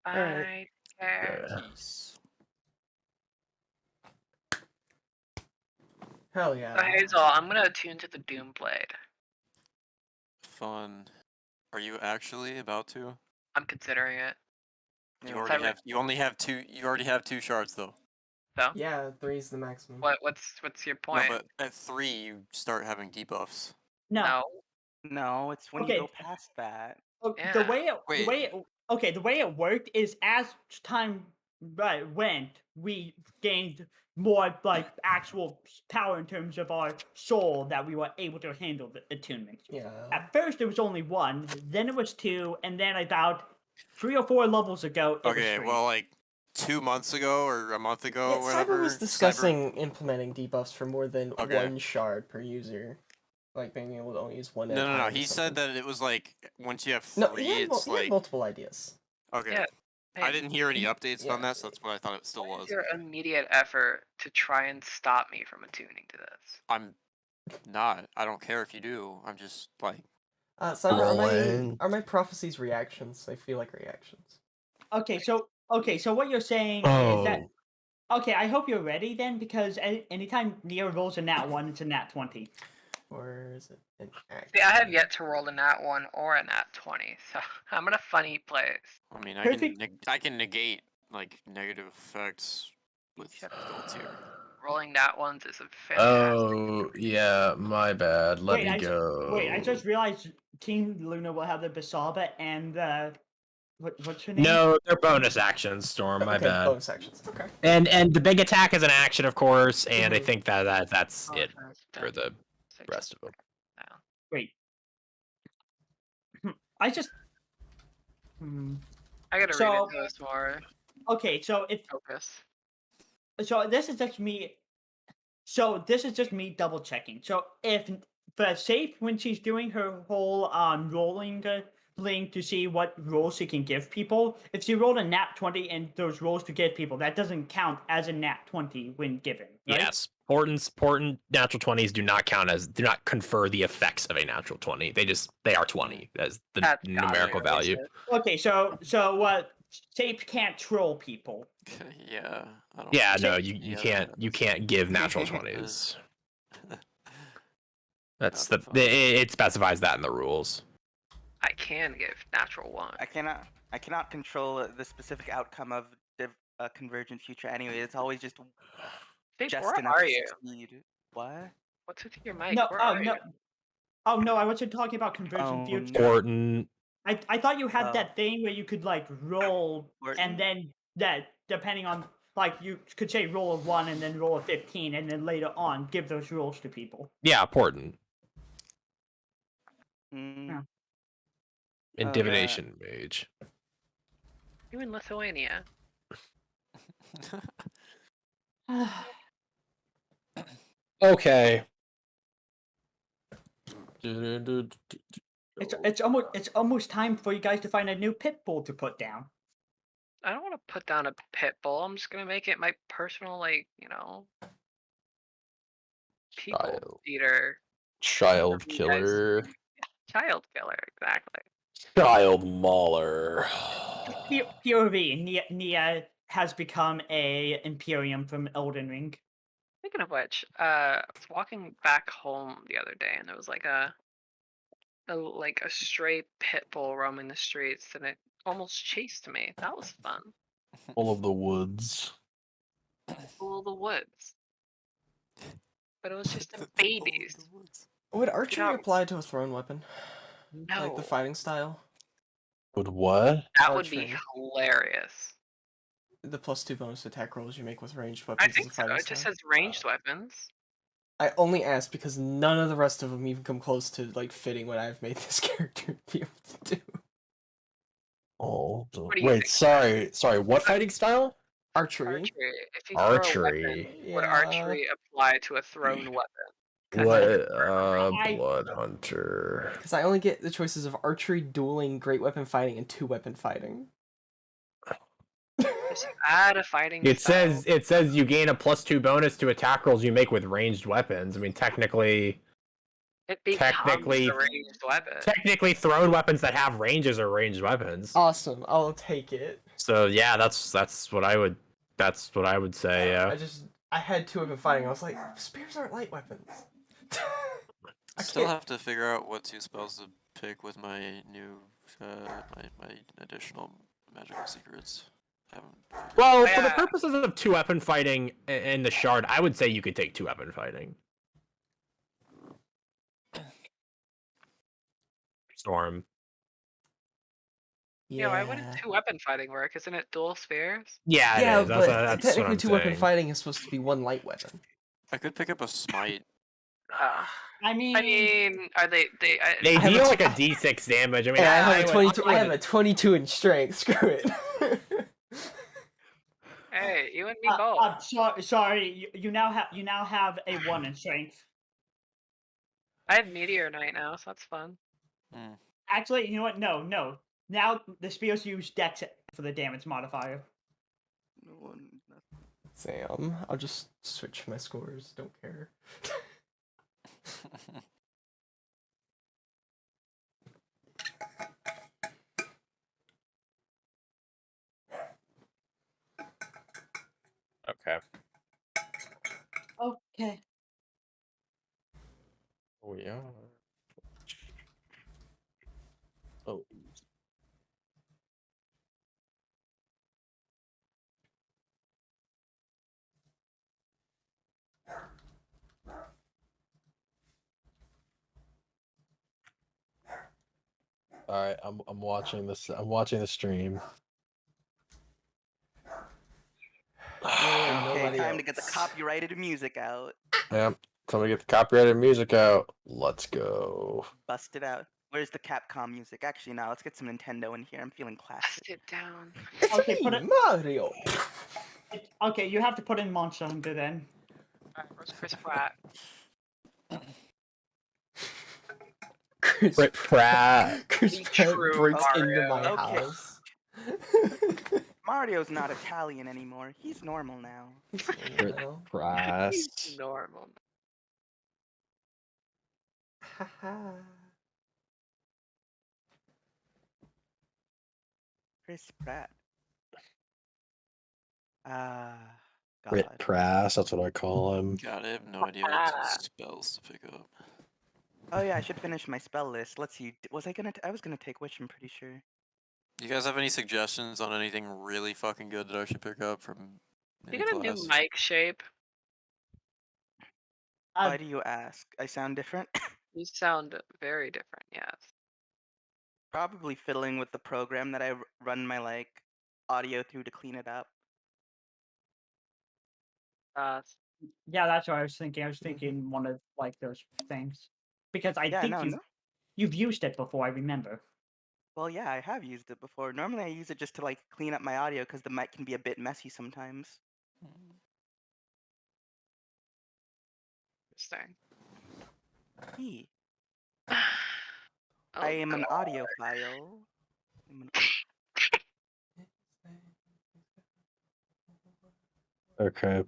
Alright. care. Peace. Hell So yeah. Hazel, I'm gonna attune to the Doom Blade. Fun. Are you actually about to? I'm considering it. You Yeah. already have. You only have two. You already have 2 shards though. So Yeah, 3's the maximum. what's your point? No, but at 3 you start having debuffs. No. No, it's when you Okay. go past that. Yeah. The way Wait. the way it worked is as time went, we gained more like actual power in terms of our soul that we were able to handle the attunement. Yeah. At first, it was only 1, then it was 2, and then about 3 or 4 levels ago, it was Okay, 3. well, like 2 months ago or a month ago, Yeah, or whatever. Cyber was discussing implementing debuffs for more than Okay. 1 shard per user. Like being able to only use 1 at a No. time or He said something. that it was like once you have 3, No, he had, it's he had like multiple ideas. okay. Yeah. I didn't hear any updates Yeah. on that, so that's what I thought it still What was. is your immediate effort to try and stop me from attuning to this? I'm not. I don't care if you do. I'm just like. Cyber, are my prophecies reactions? I feel like reactions. Okay, so what you're saying is that okay. I hope you're ready then, because anytime Neo rolls a nat 1, it's a nat 20. Or is it an action? See, I have yet to roll a nat 1 or a nat 20, so I'm in a funny place. I mean, Perfect. I can negate like negative effects with Shut gold tier. Rolling nat 1s is a fantastic. Oh, yeah, my bad. Let me go. Wait, I just realized Team Luna will have the Basaba and the what's her name? No, they're bonus actions, Storm. My Okay, bad. bonus actions. Okay. And the big attack is an action, of course, and I think that's it for the rest of them. Wait. I just. I gotta read into this more. Okay, so if Focus. so, this is just me. So this is just me double checking. So if the shape when she's doing her whole rolling thing to see what rolls she can give people, if she rolled a nat 20 and those rolls to give people, that doesn't count as a nat 20 when given. Right? Yes, important natural 20s do not confer the effects of a natural 20. They are 20 as the numerical value. Okay, so shape can't troll people. Yeah. I don't Yeah, think no, so. you can't give natural 20s. That's it specifies that in the rules. I can give natural 1. I cannot control the specific outcome of convergent future anyway. It's always just Shape, just where enough are you? speed. What? What's with your mic? No, Where are you? Oh no, I wasn't talking about convergent future. Important. I thought you had that thing where you could like roll and then that depending on like you could say roll a 1 and then roll a 15 and then later on give those rolls to people. Yeah, important. Yeah. Divination mage. You in Lithuania? Okay. It's almost time for you guys to find a new pit bull to put down. I don't want to put down a pit bull. I'm just gonna make it my personal, like, people eater. Child killer. Child killer, exactly. Child mauler. POV, Nia has become a Imperium from Elden Ring. Speaking of which, I was walking back home the other day, and there was like a stray pit bull roaming the streets, and it almost chased me. That was fun. All of the woods. Full of the woods. But it was just in babies. Would archery apply to a thrown weapon? No. Like the fighting style? Would what? That would be hilarious. The +2 bonus attack rolls you make with ranged weapons. I think so. It just says ranged weapons. I only asked because none of the rest of them even come close to like fitting what I've made this character be able to do. Oh, wait, sorry. What fighting style? Archery. If you throw a weapon, would archery apply to a thrown weapon? Blood hunter. Because I only get the choices of archery, dueling, great weapon fighting, and 2-weapon fighting. Just add a fighting. It says you gain a +2 bonus to attack rolls you make with ranged weapons. I mean, technically, it becomes a ranged weapon. Technically, thrown weapons that have ranges are ranged weapons. Awesome, I'll take it. So yeah, that's what I would say. Yeah. I had 2 weapon fighting. I was like, spears aren't light weapons. I Still can't. have to figure out what 2 spells to pick with my new, my additional magical secrets. Haven't figured Well, Yeah. for the purposes of 2 weapon fighting and the shard, I would say you could take 2 weapon fighting. Storm. Yeah, why wouldn't 2-weapon fighting work? Isn't it dual spears? Yeah, Yeah, it is. but That's what technically I'm 2 weapon saying. fighting is supposed to be 1 light weapon. I could pick up a smite. Oh. I mean, I mean, are they? They I have deal a like a t- d6 damage. I mean, And I I have a would- 22. I would- have a 22 in strength. Screw it. Hey, you and me both. sorry. You now have a 1 in strength. I have Meteor Knight now, so that's fun. Actually, you know what? No. Now the spears use Dex for the damage modifier. No one. Sam, I'll just switch my scores. Don't care. Okay. Okay. Oh yeah. Oh. All right, I'm watching this. I'm watching the stream. Yeah, Okay, nobody time to get the else. copyrighted music out. Yep. Somebody get the copyrighted music out. Let's go. Bust it out. Where's the Capcom music? Actually, now let's get some Nintendo in here. I'm feeling classic. Sit down. It's Okay, me, put it- Mario. Okay, you have to put in Monster Hunter then. Alright, where's Chris Pratt? Chris Pratt. Chris Be Pratt true, breaks into Mario. my Okay. house. Mario's not Italian anymore. He's normal now. Well, He's normal. haha. Chris Pratt. God. Brit Prass, that's what I call him. God, I have no idea what spells to pick up. Oh yeah, I should finish my spell list. Let's see. Was I gonna? I was gonna take Witch. I'm pretty sure. You guys have any suggestions on anything really fucking good that I should pick up from You any got a new class? mic shape. Why do you ask? I sound different. You sound very different, yes. Probably fiddling with the program that I run my audio through to clean it up. Yeah, that's what I was thinking. I was thinking one of those things because I Yeah, think no, no. you've used it before. I remember. Well, yeah, I have used it before. Normally, I use it just to clean up my audio because the mic can be a bit messy sometimes. Interesting. Hey, Oh, I am an God. audiophile. Okay.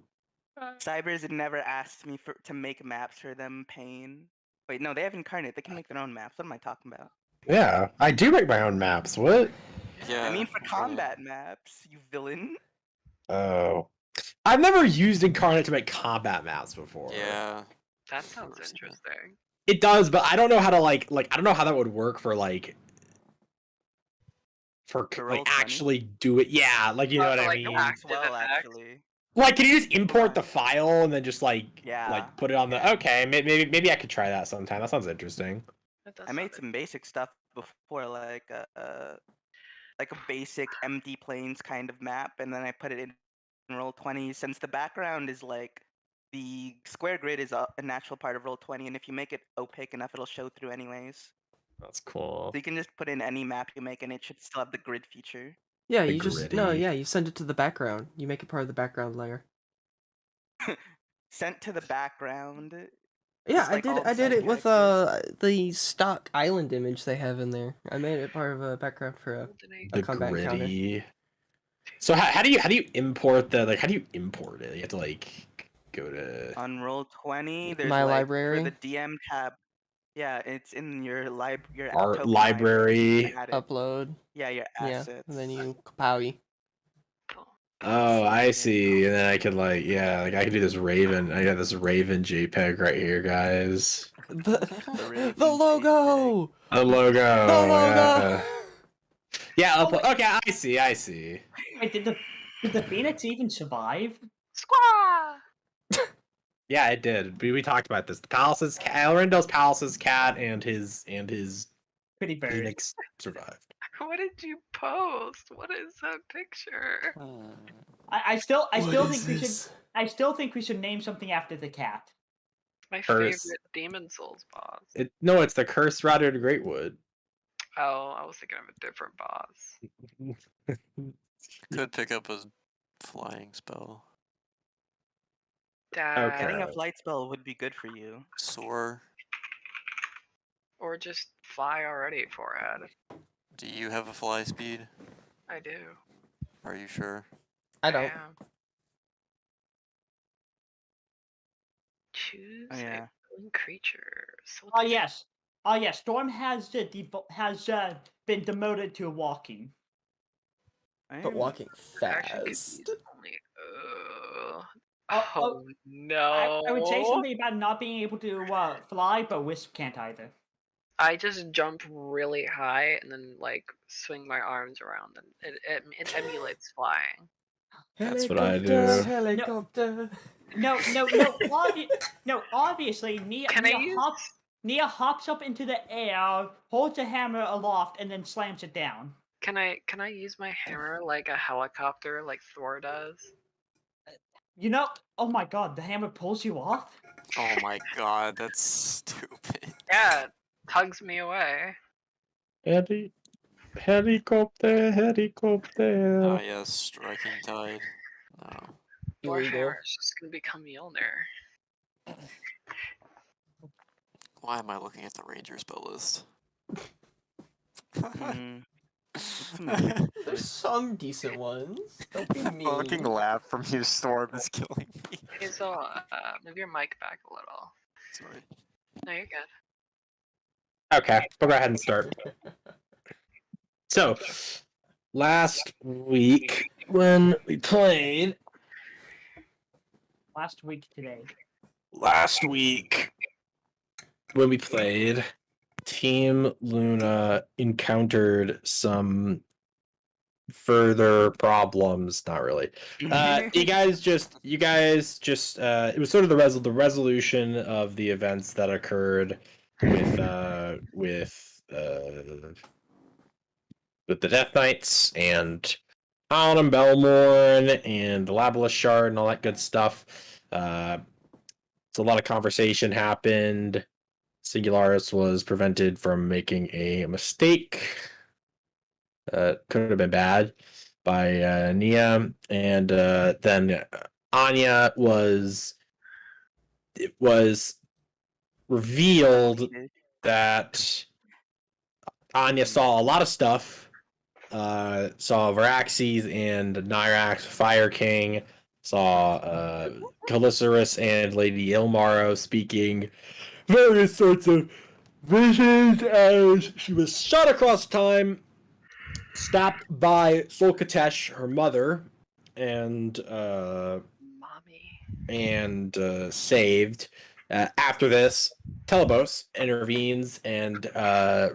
Cybers had never asked me to make maps for them. Pain. Wait, no, they have Incarnate. They can make their own maps. What am I talking about? Yeah, I do make my own maps. What? Yeah. I mean for combat maps, you villain. Oh. I've never used Incarnate to make combat maps before. Yeah. That sounds Works, yeah. interesting. It does, but I don't know how to I don't know how that would work for For Roll20? actually do it. Yeah, you know Oh, what so, I like, mean. Works active well, effects? actually. Can you just import the file and then just Yeah. put it on the? Yeah. Okay, maybe I could try that sometime. That sounds interesting. That does I made sound some basic stuff before, like a basic empty plains kind of map, and then I put it in Roll20. Since the background is the square grid is a natural part of Roll20, and if you make it opaque enough, it'll show through anyways. That's cool. So you can just put in any map you make, and it should still have the grid feature. Yeah, The you just gritty. you send it to the background. You make it part of the background layer. Sent to the background. Yeah, Just like all I the did side it with characters. the stock island image they have in there. I made it part of a background for a The combat encounter. gritty. So how do you import the how do you import it? You have to go to On Roll20, there's My for library? the DM tab. Yeah, it's in your art token library. You can add it. upload. Yeah, your Yeah, assets. and then you Kapowie. Oh, I see. And then I could like, yeah, like I could do this Raven. I got this Raven JPEG right here, guys. The Raven logo. The logo. The logo. Yeah. Yeah. Oh, wait. Okay, I see. I see. Wait, did the Phoenix even survive? Squaw! Yeah, it did. We talked about this. The Palace's cat, Elrendel's Palace's cat, and his Pretty bird. Phoenix survived. What did you post? What is that picture? I still What think is I still think we should name something after the cat. My Curse. favorite Demon Souls boss. No, it's the Cursed Router to Greatwood. Oh, I was thinking of a different boss. Could pick up a flying spell. Dad. Getting a Okay. flight spell would be good for you. Soar. Or just fly already, forehead. Do you have a fly speed? I do. Are you sure? I don't. am. Choose Oh, yeah. a living creature. So Oh yes. Oh yes. Storm has been demoted to walking. But walking actually could fast. use only. Oh, Oh, no. I would say something about not being able to fly, but Wisp can't either. I just jump really high and then like swing my arms around and it emulates flying. That's what I Helicopter, do. Helicopter. No, obviously, Can I use? Nia hops up into the air, holds a hammer aloft, and then slams it down. Can I use my hammer like a helicopter like Thor does? You know, oh my god, the hammer pulls you off? Oh my god, that's stupid. Yeah, it tugs me away. Helicopter, helicopter. Ah, yes, striking tide. No. Your Illegal. hammer is just gonna become Mjolnir. Why am I looking at the ranger spell list? There's some decent ones. Don't be mean. Fucking laugh from you, Storm is killing me. Okay, so move your mic back a little. Sorry. No, you're good. Okay, we'll go ahead and start. So, last week when we played, Last week today. Team Luna encountered some further problems. Not really. You guys just it was sort of the resolution of the events that occurred with the Death Knights and Allen Belmorn and the Labalus Shard and all that good stuff. So a lot of conversation happened. Singularis was prevented from making a mistake. Could have been bad by Nia, and then Anya was revealed that Anya saw a lot of stuff. Saw Varaxes and Nyrax, Fire King. Saw Calycerus and Lady Ilmaro speaking various sorts of visions as she was shot across time, stopped by Solkatesh, her mother, and Mommy. Saved. After this, Telebos intervenes and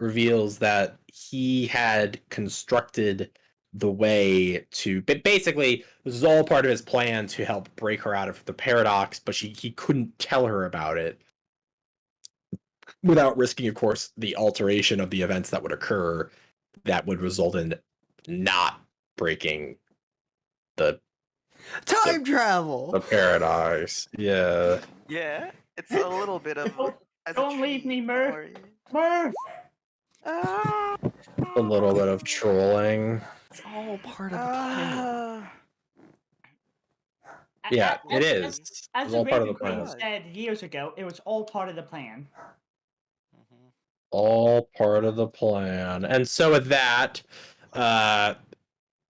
reveals that he had constructed the way to. But basically, this is all part of his plan to help break her out of the paradox, but he couldn't tell her about it without risking, of course, the alteration of the events that would occur that would result in not breaking the Time travel. paradox. Yeah. Yeah, it's a little bit of. Don't leave me, Murph. Murph! Ah, A little bit of trolling. It's all part of the plan. Yeah, it As- is. As It's the all part of Raven the plan. Queen said years ago, it was all part of the plan. All part of the plan. And so with that,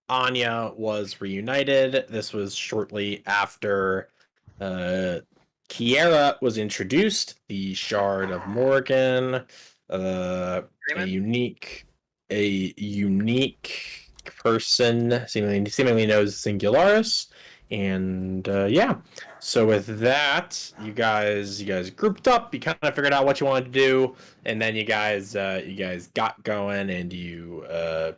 Anya was reunited. This was shortly after Kiera was introduced, the Shard of Morgan, a unique person seemingly knows Singularis, and yeah. So with that, you guys grouped up. You kind of figured out what you wanted to do, and then you guys got going, and so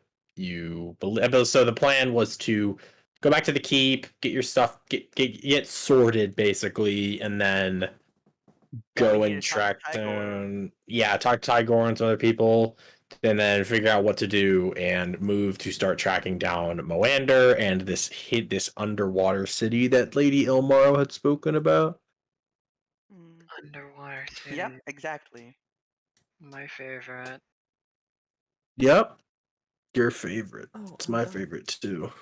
the plan was to go back to the keep, get your stuff, get sorted basically, and then go we need and to talk track to Tigor. down. Yeah, talk to Tigor and some other people, and then figure out what to do and move to start tracking down Moander and this underwater city that Lady Ilmaro had spoken about. Underwater city. Yep, exactly. My favorite. Yep, your favorite. Oh, It's I'm my done. favorite too.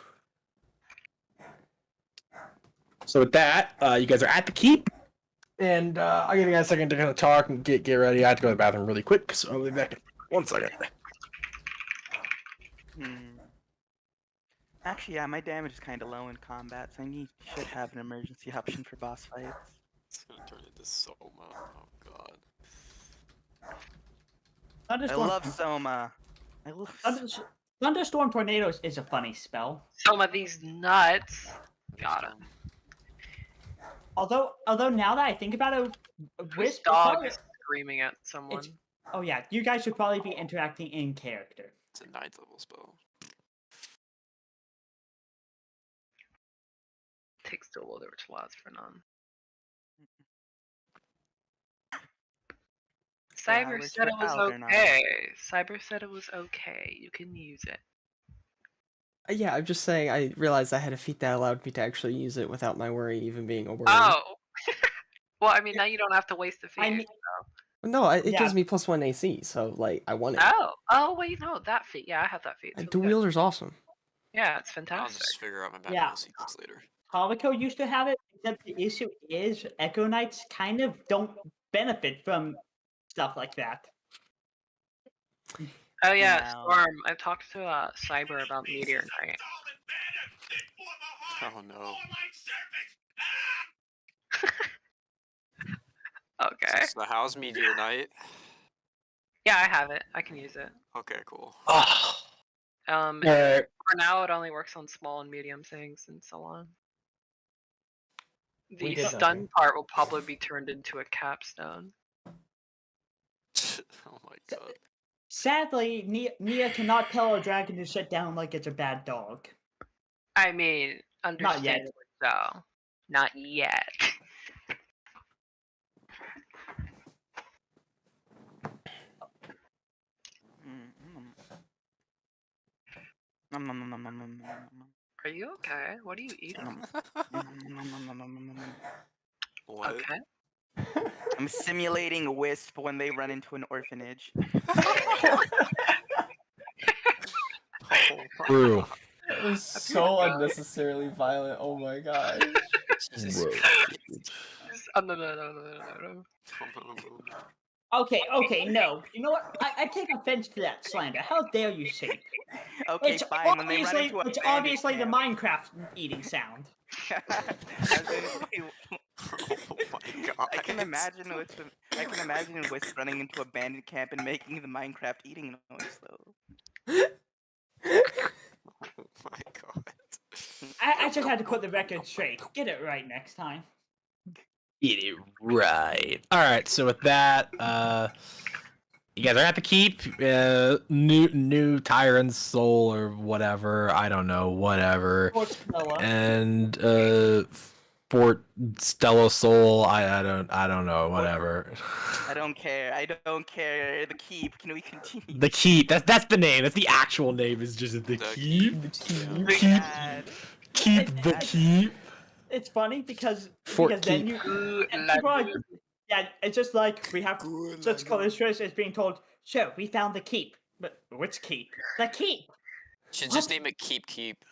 So with that, you guys are at the keep, and I'll give you guys a second to kind of talk and get ready. I have to go to the bathroom really quick, so I'll be back in 1 second. Actually, yeah, my damage is kind of low in combat, so should have an emergency option for boss fights. It's gonna turn into Soma. Oh god. I Thunderstorm, love Soma. I love Soma. Thunderstorm Tornadoes is a funny spell. Some of these nuts. Got him. Although now that I think about it, Whose Wisp dog probably- is screaming at someone? oh yeah, you guys should probably be interacting in character. It's a 9th level spell. Takes two which lasts for none. Cyber was said it was repelled or not? okay. Cyber said it was okay. You can use it. Yeah, I'm just saying. I realized I had a feat that allowed me to actually use it without my worry even being a worry. Oh. Well, I mean, now you don't have to waste the I feat. mean, No, it Yeah. gives me +1 AC, so like I want it. Oh, wait, no, that feat. Yeah, I have that feat. And too. Dual Yeah. Wielder's awesome. Yeah, it's I'll fantastic. just figure out my magical Yeah. secrets later. Holoco used to have it, except the issue is Echo Knights kind of don't benefit from stuff like that. Oh yeah, Now- Storm. I talked to Cyber about Meteor Knight. Oh no. Okay. So how's Meteor Knight? Yeah, I have it. I can use it. Okay, cool. Oh, For now, it only works on small and medium things and so on. We The did stun nothing. part will probably be turned into a capstone. Oh my god. Sadly, Nia cannot tell a dragon to sit down like it's a bad dog. I mean, Not yet. understandably so. Not yet. Are you okay? What are you eating? What? Okay. I'm simulating a wisp when they run into an orphanage. Oh my true. god. It was so God. unnecessarily violent. Oh my gosh. Jesus Bro. Christ. No. Okay, no. You know what? I take offense to that slander. How dare you say? Okay, It's fine. When they run obviously, into a it's bandit obviously the camp. Minecraft eating sound. I was gonna say, Oh my god. I can imagine Wisp running into a bandit camp and making the Minecraft eating noise though. Oh my god. I just had to put the record straight. Get it right next time. Get it right. All right. So with that, you guys are at the keep. New Tyrant's Soul or whatever. I don't know. Whatever. Fort Stella. And Fort Stella Soul. I don't know. Whatever. I don't care. I don't care. The keep. Can we continue? The keep. That's the name. That's the actual name. Is just the The keep. keep. Keep. Bad. Keep the keep. It's funny because Fort then Keep. you people are, yeah, it's just like we have such Calistris is being told, sure, we found the keep. But which keep? The keep. Should just name it Keep Keep.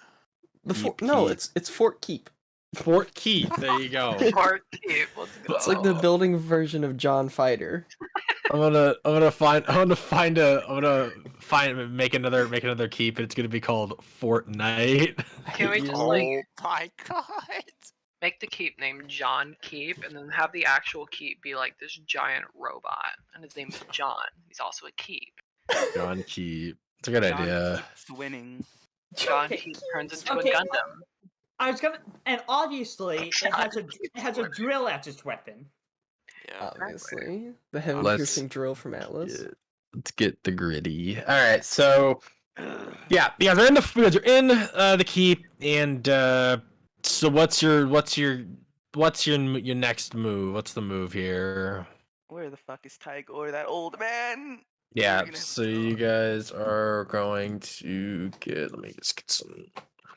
The Keep, no, keep. it's Fort Keep. Fort Keep. There you go. Fort Keep. Let's go. It's like the building version of John Fighter. I'm gonna make another keep, and it's gonna be called Fortnite. Can we just Oh like my god. make the keep named John Keep and then have the actual keep be like this giant robot and his name is John. He's also a keep. John Keep. It's a good John idea. keeps winning. John Okay. Heat turns into Okay. a Gundam. I was gonna, and obviously it has a drill as its weapon. Yeah. Obviously, the heavy Let's piercing drill from Atlas. let's get the gritty. All right, so yeah, you guys are in the keep, and so what's your next move? What's the move here? Where the fuck is Tigor, that old man? Yeah, We're gonna have so to go. you guys are going to get. Let me just get some.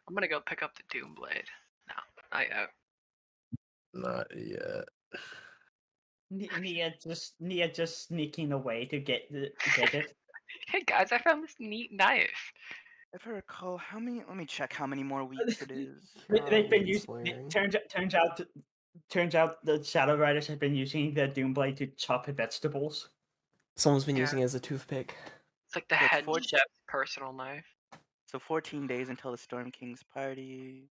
I'm gonna go pick up the Doom Blade. No, not yet. Not yet. Nia just sneaking away to get it. Hey guys, I found this neat knife. If I recall, how many? Let me check how many more weeks it is. They've been He's using. wearing. Turns out the Shadow Riders have been using the Doomblade to chop vegetables. Someone's been Yeah. using it as a toothpick. It's like the So it's head 14 chef's personal knife. So 14 days until the Storm King's party.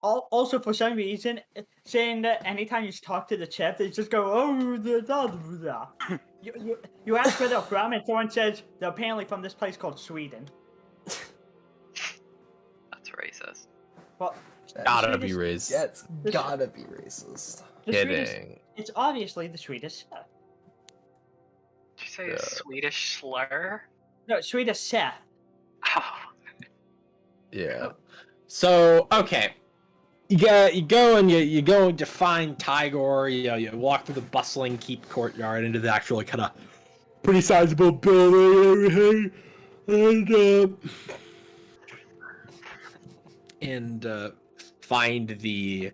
Also, for some reason, saying that anytime you talk to the chef, they just go, "Oh, you ask where they're from, and someone says they're apparently from this place called Sweden. That's racist. Well, Gotta be Swedish- racist. That's gotta be racist. the Swedish, Kidding. it's obviously the Swedish chef. Did you say Yeah. a Swedish slur? No, Swedish chef. Oh, Yeah. So okay, you go and you go to find Tigor. You walk through the bustling keep courtyard into the actual kind of pretty sizable building and everything, and find the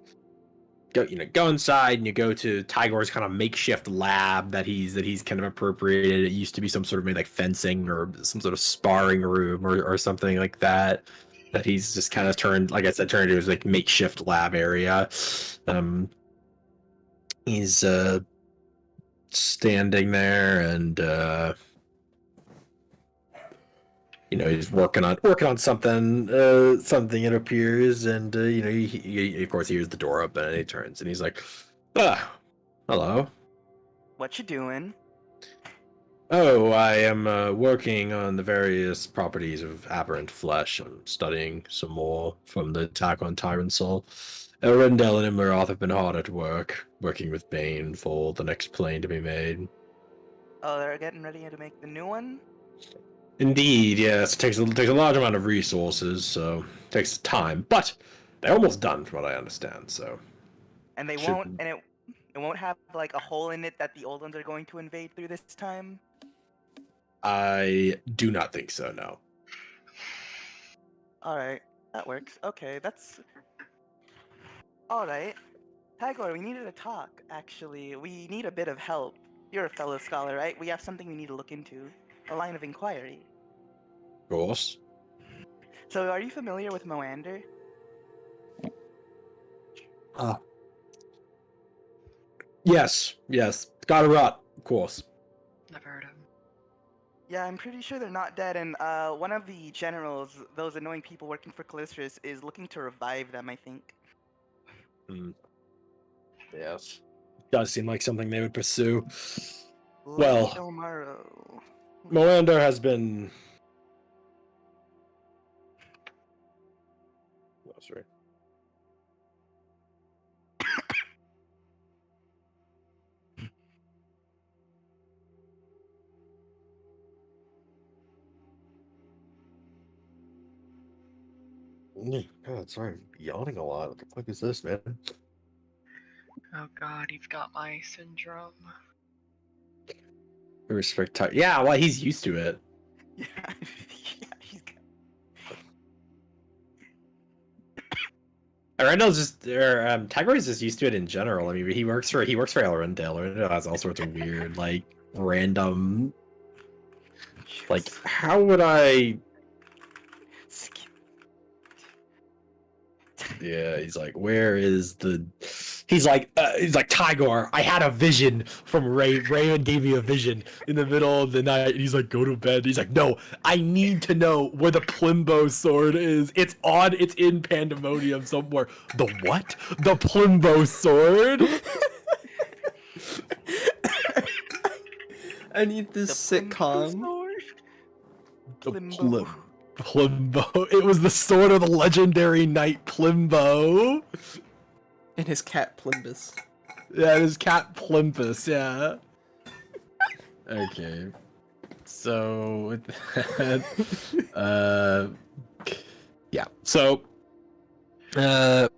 go inside, and you go to Tigor's kind of makeshift lab that he's kind of appropriated. It used to be some sort of maybe like fencing or some sort of sparring room or something like that. That he's just kind of turned, like I said, turned into his like makeshift lab area. He's standing there, and he's working on something. Something, it appears, and he of course hears the door open, and he turns, and he's like, hello. What you doing? Oh, I am working on the various properties of aberrant flesh. I'm studying some more from the attack on Tyrant Soul. Rendell and Imleroth have been hard at work, working with Bane for the next plane to be made. Oh, they're getting ready to make the new one? Indeed, yes. It takes a large amount of resources, so it takes time. But they're almost done, from what I understand. So, And they Should- won't, and it won't have like a hole in it that the old ones are going to invade through this time? I do not think so. No. Alright, that works. Okay, that's... Alright. Tigor, we needed to talk, actually. We need a bit of help. You're a fellow scholar, right? We have something we need to look into. A line of inquiry. Of course. So, are you familiar with Moander? Yes. Got a rot. Of course. never heard of him. Yeah, I'm pretty sure they're not dead, and one of the generals, those annoying people working for Calistris, is looking to revive them, I think. Yes. Does seem like something they would pursue. Lady Well- Elmaro. Moander has been. Oh, sorry. God, sorry, I'm yawning a lot. What the fuck is this, man? Oh god, you've got my syndrome. Respect time. Yeah, well, he's used to it. Yeah, yeah, he's got... Arundel's just, Tigor is just used to it in general. I mean, he works for Arundel. Arundel has all sorts of weird, like, random, like, how would I? Yeah, he's like, where is the? He's like, Tigor. I had a vision from Ray. Raven gave me a vision in the middle of the night, and he's like, go to bed. He's like, no, I need to know where the Plimbo sword is. It's in Pandemonium somewhere. The what? The Plimbo sword? I need this The sitcom. Plimbo sword? The Plimbo. Plimbo. It was the sword of the legendary knight Plimbo. And his cat Plimbus. Yeah, his cat Plimpus, yeah. Okay. So with that, yeah. So yeah,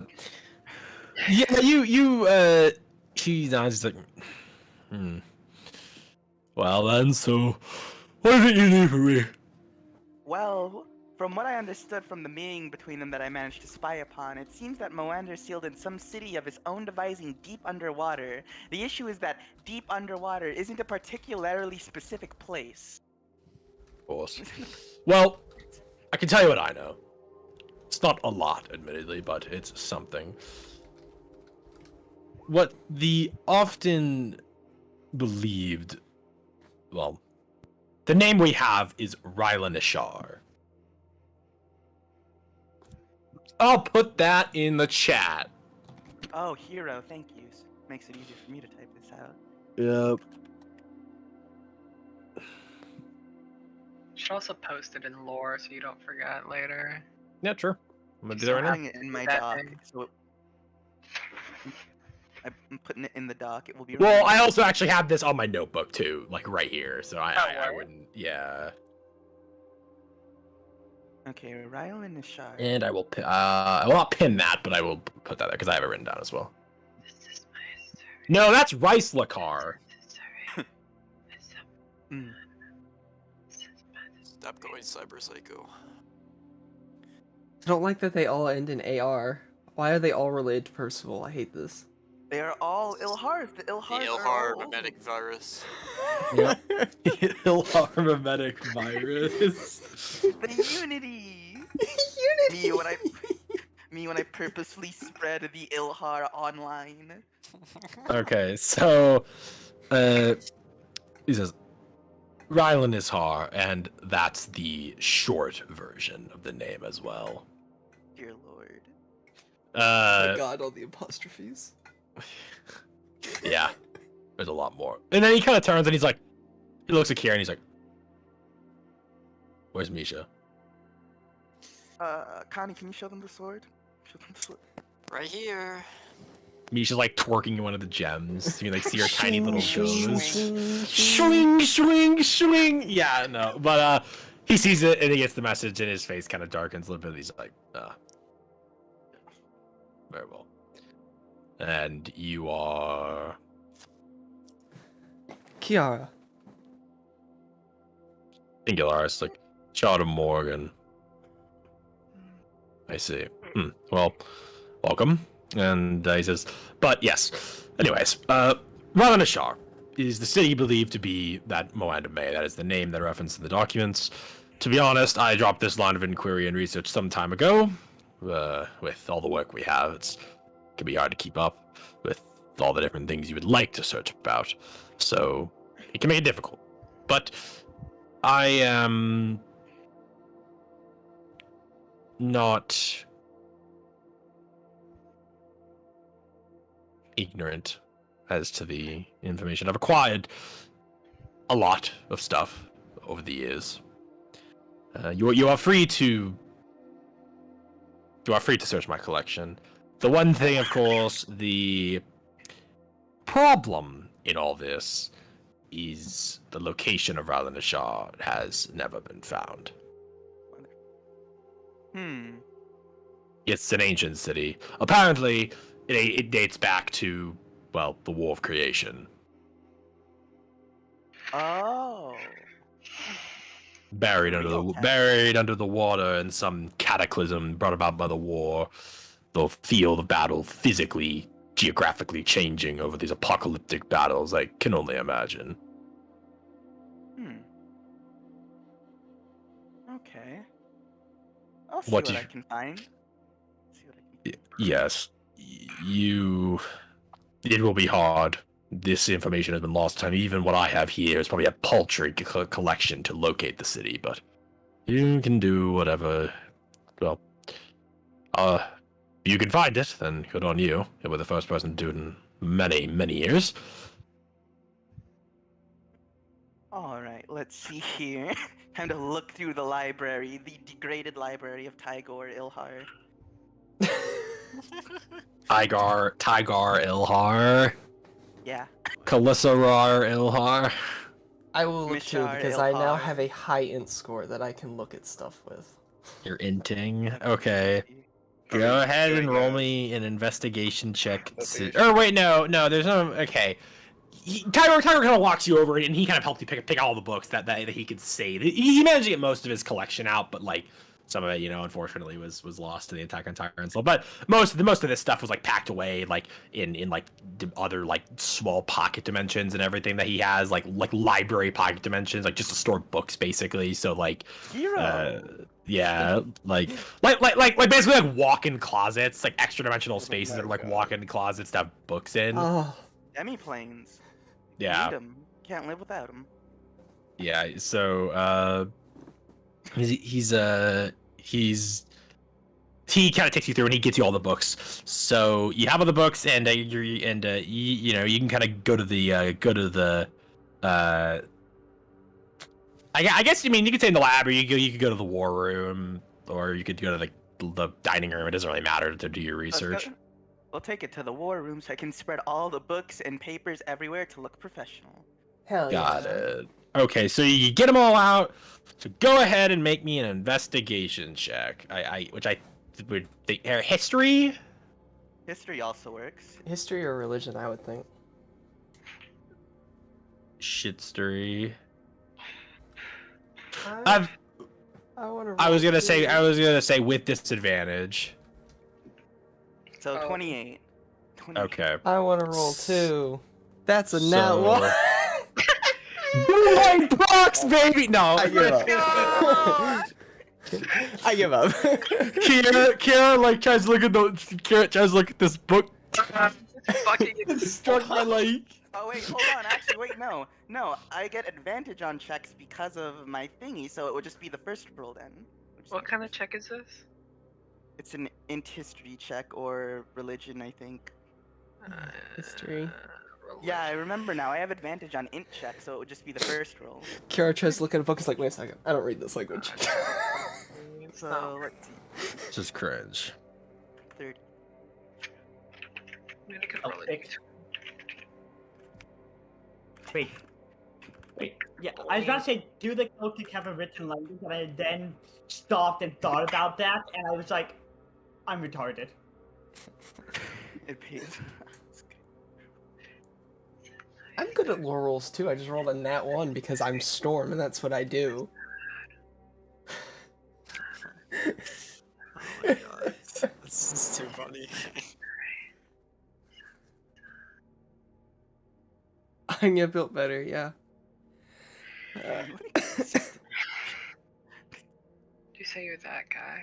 she's just like well then, so what did you need from me? Well, from what I understood from the meeting between them that I managed to spy upon, it seems that Moander sealed in some city of his own devising deep underwater. The issue is that deep underwater isn't a particularly specific place. Of course. Well, I can tell you what I know. It's not a lot, admittedly, but it's something. What the often believed, well, the name we have is Ryla Nishar. I'll put that in the chat. Oh, hero, thank you. Makes it easier for me to type this out. Yep. Should also post it in lore so you don't forget later. Yeah, sure. I'm gonna do So that I'm right now. putting it in my That doc. thing. So I'm putting it in the doc. It will be. Well, I remembered. also actually have this on my notebook too, like right here. So I word? wouldn't, yeah. Okay, Rylan Nishar. And I will, I will not pin that, but I will put that there because I have it written down as well. This is my story. No, that's Rice Lakar. Mm. Stop going cyber psycho. I don't like that they all end in AR. Why are they all related to Percival? I hate this. They are all Ilhars. The The Ilhars are Ilhar all over. mimetic virus. Yep. Ilharmametic virus. The unity. Me when I purposefully spread the Ilhar online. Okay, so he says Rylan Ishar, and that's the short version of the name as well. Dear Lord. Oh my god, all the apostrophes. Yeah, there's a lot more. And then he kind of turns and he looks at Kira and he's like, "Where's Misha?" Connie, can you show them the sword? Show them the sword. Right here. Misha's like twerking one of the gems. You can see her tiny little Swing, toes. swing, Swing, swing, swing. Yeah, no, but he sees it and he gets the message and his face kind of darkens a little bit. He's like, very well. And you are Kiara. Singularis, like Charter Morgan. I see. Well, welcome. And he says, but yes. Anyways, Ralanashar is the city believed to be that Moanda May. That is the name that referenced in the documents. To be honest, I dropped this line of inquiry and research some time ago. With all the work we have, it can be hard to keep up with all the different things you would like to search about. So it can make it difficult. But I am not ignorant as to the information. I've acquired a lot of stuff over the years. You are free to search my collection. The one thing, of course, the problem in all this is the location of Ralanashar has never been found. It's an ancient city. Apparently, it dates back to, well, the War of Creation. Oh. Buried under the water in some cataclysm brought about by the war. The field of battle physically, geographically changing over these apocalyptic battles. I can only imagine. Okay. I'll see What what, do I you- can find. Yes, it will be hard. This information has been lost to time. Even what I have here is probably a paltry collection to locate the city, but you can do whatever. Well, you can find it, then good on you. You were the first person to do it in many, many years. All right, let's see here. Time to look through the library, the degraded library of Tygor Ilhar. Tygar Ilhar. Yeah. Kalissarar Ilhar. I will look too, Mishar because I now Ilhar. have a high int score that I can look at stuff with. You're inting. Okay. Are Go we ahead and doing roll a- me an investigation check. Investigation? Or wait, no, there's no. Okay. Tyler kind of walks you over and he kind of helped you pick all the books that he could save. He managed to get most of his collection out, but like some of it, unfortunately was lost to the Attack on Tyrants. But most of this stuff was like packed away like in like other like small pocket dimensions and everything that he has, like library pocket dimensions, like just to store books basically. So like yeah, like basically like walk-in closets, like extra dimensional spaces that are like walk-in closets to have books in. Oh, Demi-planes. Yeah. Need 'em. Can't live without them. Yeah, so he kind of takes you through and he gets you all the books. So you have all the books and you can kind of go to the I guess you could say in the lab, or you could go to the war room, or you could go to the dining room. It doesn't really matter to do your research. We'll take it to the war room so I can spread all the books and papers everywhere to look professional. hell yeah. Got it. Okay, so you get them all out. So go ahead and make me an investigation check. Which I would think history. History also works. History or religion, I would think. Shitstory. I was gonna say with disadvantage. So Oh. 28. Okay. I want to roll too. That's a nat one. White box, baby. No. I give up. I give up. Kira like tries to look at this book. Fucking Struck my leg. Oh wait, hold on. Actually, wait, no. I get advantage on checks because of my thingy, so it would just be the first roll then. What kind of check is this? It's an int history check or religion, I think. History. Yeah, I remember now. I have advantage on int check, so it would just be the first roll. Kira tries to look at a book. It's like, wait a second. I don't read this language. So let's see. Just cringe. 30. I could Oh, roll it. six. Wait. Yeah, I was about to say, do the Celtic have a written language? And I then stopped and thought about that, and I was like, I'm retarded. It pays. I'm good at lore rolls too. I just rolled a nat one because I'm Storm and that's what I do. Oh my god. This is too funny. I can get built better, yeah. Do you say you're that guy?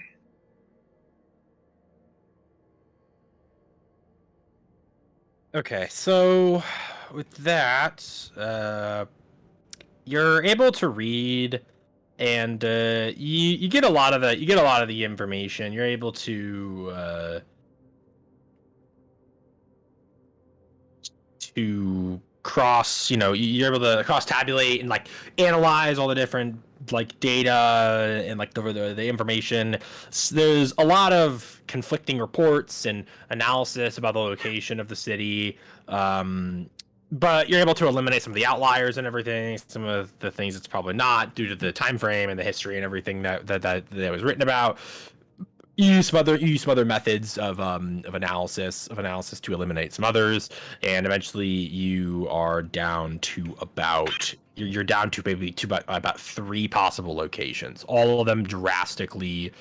Okay, so with that, you're able to read, and you get a lot of the information. You're able to cross, you're able to cross tabulate and like analyze all the different like data and like the information. There's a lot of conflicting reports and analysis about the location of the city, but you're able to eliminate some of the outliers and everything. Some of the things it's probably not due to the time frame and the history and everything that was written about. You use some other methods of analysis to eliminate some others, and eventually you are down to about about 3 possible locations, all of them drastically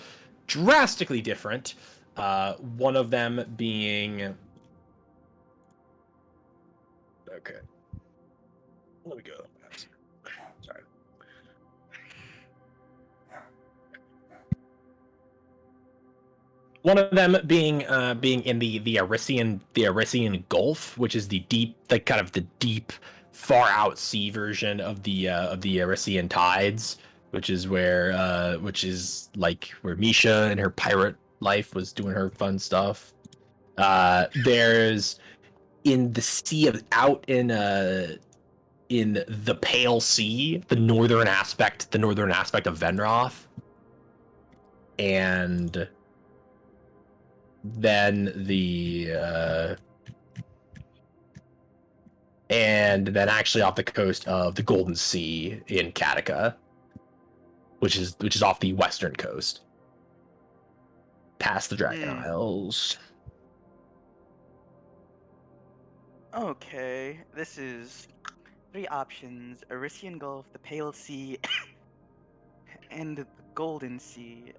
different. One of them being okay. Let me go. Sorry. One of them being in the Arisian Gulf, which is the deep, far out sea version of the Arisian tides, which is where Misha and her pirate life was doing her fun stuff. There's in the sea of out in in the Pale Sea, the northern aspect of Venroth, and then actually off the coast of the Golden Sea in Katika, which is off the western coast, past the Dragon Isles. Okay, this is 3 options: Arisian Gulf, the Pale Sea, and the Golden Sea.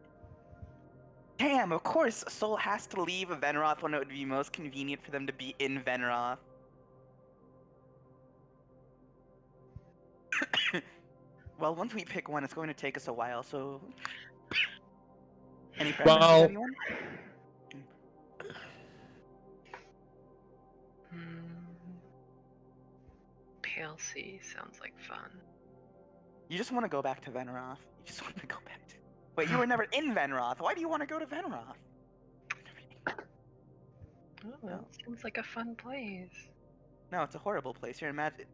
Damn, of course, Soul has to leave Venroth when it would be most convenient for them to be in Venroth. Well, once we pick one, it's going to take us a while, so... Any preferences, Well, anyone? Pale Sea sounds like fun. You just want to go back to Venroth. You just want to go back to... Wait, you were never in Venroth. Why do you want to go to Venroth? Oh, that seems like a fun place. No, it's a horrible place. Here, imagine...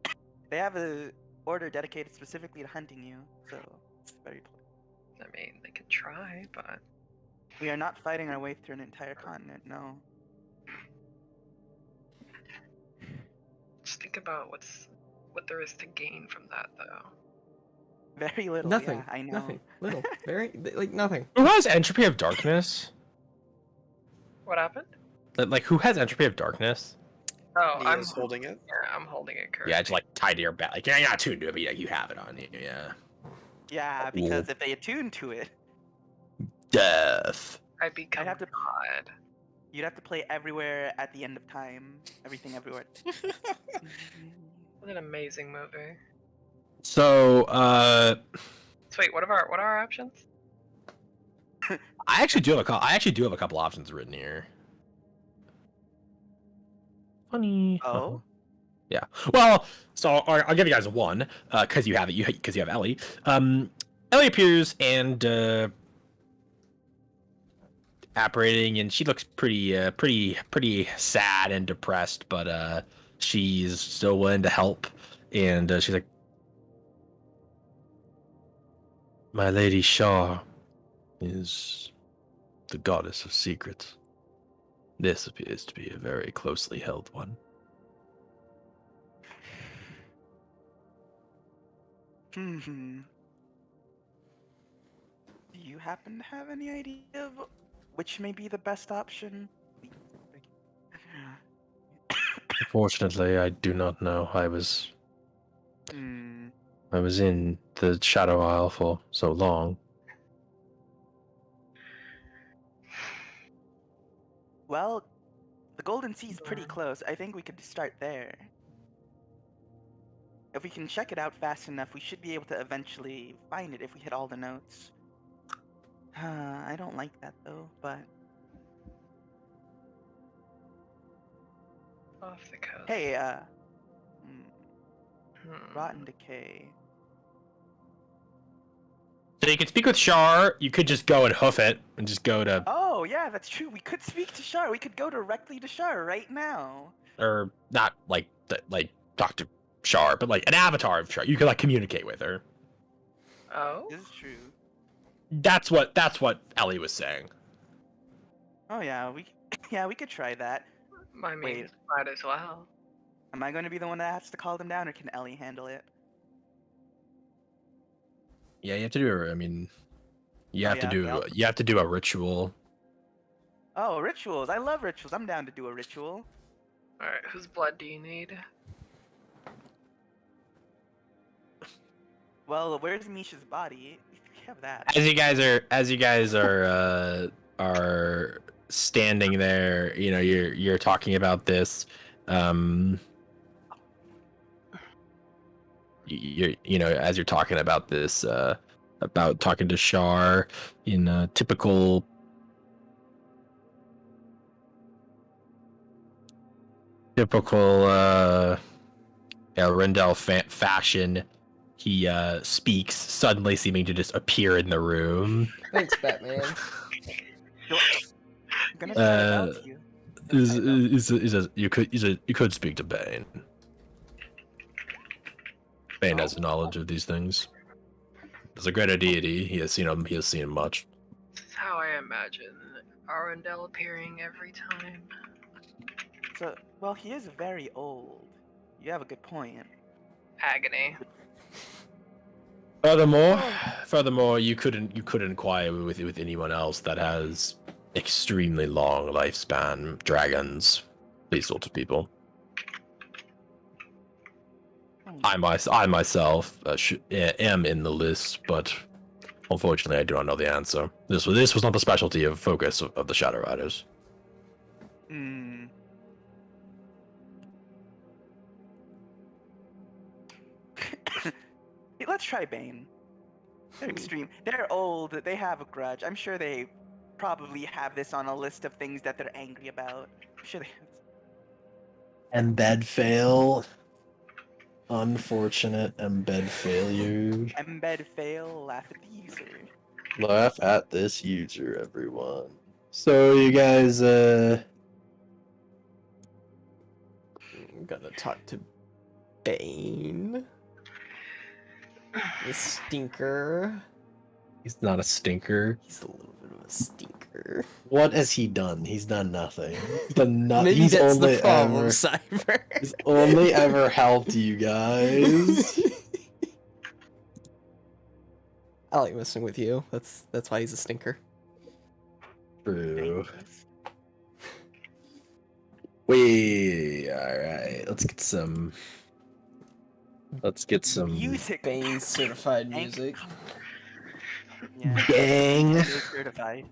They have a order dedicated specifically to hunting you, so it's very... I mean, they could try, but... We are not fighting our way through an entire continent, no. Just think about what there is to gain from that, though. Very little, Nothing. yeah, I know. Nothing. Little. Very like nothing. who has Entropy of Darkness? What happened? Like, who has Entropy of Darkness? Oh, I'm Nia's holding it. Yeah, I'm holding it currently. Yeah, it's like tied to your back. Like, you're not tuned to it, but yeah, you have it on you. Yeah. Yeah, because if they attune to it, Death. I become have to- God. you'd have to play everywhere at the end of time. Everything everywhere. What an amazing movie. So, So wait, what are our options? I actually do have a couple options written here. Funny. Oh? Yeah. Well, so I'll give you guys one, because you have it. Because you have Ellie. Ellie appears and apparating, and she looks pretty sad and depressed, but she's still willing to help, and she's like, "My Lady Shar is the goddess of secrets. This appears to be a very closely held one." Hmm. Do you happen to have any idea of which may be the best option? Unfortunately, I do not know. I was in the Shadow Isle for so long. Well, the Golden Sea's pretty close. I think we could start there. If we can check it out fast enough, we should be able to eventually find it if we hit all the notes. I don't like that though, but... Off the coast. Hey, Rotten Decay. So you could speak with Shar. You could just go and hoof it, and just go to, Oh, yeah, that's true. We could speak to Shar. We could go directly to Shar right now. or not like talk to Shar, but like an avatar of Shar. You could like communicate with her. Oh? This is true. That's what Ellie was saying. Oh, yeah, we could try that. I mean, Wait. might as well. Am I going to be the one that has to call them down, or can Ellie handle it? Yeah, you have to do. I mean, you Oh, have to yeah, do. well. You have to do a ritual. Oh, rituals. I love rituals. I'm down to do a ritual. Alright, whose blood do you need? Well, where's Misha's body? We have that. As you guys are standing there, you know, you're talking about this. You know, as you're talking about this, about talking to Shar in a typical Rendell fashion, he speaks, suddenly seeming to just appear in the room. Thanks, Batman. I'm gonna try to help you. You could speak to Bane. Bane has knowledge of these things. As a greater deity, he has seen him. He has seen much. This is how I imagine Arundel appearing every time. So, well, he is very old. You have a good point. Agony. Furthermore, you couldn't inquire with anyone else that has extremely long lifespan. Dragons, these sorts of people. I myself am in the list, but unfortunately, I do not know the answer. This was not the specialty of focus of the Shadow Riders. Hmm. Let's try Bane. They're extreme. They're old. They have a grudge. I'm sure they probably have this on a list of things that they're angry about. I'm sure they have. Embed fail. Unfortunate embed failure. Embed fail. Laugh at the user. Laugh at this user, everyone. So you guys, I'm gonna talk to Bane. The stinker. he's not a stinker. He's a little bit of a stinker. What has he done? He's done nothing. He's done nothing. Maybe He's that's only the problem, ever, Cyber. he's only ever helped you guys. I like messing with you. That's why he's a stinker. True. Thanks. Alright, let's get some Music. Bane certified Thank- music. Yeah. gang. You're certified.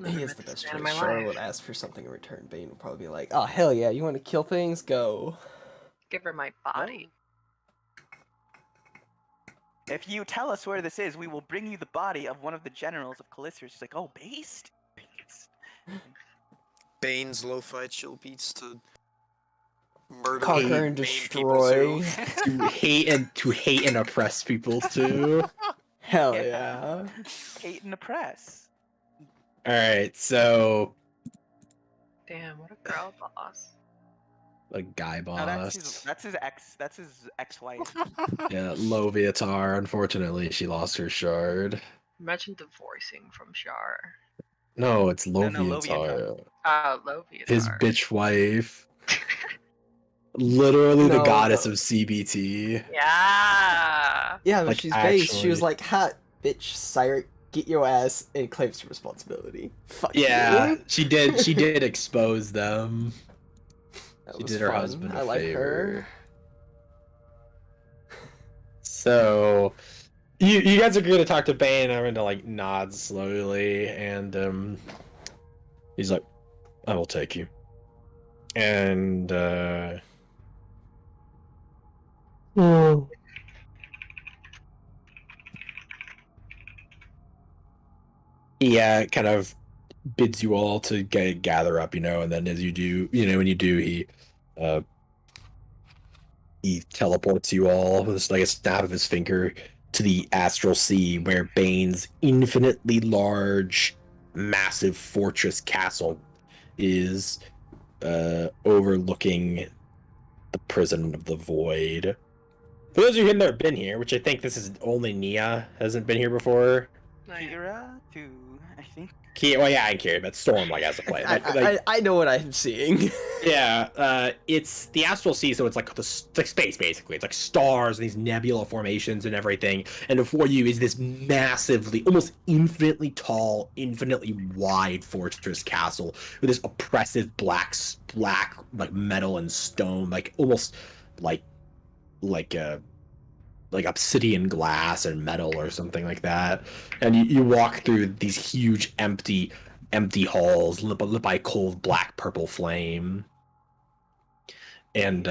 He is the best Man of choice. my Charlotte life. would ask for something in return. Bane would probably be like, "Oh hell yeah, you want to kill things? Go." Give her my body. If you tell us where this is, we will bring you the body of one of the generals of Callisto. She's like, oh, based? Based. Bane's lo-fi chill beats to murder Conquer and main people too. destroy. to hate and oppress people too. Hell Yeah. yeah. Hate and oppress. All right, so Damn, what a girl boss. a guy No, boss. that's his ex. That's his ex-wife. Yeah, Loviatar. Unfortunately, she lost her shard. Imagine divorcing from Shar. No, it's No, Loviatar. Oh, Loviatar. His bitch wife. Literally the No, goddess no. of CBT. Yeah. Yeah, but Like, she's based. She was actually- like, "Ha, bitch, Cyric, get your ass," and claims responsibility. Fuck Yeah, you. she did. She did expose them. That She was did her fun. husband a I like favor. her. So, you guys agree to talk to Bane. Arminda like nods slowly, and he's like, "I will take you." And he kind of bids you all to gather up, and then as you do, when you do, he teleports you all with like a snap of his finger to the astral sea where Bane's infinitely large, massive fortress castle is overlooking the prison of the void. For those of you who have never been here, which I think this is only Nia hasn't been here before. Kira, too, I think. Well, yeah, I care, but Storm has a play. I know what I'm seeing. Yeah, it's the astral sea, so it's like it's like space basically. It's like stars and these nebula formations and everything. And before you is this massively, almost infinitely tall, infinitely wide fortress castle with this oppressive black like metal and stone, like almost like obsidian glass and metal or something like that. And you walk through these huge empty halls lit by a cold black purple flame. And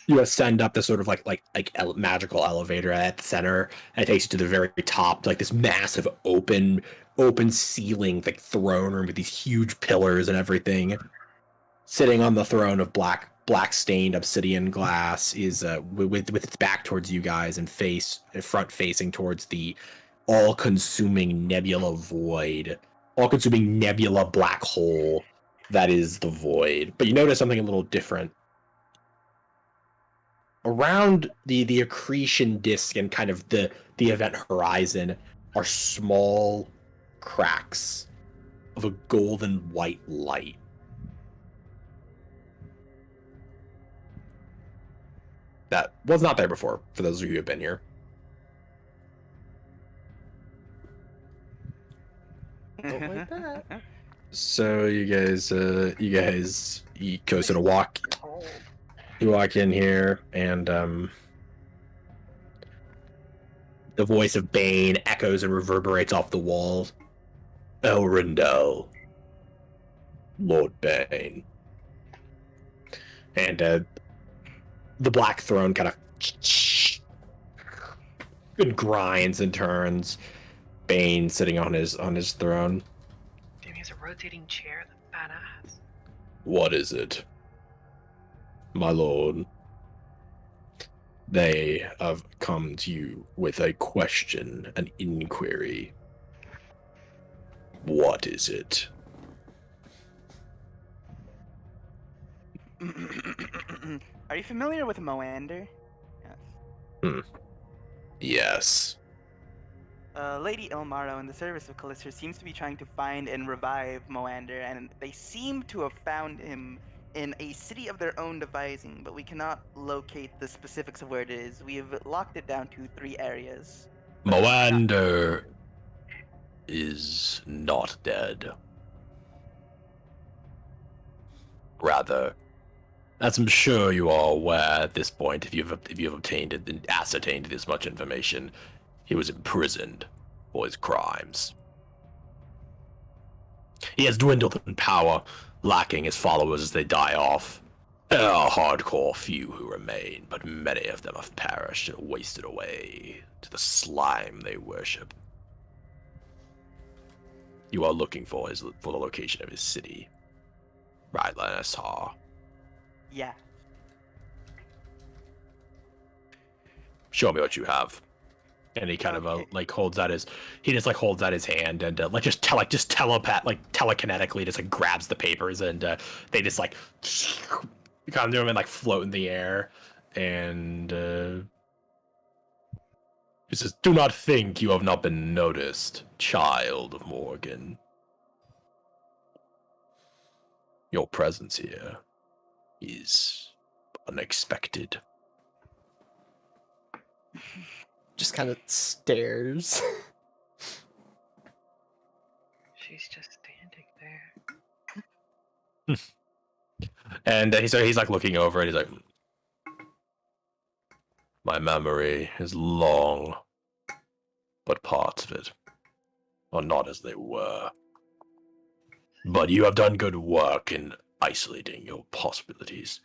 you ascend up this sort of magical elevator at the center, and it takes you to the very top, like this massive open ceiling, like throne room with these huge pillars and everything. Sitting on the throne of black stained obsidian glass is with its back towards you guys and front facing towards the all-consuming nebula void, all-consuming nebula black hole that is the void. But you notice something a little different. around the accretion disk and kind of the event horizon are small cracks of a golden white light. That was not there before, for those of you who have been here. Don't like that. So you guys go sort of walk. You walk in here, and the voice of Bane echoes and reverberates off the walls. Elrondel, Lord Bane, and the black throne kind of grinds and turns. Bane sitting on his throne. Damn, he has a rotating chair. The badass. What is it, my lord? They have come to you with a question, an inquiry. What is it? Are you familiar with Moander? Yes. Yes. Lady Ilmaro in the service of Callister seems to be trying to find and revive Moander, and they seem to have found him in a city of their own devising, but we cannot locate the specifics of where it is. We have locked it down to 3 areas. Moander is not dead. Rather, as I'm sure you are aware at this point, if you've obtained and ascertained this much information, he was imprisoned for his crimes. He has dwindled in power, lacking his followers as they die off. There are a hardcore few who remain, but many of them have perished and wasted away to the slime they worship. You are looking for the location of his city, right, Lanasar? Yeah. Show me what you have. And he kind of holds out his hand and telekinetically just grabs the papers, and they just kind of do them and float in the air, and he says, "Do not think you have not been noticed, child of Morgan. Your presence here is unexpected." Just kind of stares. She's just standing there. And he's looking over and he's like, "My memory is long, but parts of it are not as they were. But you have done good work in isolating your possibilities."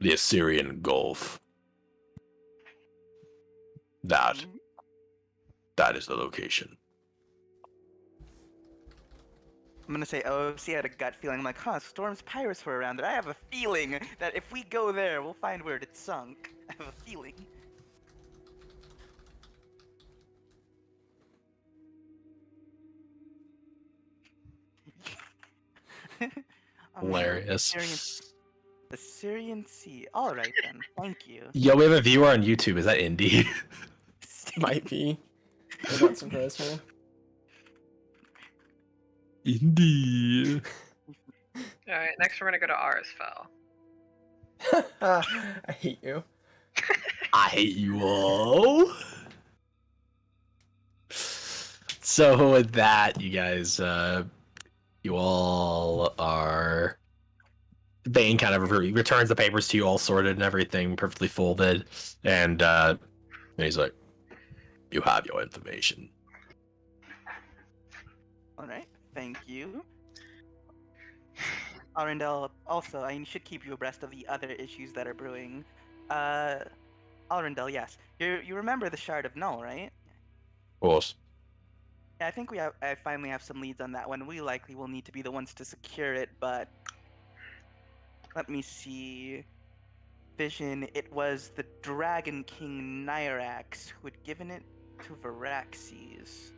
The Assyrian Gulf. That is the location. I'm gonna say OC had a gut feeling like, Storm's pirates were around there. I have a feeling that if we go there, we'll find where it sunk. I have a feeling. Hilarious. Assyrian Sea. Alright then, thank you. Yo, we have a viewer on YouTube. Is that Indy? Might be. Would not surprise me. Indy. Alright, next we're gonna go to Arsfell. I hate you. I hate you all. So with that, you guys, you all are. Bane kind of returns the papers to you, all sorted and everything, perfectly folded, and he's like, "You have your information." Alright, thank you. Arundel, also, I should keep you abreast of the other issues that are brewing. Arundel, yes. You remember the Shard of Null, right? Of course. Yeah, I think I finally have some leads on that one. We likely will need to be the ones to secure it, but let me see. Vision, it was the Dragon King Nyrax who had given it to Varaxes.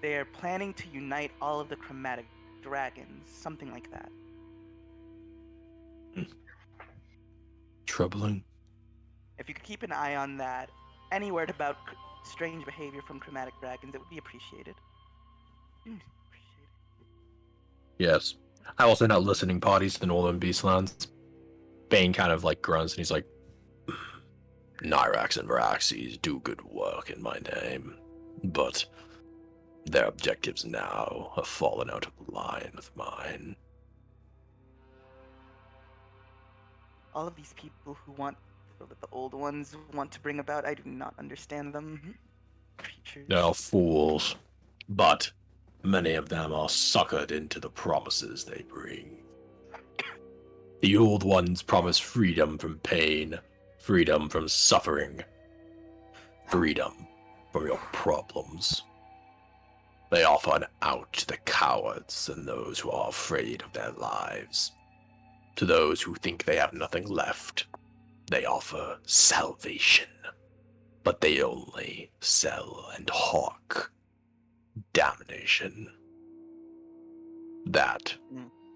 They are planning to unite all of the chromatic dragons, something like that. Troubling. If you could keep an eye on that, any word about strange behavior from chromatic dragons, it would be appreciated. Appreciated. Yes. I will send out listening parties to the Northern Beastlands. Bane kind of like grunts and he's like, Nyrax and Varaxes do good work in my name, but their objectives now have fallen out of line with mine. All of these people who want that the old ones want to bring about, I do not understand them. Creatures. They're all fools, but many of them are suckered into the promises they bring. The old ones promise freedom from pain, freedom from suffering, freedom from your problems. They offer an out to the cowards and those who are afraid of their lives. To those who think they have nothing left, they offer salvation. But they only sell and hawk damnation. That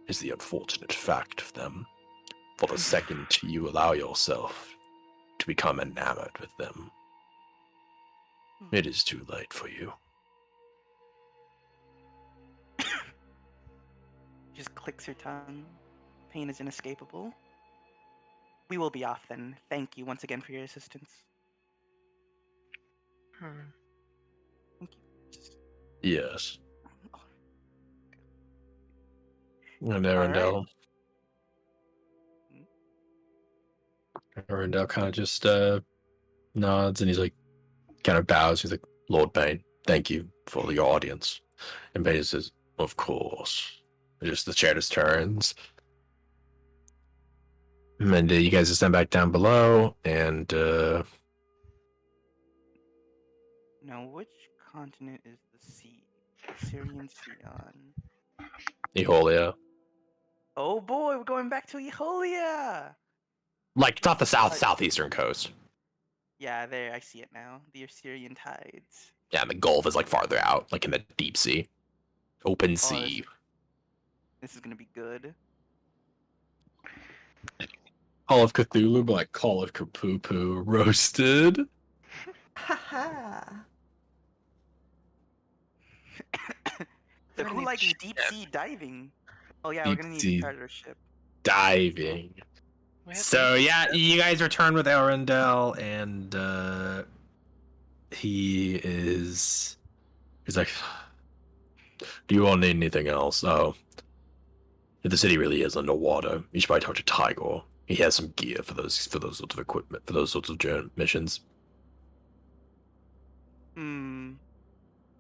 is the unfortunate fact of them. For the second you allow yourself to become enamored with them, it is too late for you. Just clicks her tongue. Pain is inescapable. We will be off then. Thank you once again for your assistance. Thank you. Yes. Oh, And Arendelle. Arendelle kind of just nods and he's like, kind of bows. He's like, Lord Bane, thank you for your audience. And Bane says, of course. And just the chair just turns. And you guys just stand back down below, and Now, which continent is the sea? Syrian Sea on. Eolia. Oh boy, we're going back to Eolia! Like, it's off the southeastern coast. Yeah, there, I see it now. The Assyrian tides. Yeah, and the Gulf is like farther out, like in the deep sea. Open sea. This is gonna be good. Call of Cthulhu, but like Call of Kapoopoo roasted. Haha. So We're who gonna likes need deep ship. sea diving? Oh yeah, we're Deep gonna need sea a charter ship. diving. We have So to- yeah, you guys return with Arendelle, and he's like, do you all need anything else? Oh, if the city really is underwater, you should probably talk to Tiger. He has some gear for those sorts of equipment, for those sorts of missions.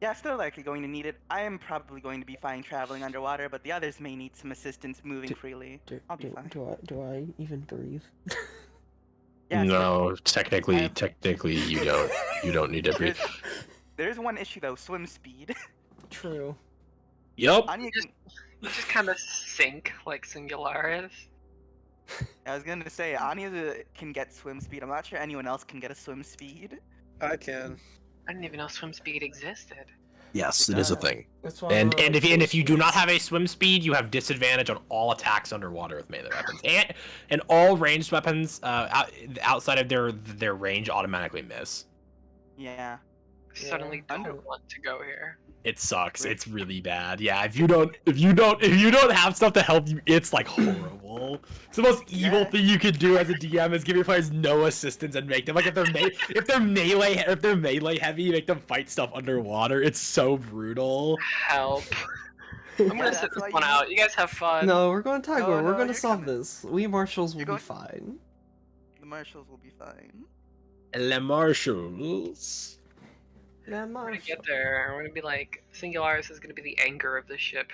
Yeah, still likely going to need it. I am probably going to be fine traveling underwater, but the others may need some assistance moving freely. I'll be fine. Do I even breathe? Yeah, No, technically you don't. You don't need to breathe. There's one issue though, swim speed. True. Yup. Anya can, You just kind of sink like Singularis. I was gonna say, Anya can get swim speed. I'm not sure anyone else can get a swim speed. I can. I didn't even know swim speed existed. Yes, It it is a does. thing. That's why And I like if you do not those have a swim speed, you have disadvantage on all attacks underwater with melee weapons, and all ranged weapons outside of their range automatically miss. Yeah. Suddenly Under- don't want to go here. It sucks. It's really bad. Yeah, if you don't have stuff to help you, it's like horrible. It's the most evil Yeah. thing you could do as a DM is give your players no assistance and make them like if they're melee heavy, make them fight stuff underwater. It's so brutal. Help. I'm gonna that's sit this why one you- out. You guys have fun. No, we're going Tiger. No, we're no, going to you're solve coming. this. We marshals will You're be going- fine. The marshals will be fine. Le Marshals. Yeah, We're gonna marshal. get there. We're gonna be like, Singularis is gonna be the anchor of the ship.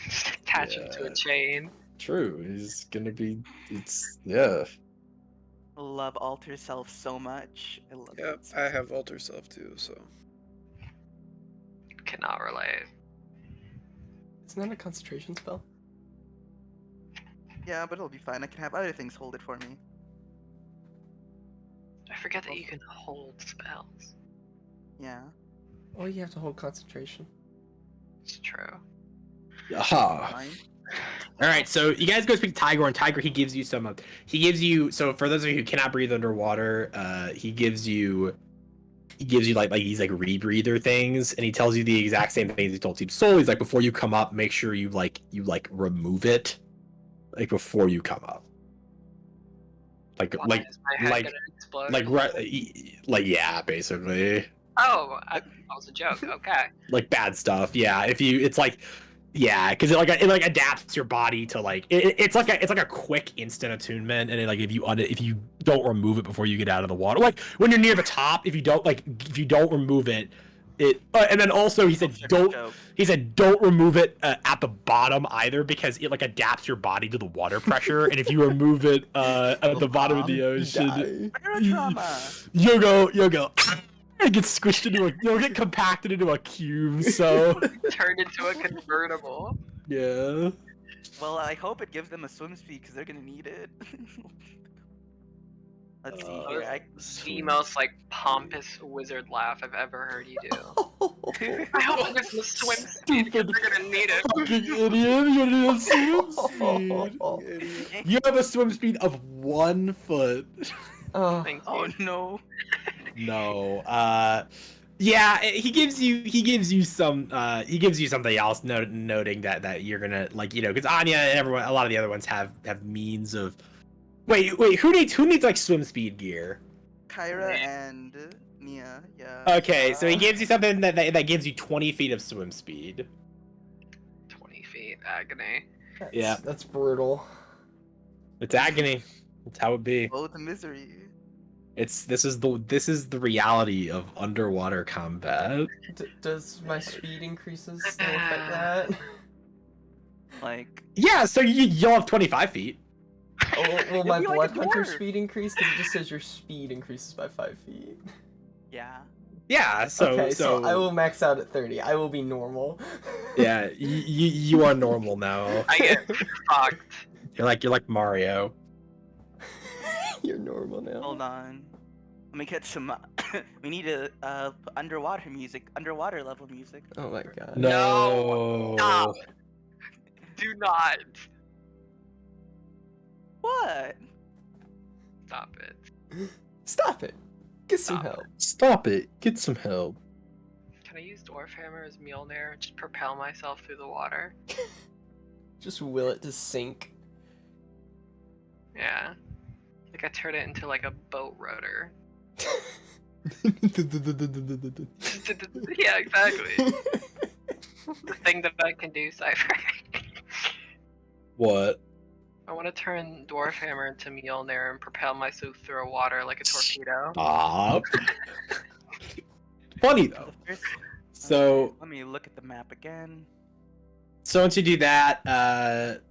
Just attach him to a Yeah. chain. True. He's gonna be. It's yeah. Love alter self so much. I love Yep, it. I have alter self too, so. Cannot relate. Isn't that a concentration spell? Yeah, but it'll be fine. I can have other things hold it for me. I forget that you can hold spells. Yeah. Oh, you have to hold concentration. It's true. Aha. Fine. All right, so you guys go speak to Tiger, and Tiger he gives you some. He gives you so for those of you who cannot breathe underwater, he gives you like these like rebreather things, and he tells you the exact same things he told Team Soul. He's like, before you come up, make sure you remove it, like before you come up. Why is my head gonna explode? Yeah, basically. Oh, that was a joke. Okay. Like bad stuff. Yeah, it's like, yeah, because it adapts your body to like it's like a quick instant attunement, and if you don't remove it before you get out of the water, like when you're near the top, if you don't remove it, and then also he said don't remove it at the bottom either, because it like adapts your body to the water pressure, and if you remove it at the bottom of the ocean, Trauma. you'll go. It gets squished you'll get compacted into a cube, so Turned into a convertible. yeah. Well, I hope it gives them a swim speed because they're gonna need it. Let's see here. The most like pompous wizard laugh I've ever heard you do. I hope it gives them a swim speed because they're gonna need it. Fucking idiot! You need a swim speed. You have a swim speed of 1 foot. Thank Oh you. no. No. Yeah, he gives you something else, noting that you're gonna because Anya and everyone, a lot of the other ones have means of. Wait, who needs like swim speed gear? Kyra and Nia, yeah. Okay, so he gives you something that gives you 20 feet of swim speed. 20 feet, agony. That's brutal. It's agony. That's how it be. Oh, the misery. This is the reality of underwater combat. Does my speed increases still affect that? Like, Yeah, so you'll have 25 feet. Will my be like blood a hunter dwarf. speed increase? Because it just says your speed increases by 5 feet. yeah. Yeah, so so I will max out at 30. I will be normal. yeah, you are normal now. I get fucked. You're like Mario. You're normal now. Hold on. Let me get some. We need a underwater level music. Oh my god. No. Stop. Do not. What? Stop it. Stop it. Get some Stop help. Stop it. Get some help. Can I use Dwarf Hammer as Mjolnir and just propel myself through the water? Just will it to sink. Yeah. Like I turn it into like a boat rotor. Yeah, exactly. The thing that I can do, Cypher. What? I want to turn Dwarf Hammer into Mjolnir and propel myself through water like a torpedo. Stop. Funny though. So let me look at the map again. So once you do that,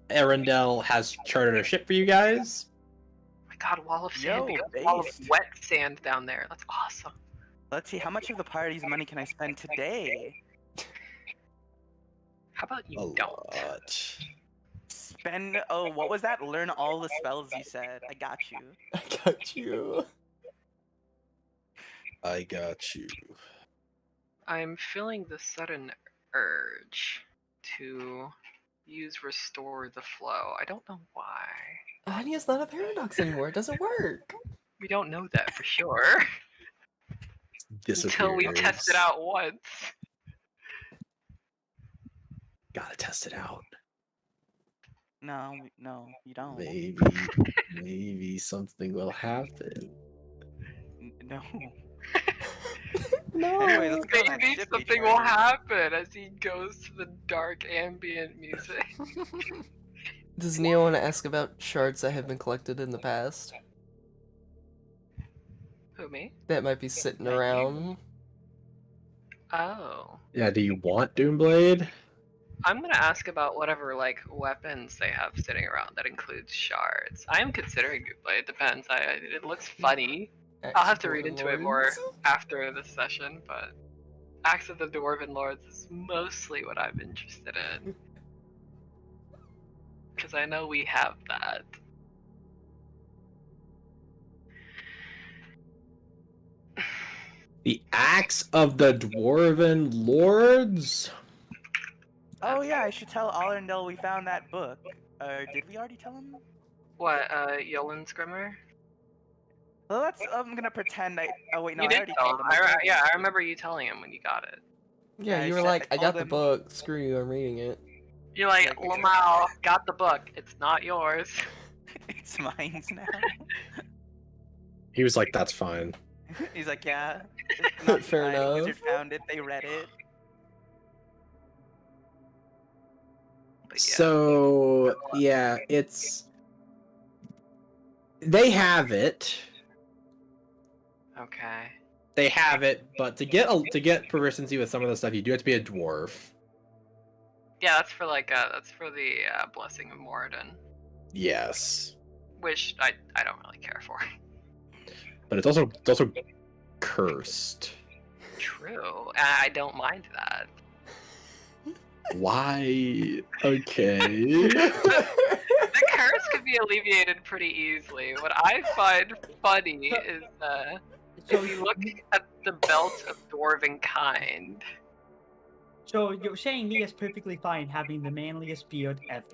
Arundel has chartered a ship for you guys. Oh my god, wall of sand. We Yo, got a wall of based. wet sand down there. That's awesome. Let's see, how much of the party's money can I spend today? How about you A don't? lot. Spend. Oh, what was that? Learn all the spells you said. I got you. I got you. I got you. I'm feeling the sudden urge to use Restore the Flow. I don't know why. Anya's not a paradox anymore. It doesn't work. We don't know that for sure. Until we test it out once. Gotta test it out. No, you don't. Maybe something will happen. No. No. Anyway, let's go on that Maybe ship we something will chartered. happen as he goes to the dark ambient music. Does Neo want to ask about shards that have been collected in the past? Who, me? That might be sitting around. Oh. Yeah, do you want Doomblade? I'm gonna ask about whatever like weapons they have sitting around that includes shards. I am considering it, but it depends. It looks funny. I'll have to read into it more after this session, but Axe of the Dwarven Lords is mostly what I'm interested in. Because I know we have that. The Axe of the Dwarven Lords? Oh yeah, I should tell Allerndale we found that book. Did we already tell him? What, Yolen's Grimmer? Well, I'm gonna pretend I. Oh wait, no, You I did already tell him. told him. I told him. Yeah, I remember you telling him when you got it. Yeah, you were said- like, I told got the him- book. Screw you, I'm reading it. You're like, Yeah, Lamau, got the book. It's not yours. It's mine now. He was like, "That's fine." He's like, yeah. It's not Fair mine. enough. Wizard found it. They read it. But yeah. So yeah, they have it. Okay. They have it, but to get proficiency with some of the stuff, you do have to be a dwarf. Yeah, that's for the Blessing of Moradin, Yes, which I don't really care for. but it's also cursed. True. I don't mind that. Why? Okay. The curse could be alleviated pretty easily. What I find funny is So if you look at the belt of Dwarven Kind. So you're saying Nia's perfectly fine having the manliest beard ever.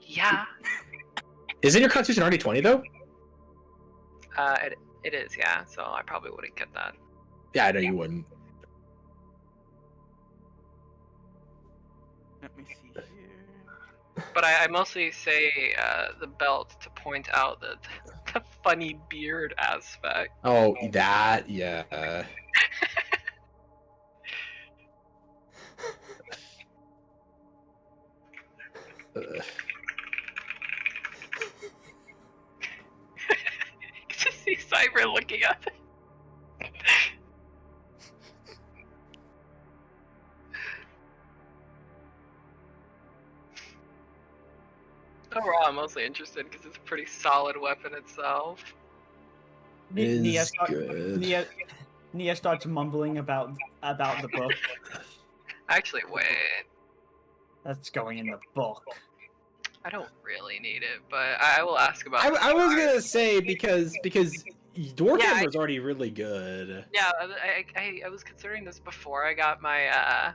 Yeah. Isn't your constitution already 20 though? It is, yeah. So I probably wouldn't get that. Yeah, I know you wouldn't. Let me see here. But I mostly say the belt to point out the funny beard aspect. Oh, that, yeah. Just see Cyber looking up. Overall, I'm mostly interested because it's a pretty solid weapon itself. Nia, Is good. Nia starts mumbling about the book. Actually, wait. That's going in the book. I don't really need it, but I will ask about. I was gonna say because Dwarf Yeah, was already really good. Yeah, I was considering this before I got my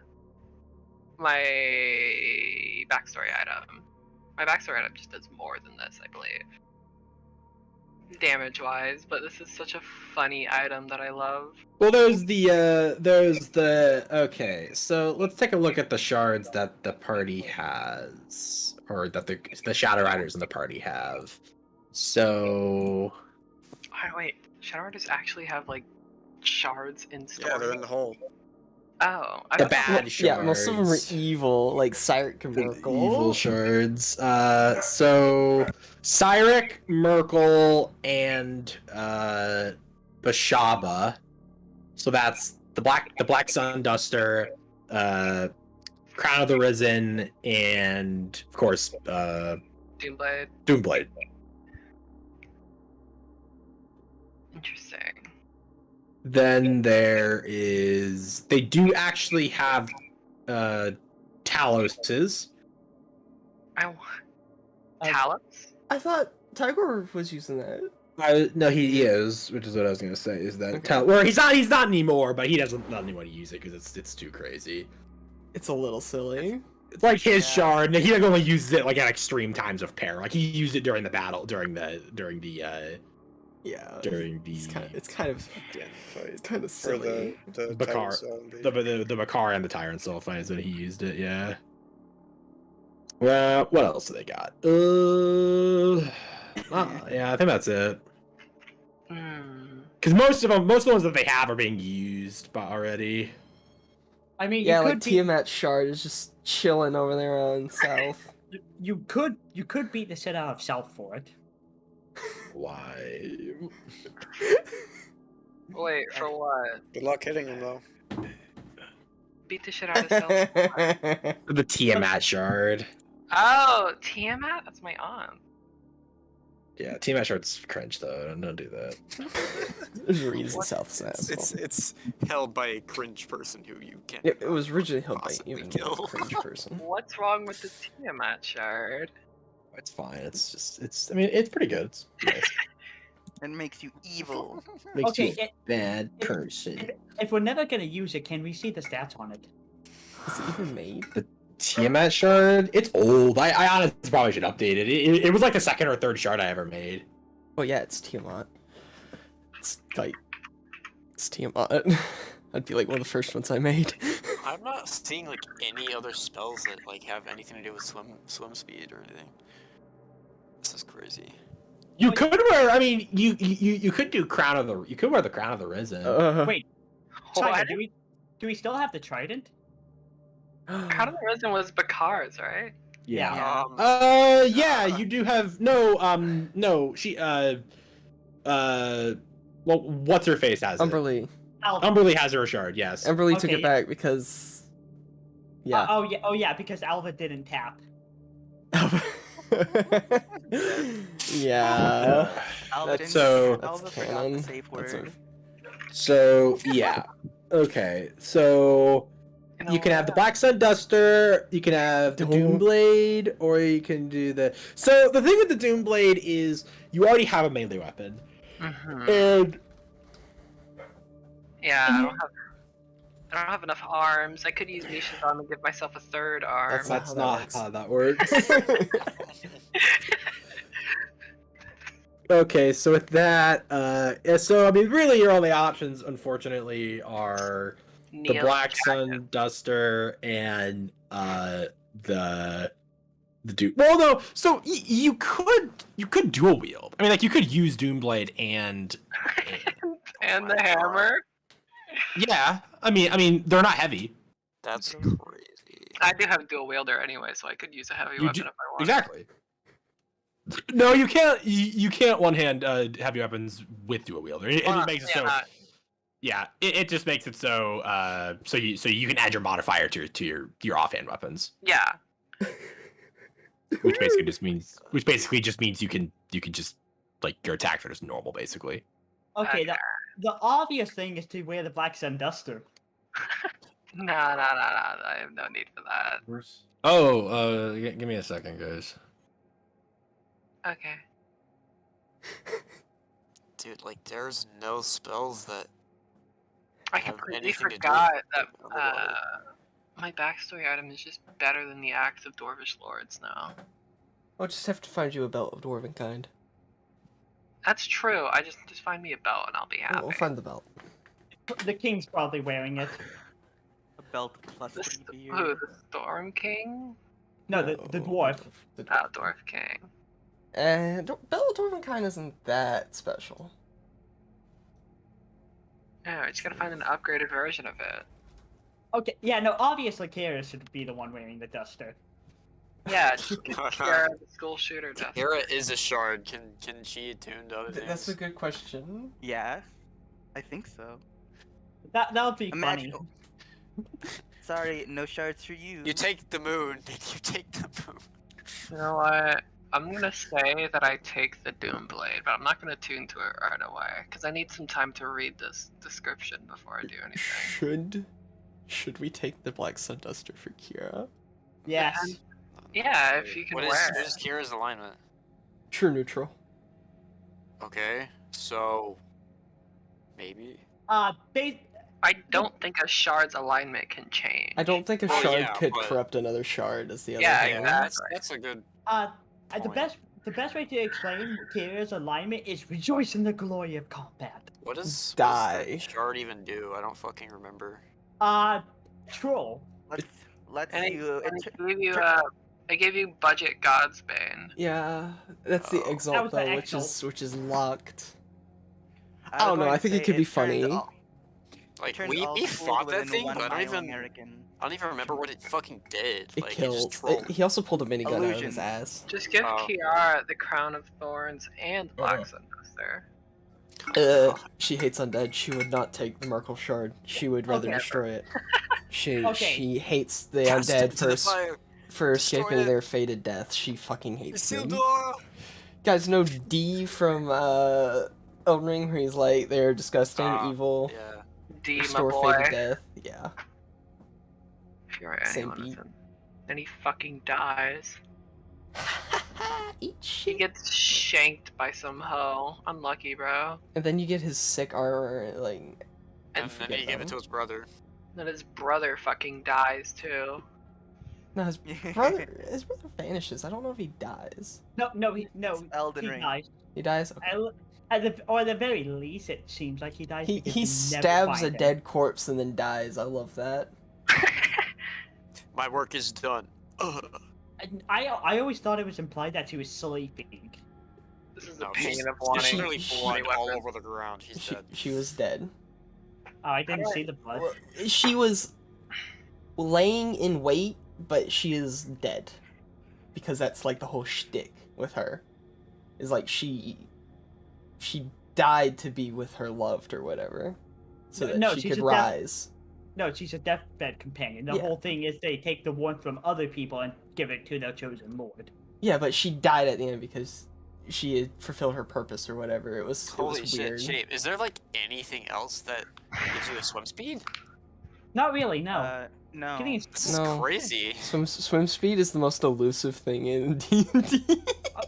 my backstory item. My backstory item just does more than this, I believe, damage-wise. But this is such a funny item that I love. Well, okay. So let's take a look at the shards that the party has, or that the Shadow Riders in the party have. So Oh, wait, Shadow Riders actually have like shards in store. Yeah, they're in the hole. Oh, I the thought- bad shards. Yeah, most of them are evil, like Cyric and The Merkel. evil shards. So Cyric, Merkel, and Bashaba. So that's the Black Sun Duster, Crown of the Risen, and of course Doomblade. Doomblade. Interesting. Then they do actually have Taloses. Talos? I thought Tiger was using that. No, he is, which is what I was gonna say. Is that Okay. Well, he's not anymore, but he doesn't not anyone to use it because it's too crazy. It's a little silly. It's like his Yeah. shard. He only uses it like at extreme times of peril. Like he used it during the battle, during the Yeah. It's kind of Yeah, fight. kind of For silly. the Bakar. Titan zombie. the Bakar and the Tyrant Soul fight is when he used it. Yeah. Well, what else do they got? Yeah, I think that's it. Because most of the ones that they have are being used already. I mean, Yeah, you like could Tiamat Shard is just chilling over there on South. you could beat the shit out of South for it. Why? Wait, for what? Good luck hitting him though. Beat the shit out of Self. The Tiamat shard. Oh, Tiamat? That's my aunt. Yeah, Tiamat shard's cringe though. Don't do that. There's a reason South's It's held by a cringe person who you can't. It was originally held by possibly even kill. a cringe person. What's wrong with the Tiamat shard? It's fine. I mean, it's pretty good. It's nice. It makes you evil. Makes Okay, you a bad person. If we're never gonna use it, can we see the stats on it? Is it even made? Tiamat shard? It's old. I honestly probably should update it. It was like the second or third shard I ever made. Oh yeah, it's Tiamat. It's Tiamat. That'd be like one of the first ones I made. I'm not seeing like any other spells that like have anything to do with swim speed or anything. This is crazy. You could wear. I mean, you could do crown of the. You could wear the crown of the risen. Wait, What? Tiger, do we still have the trident? Crown of the Risen was Bakar's, right? Yeah. Yeah, you do have no. She well, what's her face has it? Umberly. Umberly has her shard. Yes. Umberly took Okay. it back because. Yeah. Oh yeah, because Alva didn't tap. Yeah. Alva That's didn't- so- Alva that's forgot canon. the safe That's word. So yeah. Okay. So you can have the Black Sun Duster, you can have the Doom Blade, or you can do the. So the thing with the Doom Blade is you already have a melee weapon, and Yeah, I don't have enough arms. I could use Misha's arm and give myself a third arm. That's that's how that not works. how that works. Okay, so with that, so I mean, really, your only options, unfortunately, are the Neil Black Jackson. Sun Duster and the Doom. Well, no, so you could dual wield. I mean, like you could use Doomblade and And the hammer. yeah. I mean, they're not heavy. That's crazy. I do have dual wielder anyway, so I could use a heavy You weapon do- if I want. Exactly. No, you can't. You can't one hand heavy weapons with dual wielder. It just makes it so. Yeah, it just makes it so. So you can add your modifier to your offhand weapons, Yeah. which basically just means you can just like your attacks are just normal basically. Okay, the obvious thing is to wear the Black Sun Duster. No. I have no need for that. Oh, give me a second, guys. Okay. Dude, like there's no spells that I have completely anything to do forgot that underwater. my backstory item is just better than the Axe of Dwarvish Lords now. I'll just have to find you a belt of dwarven kind. That's true. I just find me a belt and I'll be happy. We'll find the belt. The king's probably wearing it. A belt plus The, 3 beer. who, the Storm King? No, the dwarf. The Oh, Dwarf King. belt of dwarven kind isn't that special. Yeah, we just gotta find an upgraded version of it. Okay, yeah, no, obviously Kara should be the one wearing the duster. Yeah, just get Kiara the school shooter dust. Kara is a shard. Can she attune to other things? That's a good question. Yes, I think so. That would be Imagine. funny. Sorry, no shards for you. You take the moon. You take the moon. You know what? I'm gonna say that I take the Doom Blade, but I'm not gonna tune to it right away because I need some time to read this description before I do anything. Should we take the Black Sun Duster for Kira? Yes. Yeah, if you can What wear is Kira's alignment? True neutral. Okay, so maybe. I don't think a shard's alignment can change. I don't think a Oh, shard yeah, could but- corrupt another shard. Is the other Yeah, thing. exactly. That's a good. The best way to explain Kira's alignment is rejoice in the glory of combat. What does Die. that shard even do? I don't fucking remember. Troll. Let's And see. I gave you budget Godsbane. Yeah, that's the Oh. That exalt was the though, exalt. which is locked. I don't was know, going I to think it say could be turns funny. Like turns we all schools fought that within thing, 1 but I don't mile even American. remember what it fucking did. It Like killed. it just trolled. He also pulled a minigun out of his Illusion. ass. Just give Oh. Kiara the Crown of Thorns and Uh-huh. Black Sun Duster. She hates undead. She would not take the Merkle shard. She would rather Okay. destroy it. She Okay. she hates the Cast it undead into the for fire. for Destroy escaping it. their fated death. She fucking hates them. Isildur! Guys know D from Elden Ring, where he's like they're disgusting, evil, Yeah. D, my restore boy. fated death. Yeah. If you're Same anyone beat. with him. Then he fucking dies. Eat He shit. gets shanked by some hoe. Unlucky, bro. And then you get his sick armor, like. And then forget he gave them. it to his brother. Then his brother fucking dies too. No, his brother vanishes. I don't know if he dies. No, It's Elden he Ring. dies. He dies. Okay. At the very least, it seems like he dies. He because he you never stabs a find him. dead corpse and then dies. I love that. My work is done. Ugh. I always thought it was implied that he was sleeping. This is the No, pain she's of wanting literally many blood all weapons. over the ground. He's dead. She was dead. Oh, I didn't see the blood. She was laying in wait, but she is dead. Because that's like the whole shtick with her. Is like she died to be with her loved or whatever. So that No, she she's could a death- rise. No, she's a deathbed companion. The Yeah. whole thing is they take the one from other people and give it to their chosen lord. Yeah, but she died at the end because she had fulfilled her purpose or whatever. It was Holy shit, weird. Shape. Is there like anything else that gives you a swim speed? Not really, no. No. Getting his- This is No. crazy. Swim speed is the most elusive thing in D&D.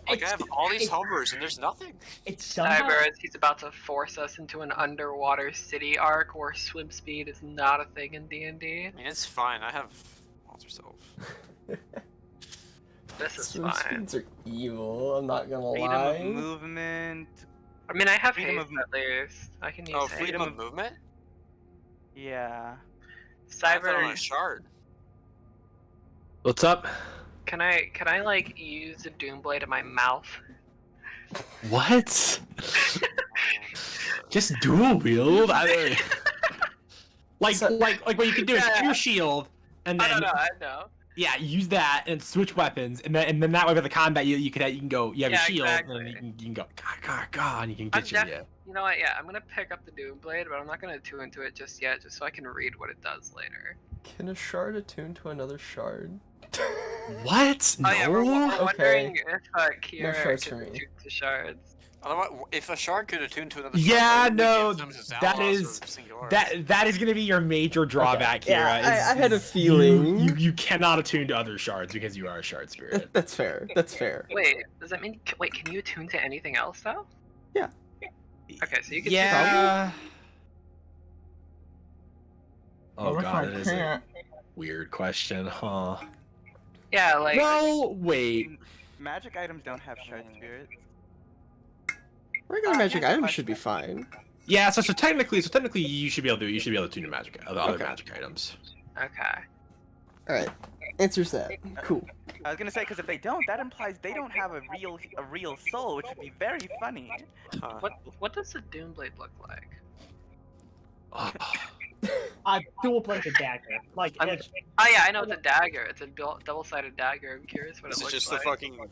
Like I have all these hovers and there's nothing. It's somehow Cybers, he's about to force us into an underwater city arc where swim speed is not a thing in D&D. I mean, it's fine. I have Walter Self. This is Swim fine. speeds are evil, I'm not gonna Freedom lie. of movement. I mean, I have Freedom haste of- at least. I can use Oh, haste. freedom of movement? Yeah. I have that on a Cyber, shard. What's up? can I like use a doom blade in my mouth? What? Just dual wield? Like So- like what you can do is Yeah. pure shield, and I then don't know. I know. yeah, use that and switch weapons, and then that way with the combat you can go. You have Yeah, a shield, exactly. and then you can go and you can I'm get you. Yeah. You know what? Yeah, I'm gonna pick up the doom blade, but I'm not gonna tune into it just yet, just so I can read what it does later. Can a shard attune to another shard? What? Oh yeah, we're No. wondering if Kira shards can for me. attune to shards. If a shard could attune to another Yeah, shard, why wouldn't no, we give them to that Zalros is- or Singularis? That is gonna be your major drawback here. Yeah, I had a is feeling. you cannot attune to other shards because you are a shard spirit. That's fair. That's fair. Wait, does that mean? Wait, can you attune to anything else though? Yeah. Okay, so you can. Yeah. What Oh if god, I that is a can't? weird question, huh? Yeah, like. Well, wait. Magic items don't have shard spirits. Regular magic here's a items should be question. fine. Yeah, so technically you should be able to tune the magic the other Okay. magic items. Okay. Alright. Answers that. Cool. I was gonna say because if they don't, that implies they don't have a real soul, which would be very funny. Huh. What does the doom blade look like? A dual-bladed dagger. Like, I'm- it's, Oh yeah, I know it's a dagger. It's a double-sided dagger. I'm curious what This it is looks just like. the fucking.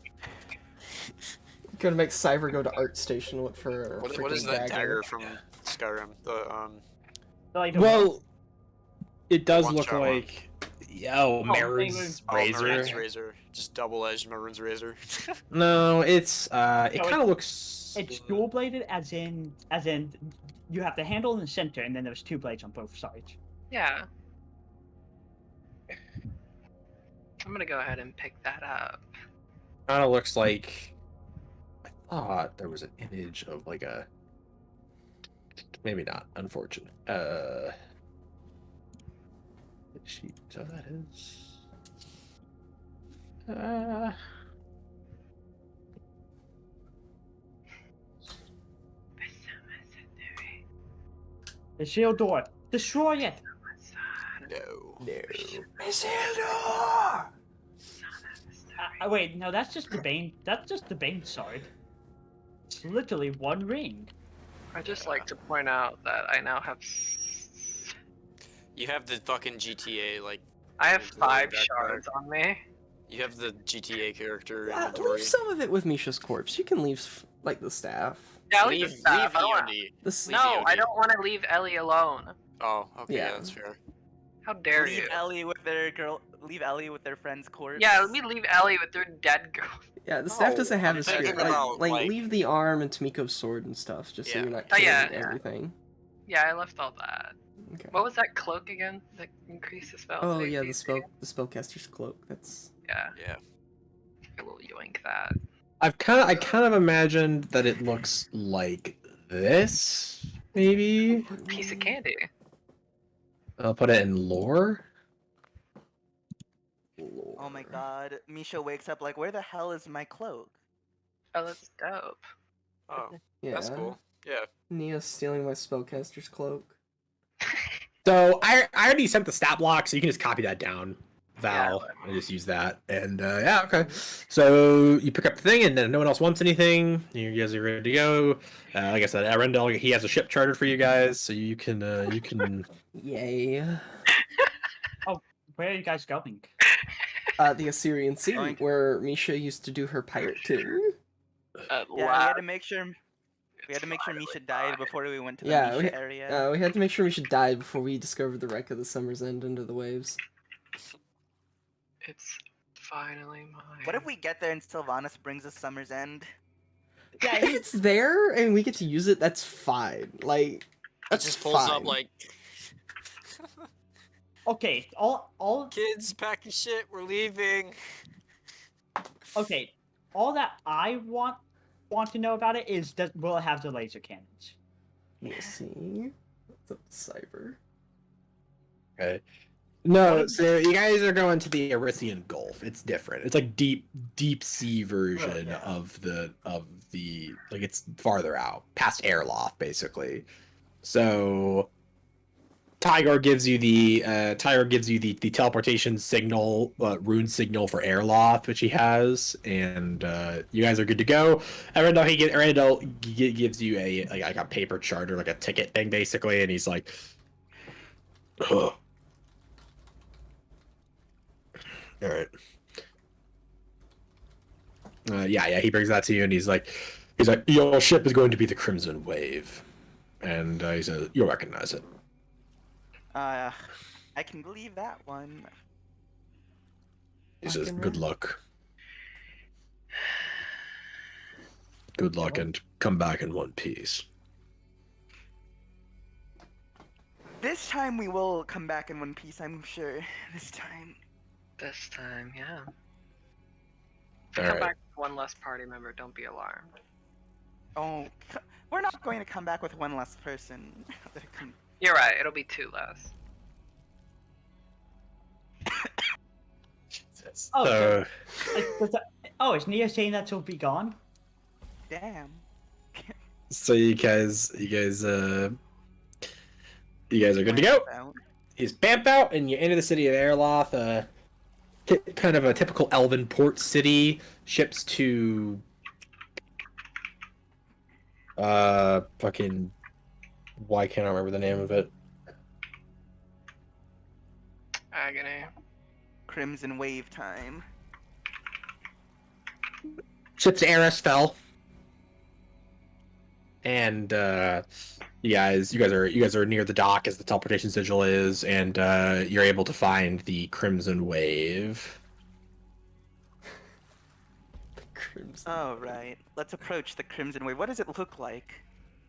Gonna make Cyber go to ArtStation and look for a What is freaking that dagger from Skyrim? The like Well, it does One look shot one. like Maroon's razor. Maroon's razor, just double-edged Maroon's razor. No, it's it No, kind of looks. it's dual-bladed as in you have the handle in the center and then there's two blades on both sides. Yeah. I'm gonna go ahead and pick that up. Kind of looks like. I thought there was an image of like a. Maybe not. Unfortunate. She. So that is. The shield door. Destroy it! No. Wait, no, that's just the Bane. That's just the Bane sword. It's literally one ring. I just like to point out that I now have. You have the fucking GTA like. I have Inventory 5 backpack. shards on me. You have the GTA character Yeah, inventory. leave some of it with Misha's corpse. You can leave like the staff. Yeah, Leave the staff. I don't wanna- EOD. This Leave No, I EOD. don't want to leave Ellie alone. Oh, okay, yeah, Yeah. that's fair. How dare Leave you? Ellie with their girl. Leave Ellie with their friend's corpse. Yeah, let me leave Ellie with their dead girl. Yeah, the staff No, doesn't have I'm a thinking spirit. about, like- Leave the arm and Tamiko's sword and stuff, just so Yeah. you're not Oh, killing yeah, yeah. everything. Yeah, I left all that. Okay. What was that cloak again? That increased the spell. Oh save yeah, the DC? spellcaster's cloak. That's Yeah, Yeah. I will yoink that. I kind of imagined that it looks like this, maybe. Piece of candy. I'll put it in lore. Oh my god. Misha wakes up like, where the hell is my cloak? Oh, that's dope. Oh, Yeah. that's cool. Yeah. Nia's stealing my spellcaster's cloak. So I already sent the stat block, so you can just copy that down, Val, and just use that. And yeah, okay. So you pick up the thing, and then no one else wants anything. You guys are ready to go. Like I said, Arendelle, he has a ship chartered for you guys, so you can Yay. Where are you guys going? The Assyrian Sea, Going- where Misha used to do her pirate ting. Yeah, we had to make sure Misha died before we went to the Yeah, Misha area. we had to make sure Misha died before we discovered the wreck of the Summer's End under the waves. It's finally mine. What if we get there and Sylvanas brings us Summer's End? Yeah, If it's there and we get to use it, that's fine. Like, that's Just pulls fine. up like, okay. All kids, pack your shit. We're leaving. okay. All that I want to know about it is will it have the laser cannons? We'll see. What's up, Cyber? Okay. No, so you guys are going to the Erythian Gulf. It's different. It's like deep sea version yeah. of the like it's farther out, past Airloft, basically. So Tiger gives you the teleportation signal, rune signal for Airloft, which he has, and you guys are good to go. Arendelle gives you like a paper charter, like a ticket thing, basically, and he's like, ugh. All right. Yeah, he brings that to you, and he's like, your ship is going to be the Crimson Wave, and he says you'll recognize it. I can believe that one. He says, good luck. Good luck, and come back in one piece. This time we will come back in one piece, I'm sure. This time. This time, yeah. If All we come right. back with one less party member, don't be alarmed. Oh, we're not going to come back with one less person. You're right, it'll be two less. Jesus. Oh, So, Is Nia saying that she'll be gone? Damn. so you guys are good to go. He's bamp out, and you enter the city of Airloth. Kind of a typical elven port city. Ships to fucking, why can't I remember the name of it? Agony. Crimson Wave time. Ships to Arisfell. And you guys are near the dock as the teleportation sigil is, and you're able to find the Crimson Wave. Crimson. Oh, right. Let's approach the Crimson Wave. What does it look like?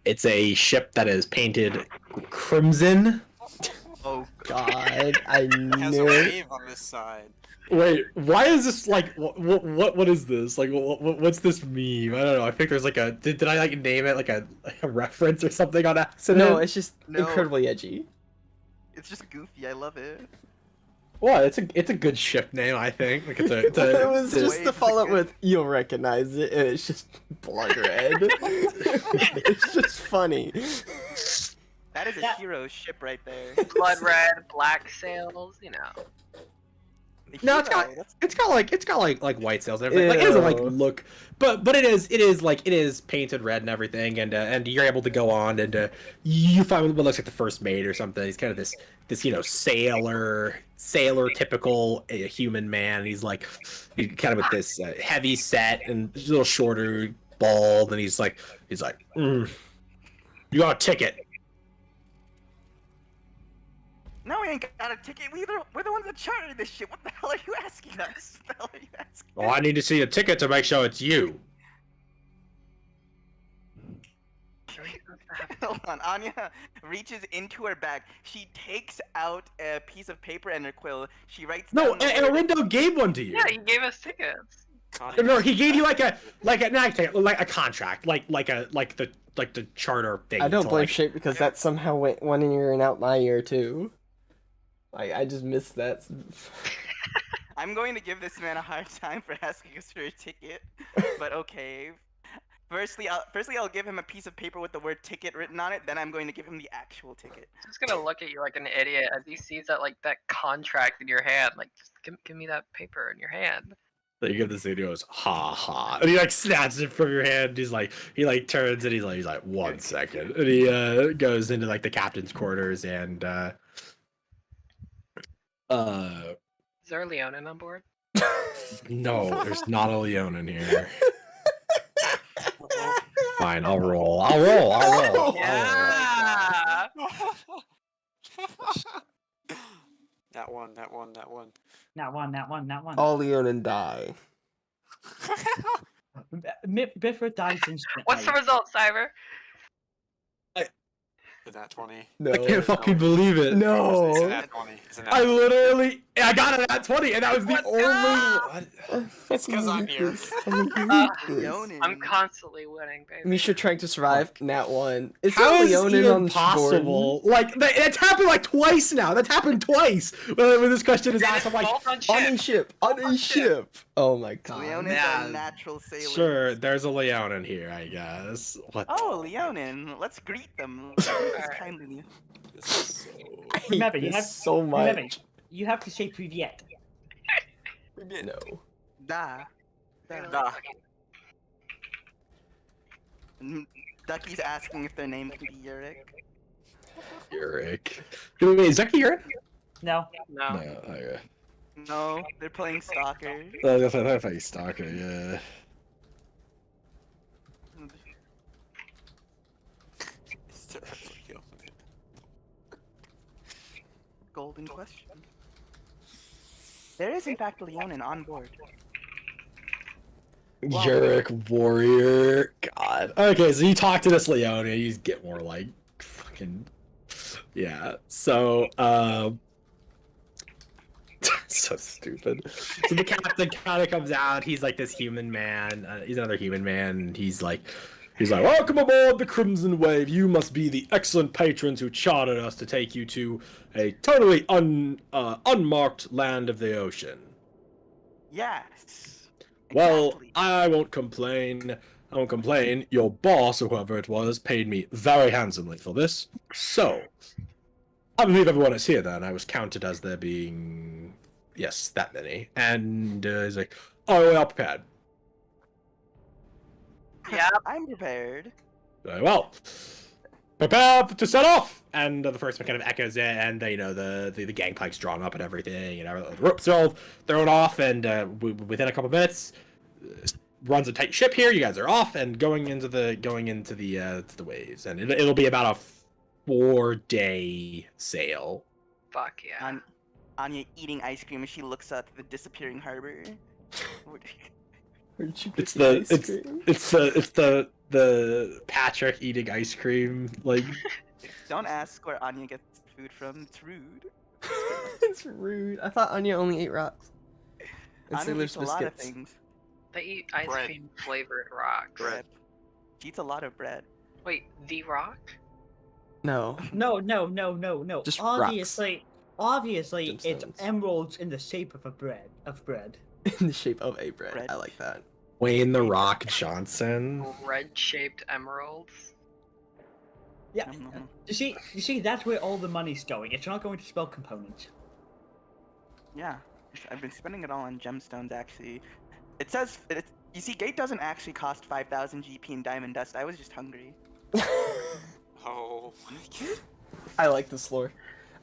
It's a ship that is painted crimson. Oh, God, I It has a knew it. wave on this side. Wait, why is this like what is this? Like what's this meme? I don't know. I think there's like a did I like name it like a reference or something on accident? No, it's just No. incredibly edgy. it's just goofy. I love it. What? It's a good ship name, I think. Like it's a It was it's just way the follow-up quicker. with "you'll recognize it," and it's just blood red. It's just funny. That is a Yeah. hero ship right there. Blood red, black sails, you know. The No, it's hero, got that's- it's got like white sails and everything. Like it doesn't like Ew. look, but it is painted red and everything, and you're able to go on and you find what looks like the first mate or something. He's kind of this sailor typical human man. He's kind of with this heavy set and a little shorter, bald, and he's like you got a ticket. No, we ain't got a ticket. We're the ones that chartered this shit. What the hell are you asking us? What the hell are you asking? Well, I need to see a ticket to make sure it's you. Hold on. Anya reaches into her bag. She takes out a piece of paper and a quill. She writes No, down the and word- Arindo gave one to you. Yeah, he gave us tickets. No, he gave you like a contract, like the charter thing. I don't to, blame like, Shape because that somehow went one ear and out my ear too. I just missed that. I'm going to give this man a hard time for asking us for a ticket, but okay. Firstly, I'll give him a piece of paper with the word ticket written on it. Then I'm going to give him the actual ticket. I'm just gonna look at you like an idiot as he sees that contract in your hand. Like, just give me that paper in your hand. So you give this thing, he goes, ha ha. And he like snatches it from your hand. He's like, he like turns and he's like 1 second. And he goes into like the captain's quarters and Is there a Leonin on board? no, there's not a Leon in here. Fine, I'll roll. I'll roll. Yeah. That one. Not one. All Leonin die. Bifford dies instantly. What's the result, Cyber? Is that 20? No. I can't fucking believe it. It's No. that 20. It's an I literally, I got it at 20, and that was the Let's only. It's 'cause I'm here. I'm constantly winning, baby. Misha trying to survive. Nat 1. Is How there is this Leonin even on possible? Like, it's happened like twice now. That's happened twice. When this question is And asked, it's I'm like, both on On a ship. ship. On a ship. Oh my god. Leonin yeah. are natural sailors. sure, there's a Leon in here, I guess. What? Oh, Leonin, let's greet them. Let's kindly. This is so... I hate Remember, you this have- so Remember, much. you have to say Privyet. No. Da. Da. Ducky's asking if their name can be Yurik. Yurik. Wait, is that Yurik? No. No. No, okay. No, they're playing Stalker. I thought you stalker, yeah. Is there a Leon? Golden question. There is in fact a Leonin on board. Yurik warrior. God. Okay, so you talk to this Leon and you get more like fucking yeah. So so stupid. So the captain kind of comes out. He's like this human man. He's another human man. And he's like, welcome aboard the Crimson Wave. You must be the excellent patrons who chartered us to take you to a totally unmarked land of the ocean. Yes. Well, Exactly. I won't complain. Your boss, or whoever it was, paid me very handsomely for this. So, I believe everyone is here then. I was counted as there being, yes, that many. And he's like, oh, we're all prepared. Yeah. I'm prepared. Very well. Prepare to set off! And the first one kind of echoes it, and the gangplank's drawn up and everything, and the ropes are all thrown off, and within a couple minutes, runs a tight ship here. You guys are off and going into the to the waves, and it'll be about a 4-day sail. Fuck yeah. Anya eating ice cream as she looks at the disappearing harbor. Where'd you get It's the ice cream? the Patrick eating ice cream like. Don't ask where Anya gets food from. It's rude. It's rude. I thought Anya only ate rocks. And Anya Sailor's eats a lot of biscuits. things. They eat ice Bread. cream flavored rocks. Bread. She eats a lot of bread. Wait, the rock? No. No. Just Obviously, it's Gemstones. emeralds in the shape of bread. In the shape of a bread. Bread. I like that. Wayne the Rock Johnson. Red-shaped emeralds. Yeah. Mhm. You see, that's where all the money's going. It's not going to spell components. Yeah, I've been spending it all on gemstones actually. It says you see, Gate doesn't actually cost 5,000 GP in diamond dust. I was just hungry. Oh my god. I like this lore.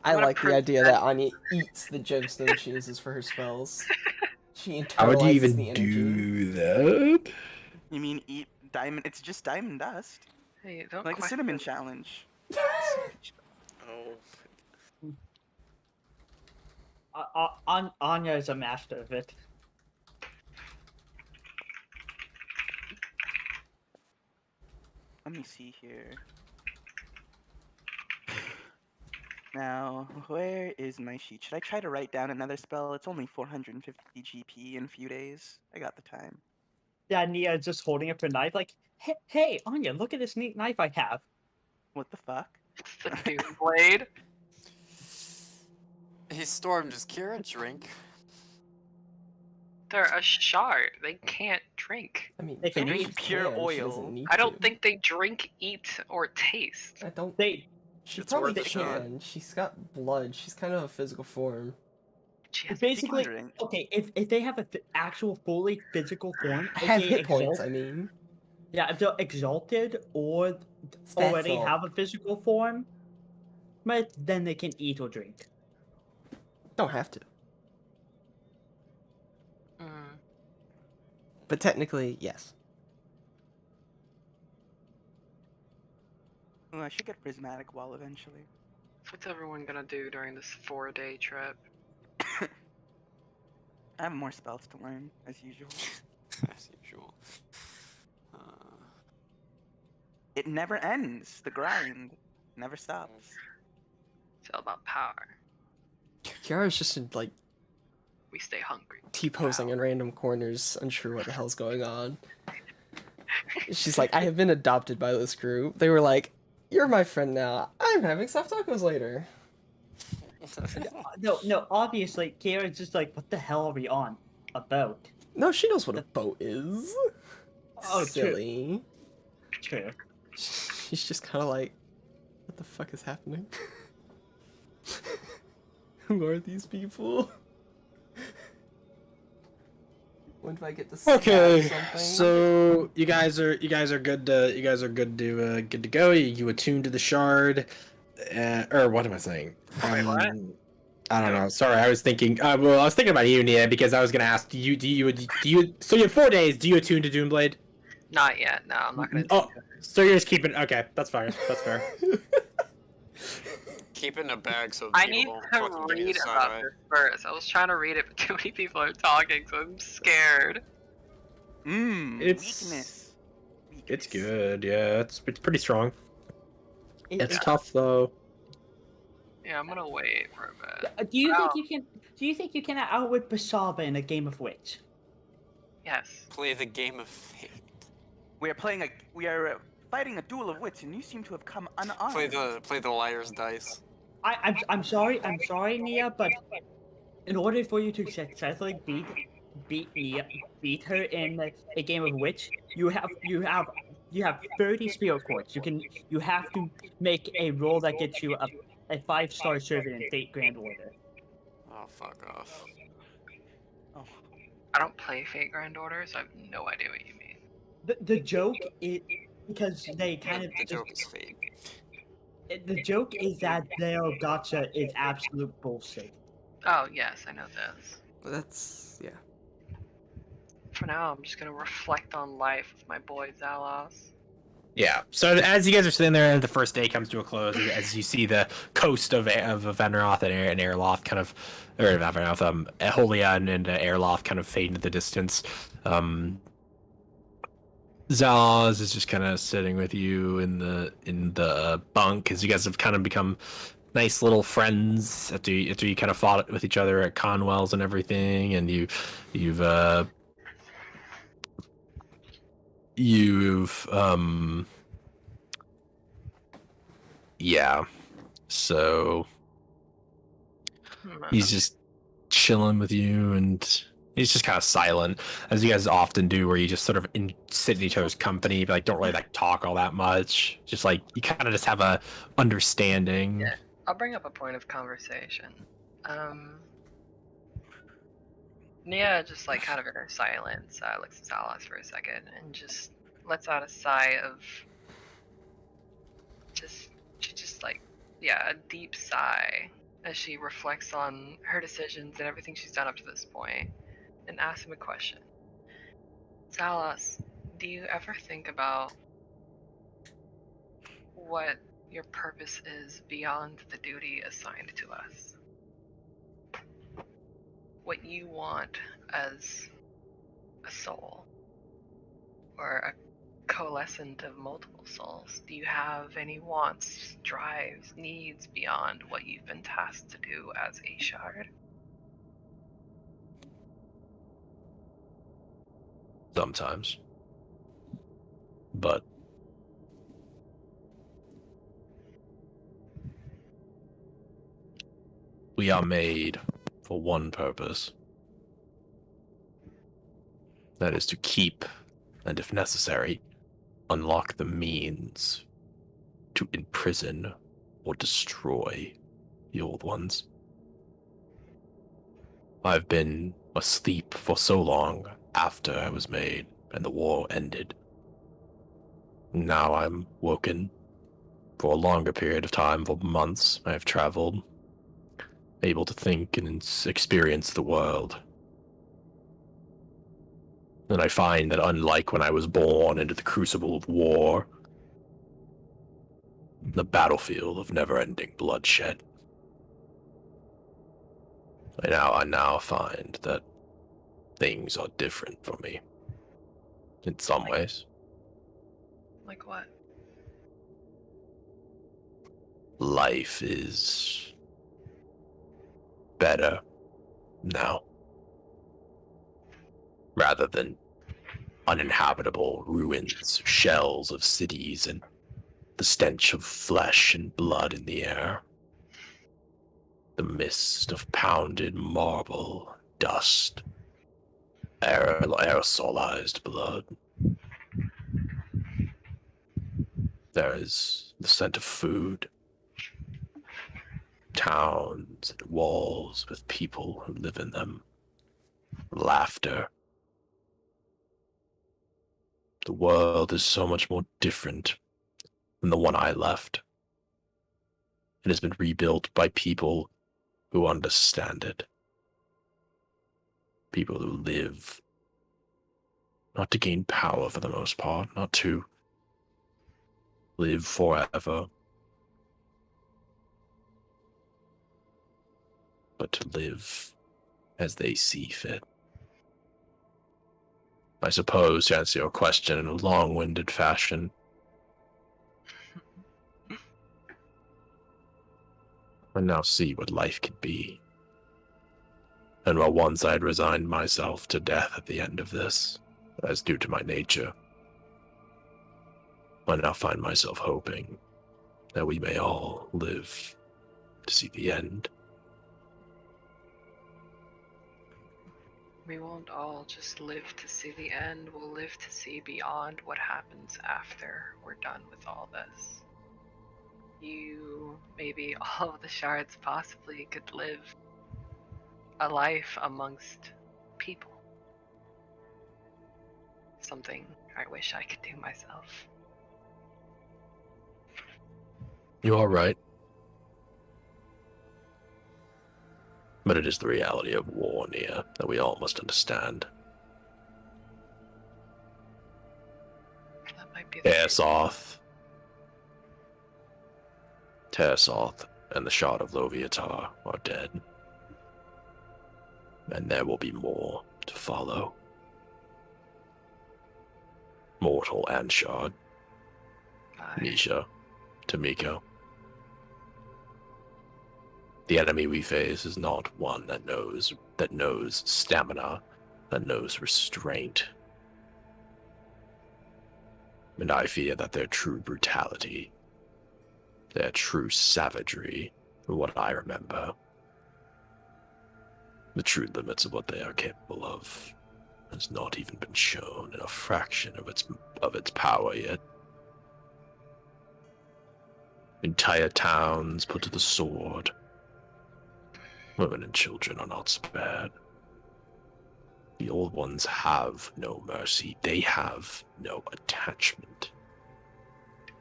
I What a like the idea that Anya eats the gemstone she uses for her spells. She internalizes How would you the even energy. do that? You mean eat diamond? It's just diamond dust, Hey, don't like a question cinnamon it. challenge. Oh. Anya is a master of it. Let me see here. Now, where is my sheet? Should I try to write down another spell? It's only 450 GP in a few days. I got the time. Yeah, Nia is just holding up her knife, like, hey, Anya, look at this neat knife I have. What the fuck? It's the Doom Blade. He stormed his Kira drink. They're a shard. They can't drink. I mean, They can Zoe eat pure can, She doesn't oil. need I don't to. think they drink, eat, or taste. I don't. They She It's probably worth a shot. can. She's got blood. She's kind of a physical form. She has basically Wondering. okay. If they have an actual fully physical form, Have aka hit points. I mean, yeah, if they're exalted or Stat already fault. have a physical form, but then they can eat or drink. Don't have to. Mm. But technically, yes. Well, I should get prismatic wall eventually. What's everyone gonna do during this 4-day trip? I have more spells to learn, as usual. As usual. It never ends. The grind never stops. It's all about power. Kiara's just like We stay hungry. T-posing Wow. in random corners, unsure what the hell's going on. She's like, I have been adopted by this group. They were like, you're my friend now. I'm having soft tacos later. No. Obviously, Kira's just like, what the hell are we on about? No, she knows what a boat is. Oh, silly. True. She's just kind of like, what the fuck is happening? Who are these people? When do I get to stab Okay, something? so you guys are good to go. You attune to the shard, or what am I saying? Wait, what? I don't know. Sorry, I was thinking. Well, I was thinking about you, Nia, because I was gonna ask. Do you? So you have 4 days. Do you attune to Doomblade? Not yet. No, I'm not gonna. Oh, so you're just keeping. Okay, that's fine. That's fair. Keep it in a bag so I people need won't to fucking get read you about sideways. this first. I was trying to read it, but too many people are talking, so I'm scared. It's- Weakness. It's good. Yeah, it's pretty strong. It's It- tough though. Yeah, I'm gonna wait for a bit. Do you think Wow. you can? Do you think you can outwit Basaba in a game of Witch? Yes. Play the game of fate. We are fighting a duel of wits, and you seem to have come unarmed. Play the liar's dice. I'm sorry, Nia, but in order for you to successfully beat her in a game of Witch, you have 30 spirit courts. You have to make a roll that gets you a 5-star servant in Fate Grand Order. Oh, fuck off. Oh, I don't play Fate Grand Order, so I have no idea what you mean. The joke is because they kind of The joke is fate. the joke is that their gotcha is absolute bullshit. Oh, yes, I know this. That's, yeah. For now, I'm just gonna reflect on life with my boy Zalos. Yeah. So as you guys are sitting there, the first day comes to a close. As you see the coast of Venroth and Airloth kind of, or not Venroth, Holia and Airloth kind of fade into the distance. Zalos is just kind of sitting with you in the bunk as you guys have kind of become nice little friends after you kind of fought with each other at Conwell's and everything, and you've yeah, so he's just chilling with you, and he's just kind of silent, as you guys often do, where you just sort of sit in each other's company, but like don't really like talk all that much. Just like you kind of just have a understanding. Yeah. I'll bring up a point of conversation. Nia just like kind of in her silence looks at Zalos for a second and just lets out a sigh of a deep sigh as she reflects on her decisions and everything she's done up to this point and asks him a question. Zalos, do you ever think about what your purpose is beyond the duty assigned to us? What you want as a soul, or a coalescent of multiple souls? Do you have any wants, drives, needs beyond what you've been tasked to do as a shard? Sometimes, but We are made for one purpose. That is to keep, and if necessary, unlock the means to imprison or destroy the old ones. I've been asleep for so long after I was made and the war ended. Now I'm woken. For a longer period of time, for months, I have traveled, able to think and experience the world. And I find that unlike when I was born into the crucible of war, the battlefield of never-ending bloodshed, I now find that things are different for me. In some ways. Like what? Life is better now. Rather than uninhabitable ruins, shells of cities, and the stench of flesh and blood in the air. The mist of pounded marble, dust, aerosolized blood. There is the scent of food, towns and walls with people who live in them, laughter. The world is so much more different than the one I left. It has been rebuilt by people who understand it. People who live not to gain power for the most part, not to live forever, but to live as they see fit. I suppose, to answer your question in a long-winded fashion, I now see what life can be. And while once I had resigned myself to death at the end of this, as due to my nature, I now find myself hoping that we may all live to see the end. We won't all just live to see the end, we'll live to see beyond what happens after we're done with all this. You, maybe all of the shards possibly could live a life amongst people. Something I wish I could do myself. You are right. But it is the reality of war, Nia, that we all must understand. That might be the Tersoth and the Shard of Loviatar are dead. And there will be more to follow. Mortal and Shard. Nisha, Tamiko. The enemy we face is not one that knows stamina, that knows restraint. And I fear that their true brutality, their true savagery, from what I remember, the true limits of what they are capable of, has not even been shown in a fraction of its power yet. Entire towns put to the sword. Women and children are not spared. The old ones have no mercy. They have no attachment.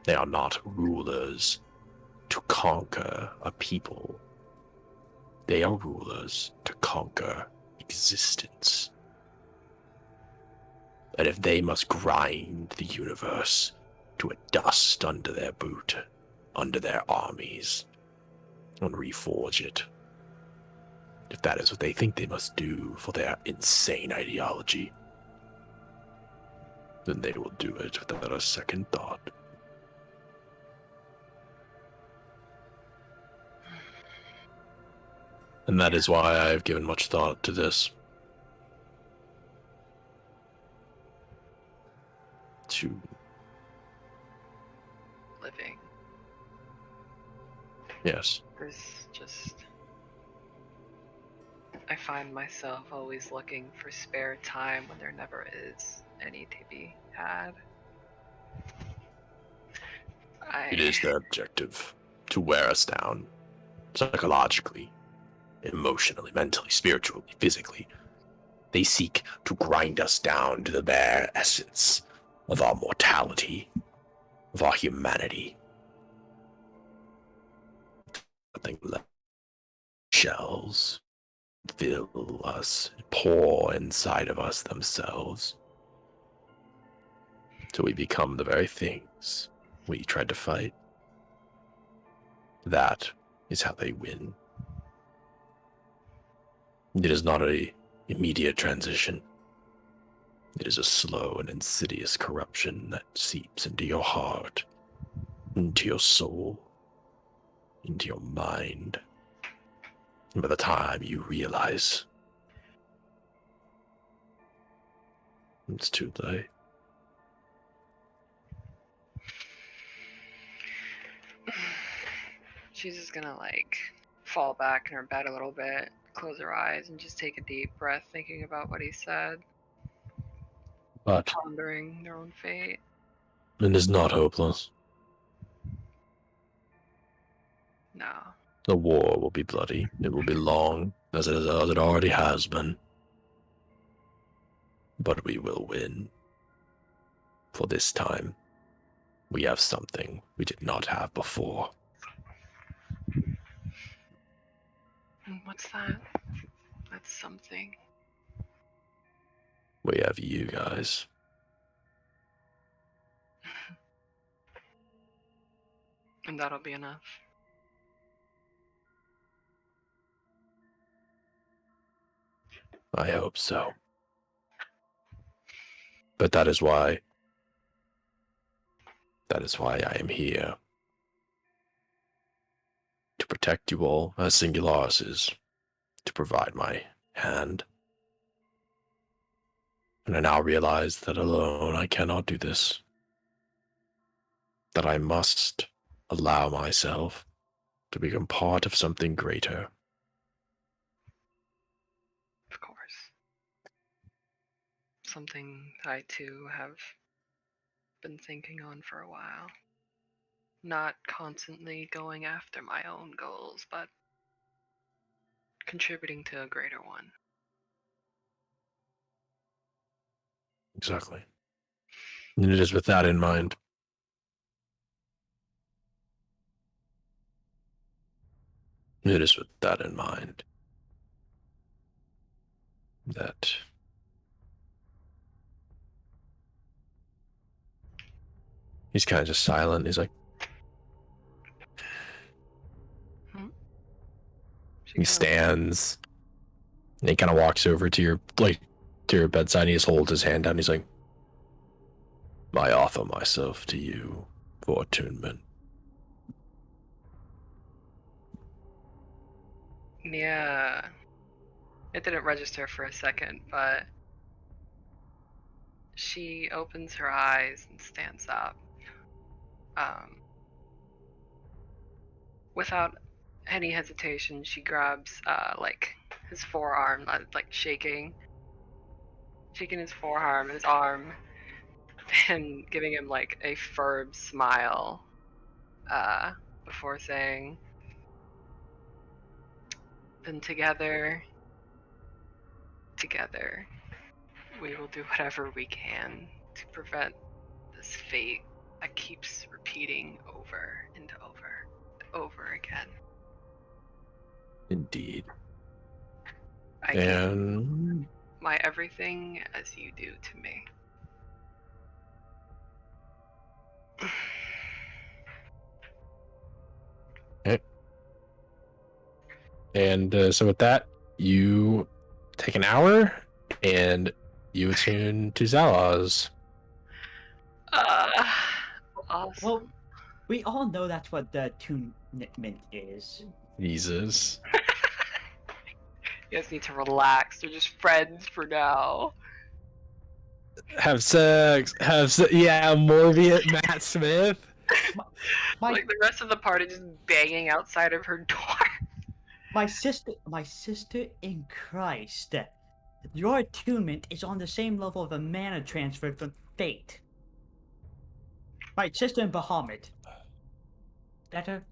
They are not rulers to conquer a people. They are rulers to conquer existence. And if they must grind the universe to a dust under their boot, under their armies, and reforge it, if that is what they think they must do for their insane ideology, then they will do it without a second thought. And that is why I have given much thought to this. To living. Yes. There's just I find myself always looking for spare time when there never is any to be had. It is their objective to wear us down psychologically, emotionally, mentally, spiritually, physically. They seek to grind us down to the bare essence of our mortality, of our humanity. Nothing left. Shells fill us, pour inside of us themselves. So we become the very things we tried to fight. That is how they win. It is not an immediate transition. It is a slow and insidious corruption that seeps into your heart, into your soul, into your mind. And by the time you realize, it's too late. She's just gonna like fall back in her bed a little bit, close her eyes, and just take a deep breath, thinking about what he said, But pondering their own fate. it is not hopeless. No. The war will be bloody. It will be long, as it already has been. But we will win. For this time, we have something we did not have before. And what's that? That's something. We have you guys. And that'll be enough. I hope so. But that is why I am here. To protect you all as Singularis is. To provide my hand. And I now realize that alone I cannot do this. That I must allow myself to become part of something greater. Of course. Something I too have been thinking on for a while. Not constantly going after my own goals, but contributing to a greater one. Exactly. And it is with that in mind. It is with that in mind that he's kind of just silent. He's like, he stands and he kind of walks over to your bedside and he just holds his hand down. He's like, I offer myself to you for attunement. Yeah. It didn't register for a second, but she opens her eyes and stands up. Without any hesitation, she grabs like his forearm, like shaking his forearm, his arm, and giving him like a firm smile before saying, then together, we will do whatever we can to prevent this fate that keeps repeating over and over again. Indeed. I give my everything as you do to me. Okay. And so with that, you take an hour and you attune to Zalaz. Awesome. Well, we all know that's what the attunement is. Jesus. You guys need to relax. They're just friends for now. Have sex. Yeah, Morbius, Matt Smith. My, Like the rest of the party just banging outside of her door. My sister in Christ. Your attunement is on the same level of a mana transfer from Fate. My sister in Bahamut. Better?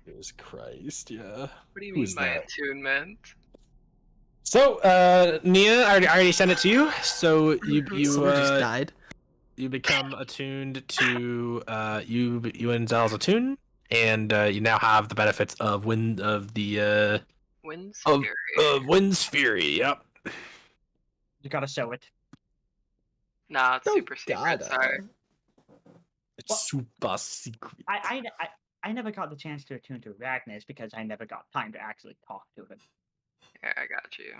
Jesus Christ, yeah. What do you Who's mean by that? attunement? So, Nia, I already sent it to you. So Someone just died. you become attuned to you and Zell's attune, and you now have the benefits of Wind's Fury. Of Wind's Fury. Yep. You gotta show it. Nah, it's Don't super secret. gotta. Sorry. It's super secret. I never got the chance to attune to Ragnas because I never got time to actually talk to him. Yeah, I got you.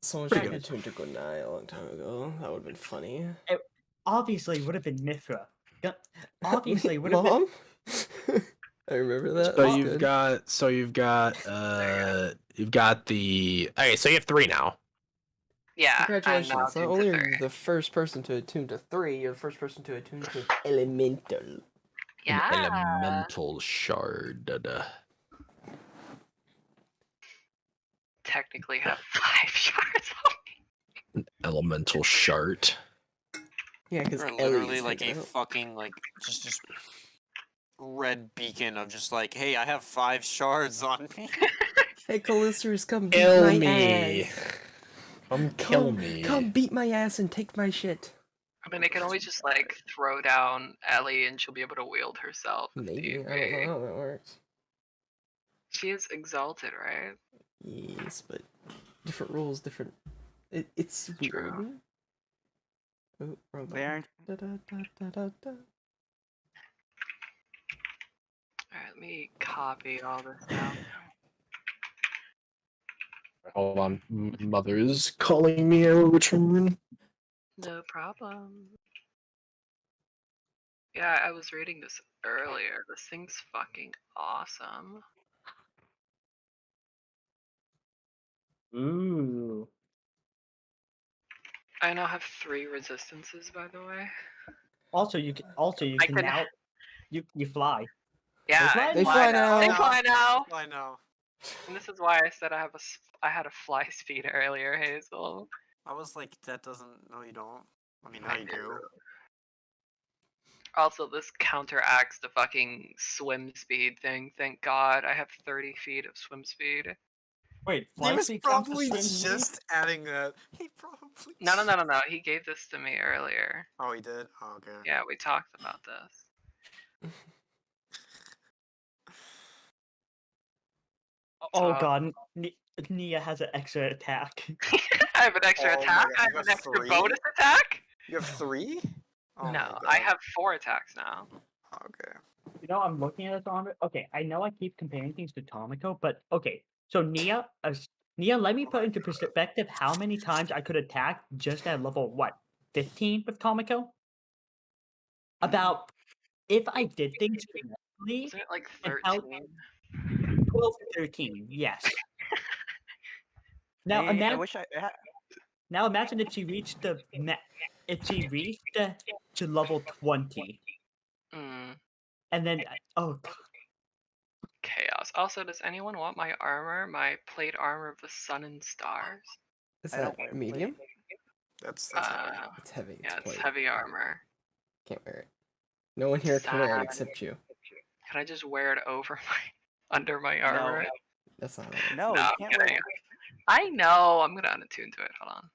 Someone Pretty should have good. tuned to Gunai a long time ago. That would have been funny. Obviously, would have been Mithra. Obviously, would have been. Mom? I remember that. So That's you've good. got the. Okay, so you have 3 now. Yeah. Congratulations! I'm now Not attuned only to are 3. you the first person to attune to 3, you're the first person to attune to Elemental. Yeah. An elemental shard. Technically have 5 shards. Elemental shard. Yeah, because You're Ellie literally is like a hanging out. fucking like just red beacon of just like, hey, I have 5 shards on me. Hey, Calisters, come beat Kill my me. ass. Kill me. Come beat my ass and take my shit. I mean, I can always just like throw down Ellie and she'll be able to wield herself. with Maybe. I don't DnD. know how that works. She is exalted, right? Yes, but different rules, different. It's True. weird. Oh, wrong They button. aren't. Da, da, da, da, da, da. Alright, let me copy all this down. Hold on. Mother's calling me. I will return. No problem. Yeah, I was reading this earlier. This thing's fucking awesome. Ooh. I now have 3 resistances, by the way. Also, you can I can can- now you fly. Yeah, fly They fly now. They fly now. I know. And this is why I said I had a fly speed earlier, Hazel. I was like, that doesn't. No, you don't. I mean, now I you do. do. Also, this counteracts the fucking swim speed thing. Thank God, I have 30 feet of swim speed. Wait, He fly was speed counts as probably swim speed? just adding that. He probably. No. He gave this to me earlier. Oh, he did. Oh, okay. Yeah, we talked about this. Oh So- god, Nia has an extra attack. I have an extra Oh my attack. God, I you have an have extra 3? bonus attack. You have 3? Oh my No, I God. have 4 attacks now. Okay. You know, I'm looking at this armor. Okay, I know I keep comparing things to Tomiko, but okay. So Nia, let me put into perspective how many times I could attack just at level 15 with Tomiko. About if I did things correctly, Isn't it like and how- 13? 12 to 13. Yes. Now I imagine. wish I had. Now imagine if she reached to level 20, Mm, and then oh. chaos. Also, does anyone want my armor? My plate armor of the sun and stars? Is I that don't wear medium? That's heavy. It's heavy. Yeah, it's plate. heavy armor. Can't wear it. No one here can wear it Sad. except you. Can I just wear it over my under my armor? That's not how it No, No, you I'm can't wear. kidding. I know. I'm gonna unattune to it. Hold on.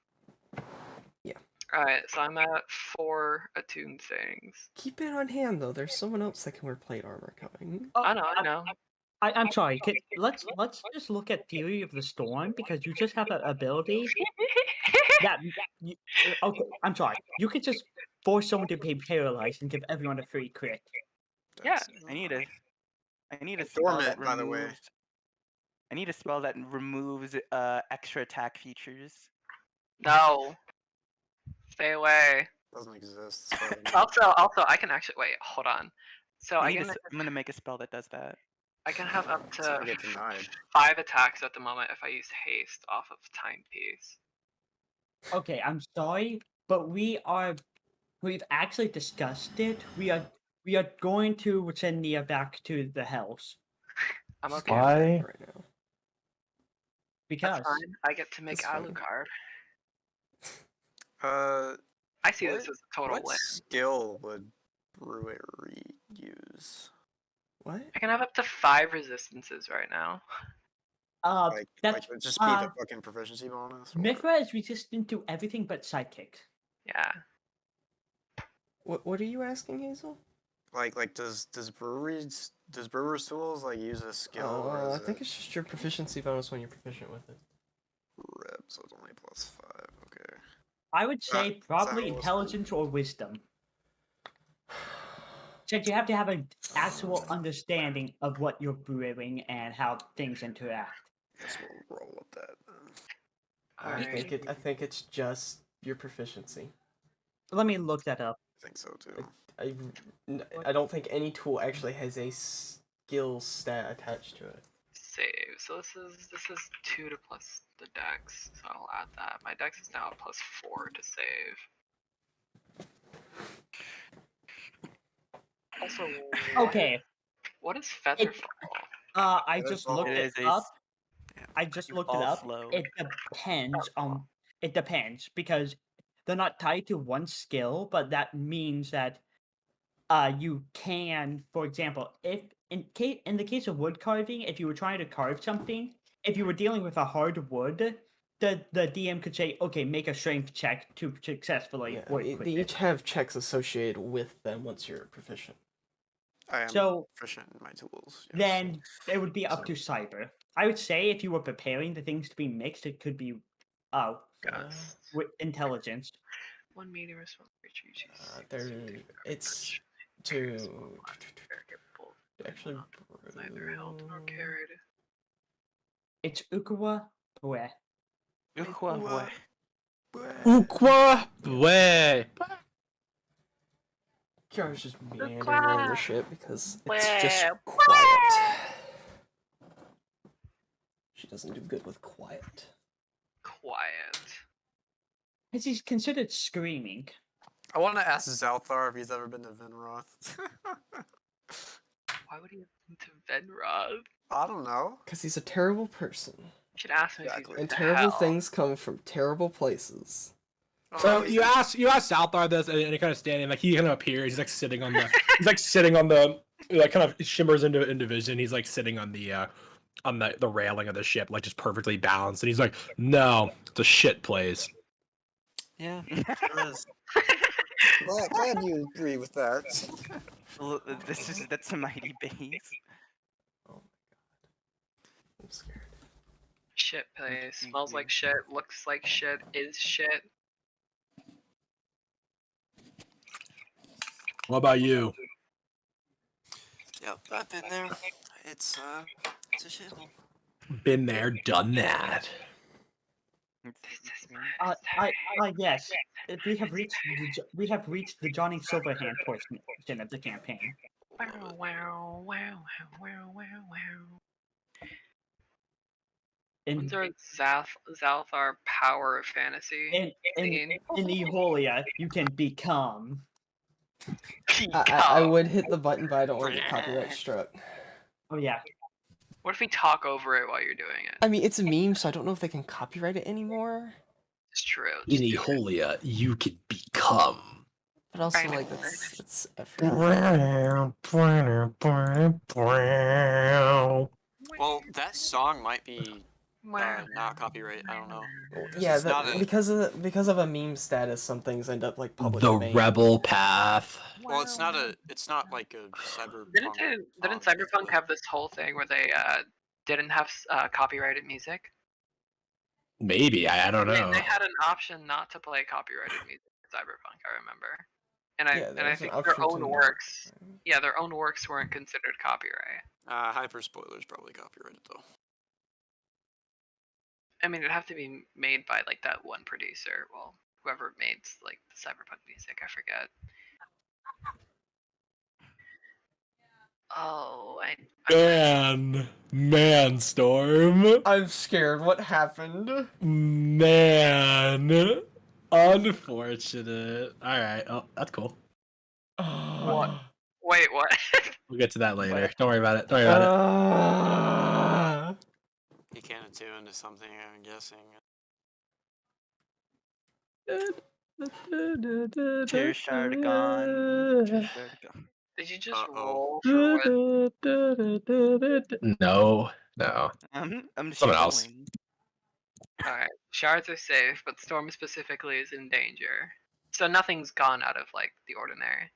Yeah. All right, so I'm at 4 attuned things. Keep it on hand though. There's someone else that can wear plate armor coming. Oh, I know. I'm sorry. Let's just look at Theory of the Storm because you just have an ability that. Okay, I'm sorry. You could just force someone to be paralyzed and give everyone a free crit. Yeah. I need a And spell that dormant, by the way. removes. I need a spell that removes extra attack features. No. Stay away. Doesn't exist. as far as I know. Also, I can actually wait. Hold on. So I I need can I'm gonna make a spell that does that. I can have up It's gonna to get denied. 5 attacks at the moment if I use haste off of timepiece. Okay, I'm sorry, but we've actually discussed it. We are going to send Nia back to the house. I'm Just okay can't with Why? remember right now. Because That's fine. I get to make That's fine. Alucard. I see this as a total what win. skill would Brewery use? What? I can have up to 5 resistances right now. that's Would just be the fucking proficiency bonus? or what? Mithra is resistant to everything but psychic. Yeah. What are you asking, Hazel? Like does Brewer's tools like use a skill? or Oh, I is think it it's just your proficiency bonus when you're proficient with it. rep, so it's only +5. Okay. I would say is that probably what it's intelligence or wisdom. Since you have to have an actual understanding of what you're brewing and how things interact. Guess we'll roll with that. Then. I think it's just your proficiency. Let me look that up. I think so too. I don't think any tool actually has a skill stat attached to it. Save. So this is 2 to plus the dex. So I'll add that. My dex is now +4 to save. Also, Okay. What is Featherfall? I just looked it up. I just You looked it fall up. slow. It depends on. It depends because they're not tied to one skill, but that means that you can, for example, if in the case of wood carving, if you were trying to carve something, if you were dealing with a hard wood, the DM could say, okay, make a strength check to successfully work with they each have checks associated with them once you're proficient. I am So proficient in my tools. Yes. then it would be up to cyber. I would say if you were preparing the things to be mixed, it could be with intelligence. 1 medium response creature It's to actually neither held nor carried. It's Ukwa Bue. Ukwa. Ukwa way. Kiara's just meandering around the ship because it's just Wah. quiet. She doesn't do good with quiet. Quiet. Has he considered screaming? I want to ask Zalthar if he's ever been to Vinroth. Why would he have been to Venrod? I don't know. Because he's a terrible person. You should ask him if he's Exactly. been And to terrible hell. things come from terrible places. So you ask Salthar this, and he kind of standing like he kind of appears. He's like sitting on the like kind of shimmers into vision. He's like sitting on the railing of the ship, like just perfectly balanced. And he's like, "No, it's a shit place." Yeah, sure is. Glad you agree with that. Well, that's a mighty base. Oh my god. I'm scared. Shit place. Smells like shit. Looks like shit. Is shit. What about you? Yep, I've been there. It's a shithole. Been there, done that. Yes. We have reached the Johnny Silverhand portion of the campaign. Wow, wow, wow, wow, wow, wow. In When's our Zalthar power fantasy? in Eholia, you can become. I would hit the button, but I don't want to get copyright struck. Oh yeah. What if we talk over it while you're doing it? I mean, it's a meme, so I don't know if they can copyright it anymore. It's true. In Just do it. Eholia, you can become. But also, like, it's effort. Well, that song might be Wow. not copyright. I don't know. Yeah, it's not a- because of a meme status, some things end up like public The domain. Rebel Path. Well, it's not like a cyberpunk. Didn't Cyberpunk have this whole thing where they didn't have copyrighted music? Maybe I don't know. They had an option not to play copyrighted music in Cyberpunk. I remember, and I think their own works. Yeah, their own works weren't considered copyright. Hyper spoilers probably copyrighted though. I mean, it'd have to be made by like that one producer. Well, whoever made like the Cyberpunk music, I forget. Oh, Man, Storm. I'm scared. What happened? Man, unfortunate. All right. Oh, that's cool. What Wait, what? We'll get to that later. Don't worry about it. Don't worry about it. He can't attune to something, I'm guessing. Tear shard gone. Tear shard gone. Did you just Uh-oh. roll for what? No. I'm just Someone else. chilling. Alright, shards are safe, but Storm specifically is in danger. So nothing's gone out of, like, the ordinary.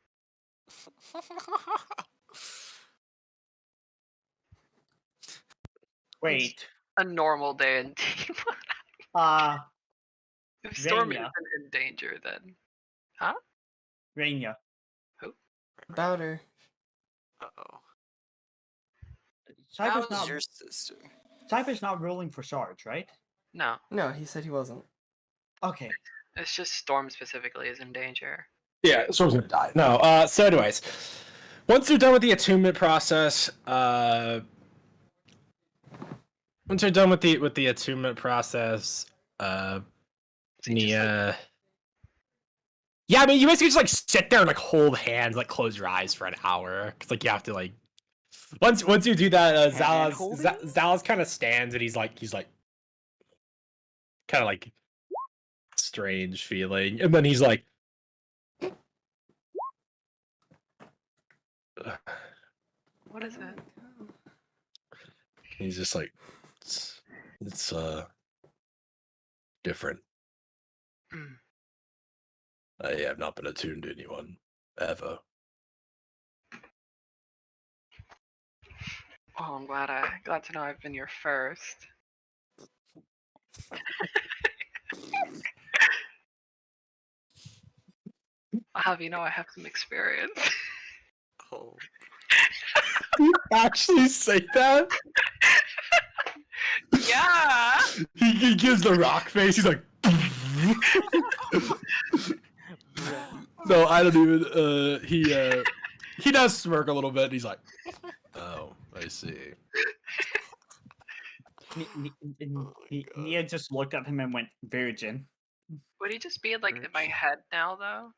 Wait. A normal day in team. If Storm Rainia. isn't in danger, then... Rainia. About her. Uh-oh. Cyber's How's not. your sister? Cyber's not rolling for shards, right? No, No, he said he wasn't. Okay. it's just Storm specifically is in danger. Yeah, Storm's gonna die. No. So, anyways, once you're done with the attunement process, yeah, I mean, you basically just like sit there and like hold hands, like close your eyes for an hour, because like you have to like once you do that, Zalaz kind of stands and he's like kind of like strange feeling, and then he's like, What is it? he's just like, it's different. Hmm. I have not been attuned to anyone ever. Oh, I'm glad to know I've been your first. I'll have you know I have some experience. Oh. You actually say that? Yeah. He gives the rock face. He's like, no, I don't even. He does smirk a little bit. And he's like, oh, I see. Nia just looked at him and went, virgin. Would he just be like in my head now, though?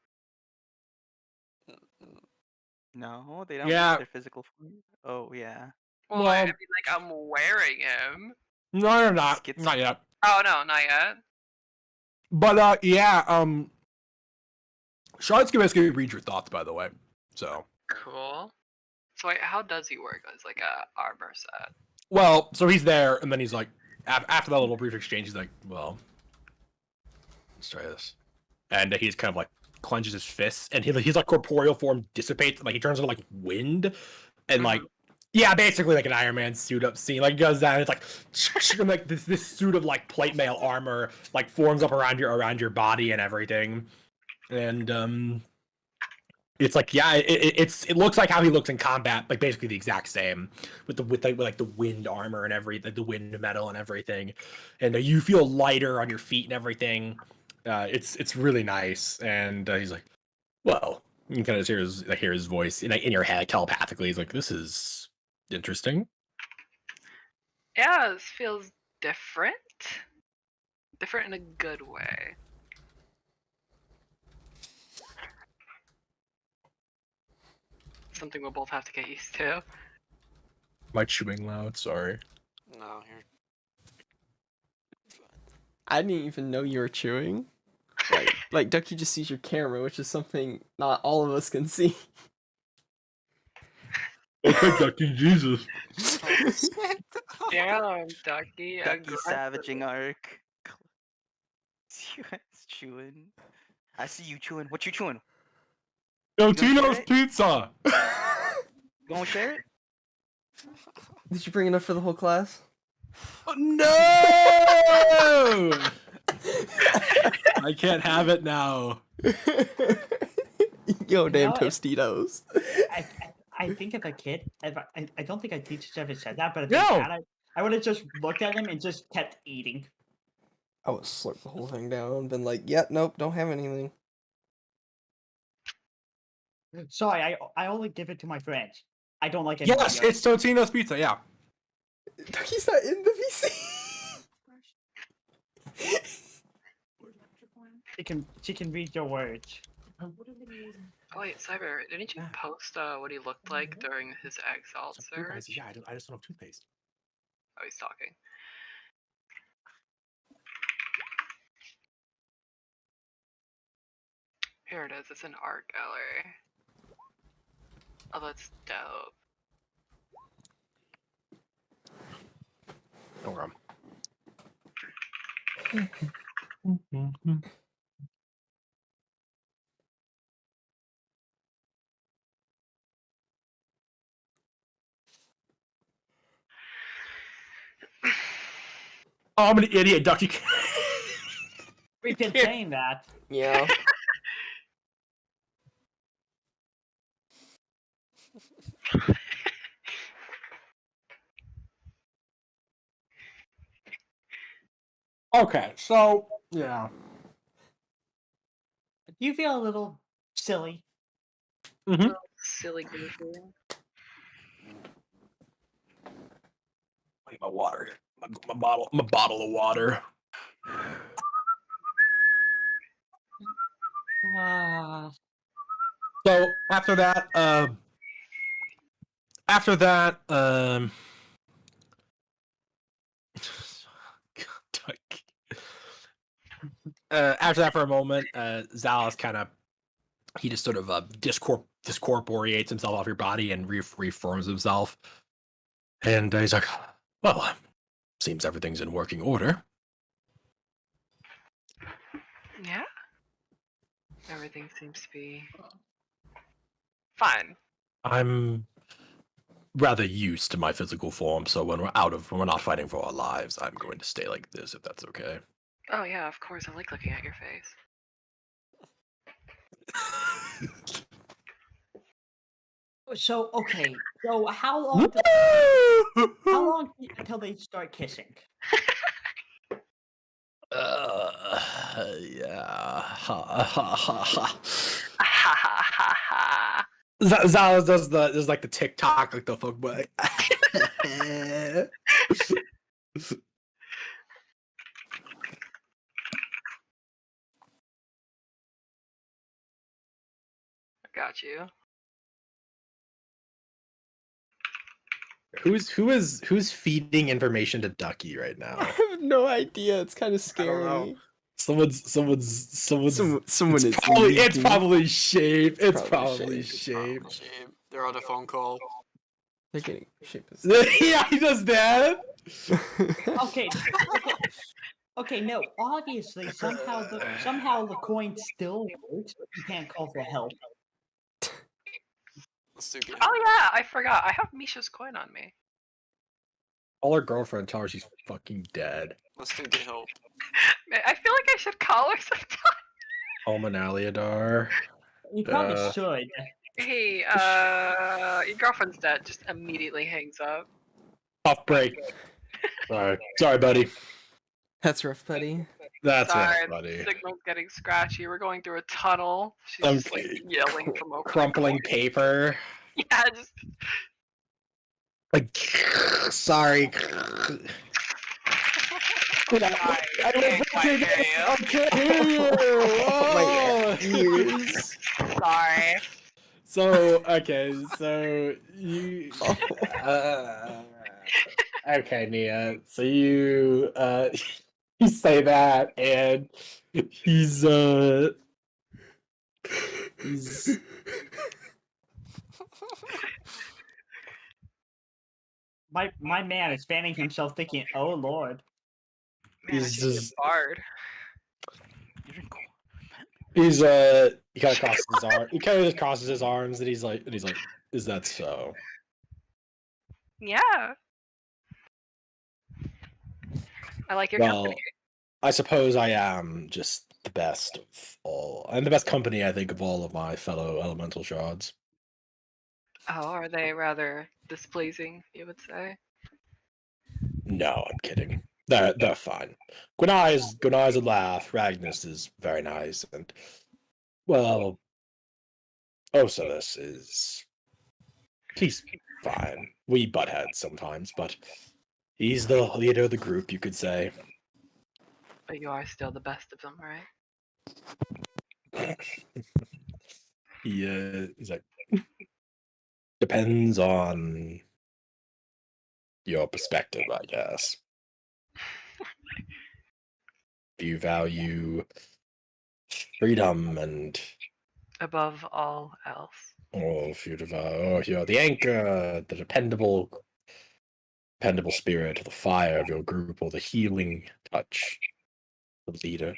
No, they don't Yeah. get their physical form. Oh yeah. Well, I mean, like I'm wearing him. No, you're not. Not yet. Oh no, not yet. But yeah. Shards can basically read your thoughts, by the way. So. Cool. So wait, how does he work? It's like a armor set. Well, so he's there, and then he's like, after that little brief exchange, he's like, well, let's try this. And he's kind of like clenches his fists, and his like corporeal form dissipates, and, like he turns into like wind, and like, yeah, basically like an Iron Man suit up scene. Like, he goes down, and it's like, and, like this suit of like plate mail armor like forms up around your body and everything, and it's like, yeah, it looks like how he looks in combat, like basically the exact same, with the wind armor and like the wind metal and everything, and you feel lighter on your feet and everything. It's really nice, and he's like, well, you can kind of hear his voice in your head telepathically. He's like, this is interesting. Yeah, this feels different. Different in a good way. Something we'll both have to get used to. Am I chewing loud? Sorry. No, you're fine. I didn't even know you were chewing. Like Ducky just sees your camera, which is something not all of us can see. Okay, Ducky, Jesus. Damn, Ducky. Ducky savaging arc. You guys chewing. I see you chewing. What you chewing? Yo, You gonna Tino's share it? Pizza! You gonna share it? Did you bring enough for the whole class? No! I can't have it now. Yo, damn know, Tostitos. I think if a kid, I don't think a teacher ever said that, but if No! they had, I would have just looked at him and just kept eating. I would slurp the whole thing down, been like, yeah, nope, don't have anything. Sorry, I only give it to my friends. I don't like it. Yes, it's Totino's Pizza, yeah. Ducky's not in the VC. She can read your words. Oh wait, Cyber, didn't you post what he looked like during his exalt surge? Yeah, I just don't have toothpaste. Oh, he's talking. Here it is, it's an art gallery. Oh, that's dope. Okay. Oh, I'm an idiot, Ducky. We've been saying that. Yeah. Okay, so yeah. Do you feel a little silly? Mm-hmm. Silly goofy. My water. My bottle of water. So after that, after that, for a moment, Zalas kind of he just sort of discorporeates himself off your body and reforms himself, and he's like, "Well, seems everything's in working order." Yeah. Everything seems to be fine. I'm rather used to my physical form, so when we're not fighting for our lives, I'm going to stay like this, if that's okay. Oh yeah, of course. I like looking at your face. So okay. So how long until they start kissing? Yeah. Ha. Zalas does like the TikTok, like the fuck boy. Got you. Who's feeding information to Ducky right now? I have no idea. It's kind of I don't know. scary. Someone's Someone is it's leaking. probably Shape. It's Probably probably Shape. Shape. Shame. They're on a phone call. They're getting Shape is. Yeah, he does that. Okay. Okay, no. Obviously, somehow the coin still works, but you can't call for help. Let's do game. Oh yeah, I forgot. I have Misha's coin on me. All her girlfriend tells her she's fucking dead. Let's do get help. Man, I feel like I should call her sometime. Almanaliadar. You probably should. Hey, your girlfriend's dead. Just immediately hangs up. Tough break. Sorry, buddy. That's rough, buddy. That's Sorry, it, buddy. the signal's getting scratchy. We're going through a tunnel. She's Some just like yelling from over. Crumpling paper. Yeah, just. Like, sorry. I can't quite hear you. I can't hear you. Oh, my ears. Sorry. So so you. Okay, Nia. So you you say that, and he's My man is fanning himself, thinking, "Oh Lord." Man, I He's should be just- a bard. he's he kind of crosses his arm. He kind of just crosses his arms, and he's like, "Is that so?" Yeah. I like your Well, company. I suppose I am just the best of all. I'm the best company, I think, of all of my fellow elemental shards. Oh, are they rather displeasing, you would say? No, I'm kidding. They're fine. Gwenai's a laugh. Ragnus is very nice, and well, Osalis he's fine. We butt heads sometimes, but he's the leader of the group, you could say. But you are still the best of them, right? He's like, depends on your perspective, I guess. Do you value freedom and Above all else. if you're the anchor, the dependable spirit, the fire of your group, or the healing touch, the leader.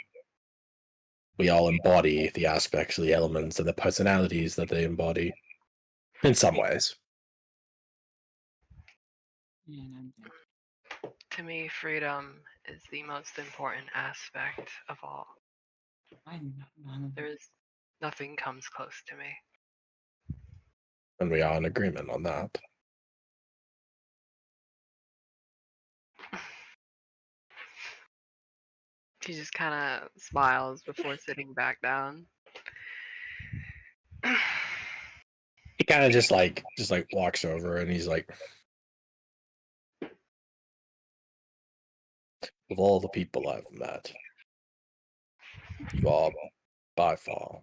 We all embody the aspects of the elements and the personalities that they embody, in some ways. To me, freedom is the most important aspect of all. There is nothing comes close to me. And we are in agreement on that. She just kind of smiles before sitting back down. He kind of just walks over and he's like, of all the people I've met, you are by far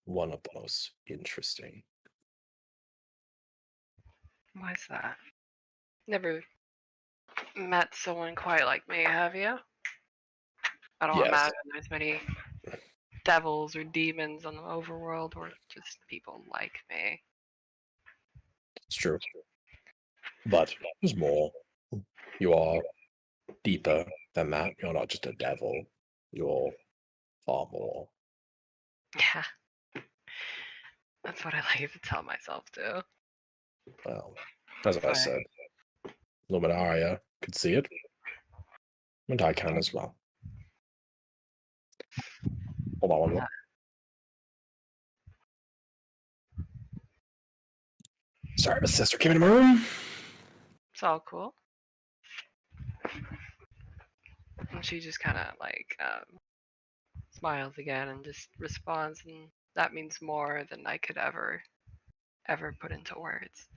one of the most interesting. Why's that? Never met someone quite like me, have you? I don't Yes. imagine there's many devils or demons on the overworld or just people like me. It's true. But there's more. You are deeper than that. You're not just a devil. You're far more. Yeah. That's what I like to tell myself too. Well, as I But said, Luminaria could see it. And I can as well. Hold on one more. Sorry, my sister came into my room. it's all cool. And she just kind of like smiles again and just responds, and that means more than I could ever put into words.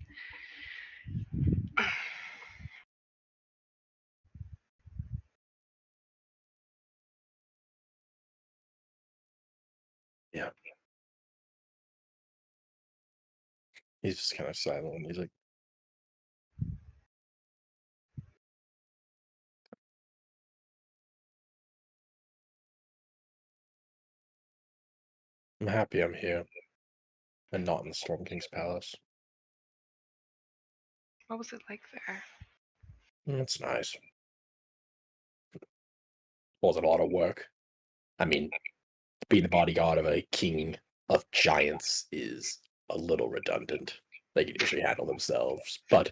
Yeah. He's just kind of silent. He's like, I'm happy I'm here and not in the Storm King's palace. What was it like there? It's nice. Wasn't a lot of work. I mean, being the bodyguard of a king of giants is a little redundant. They can usually handle themselves, but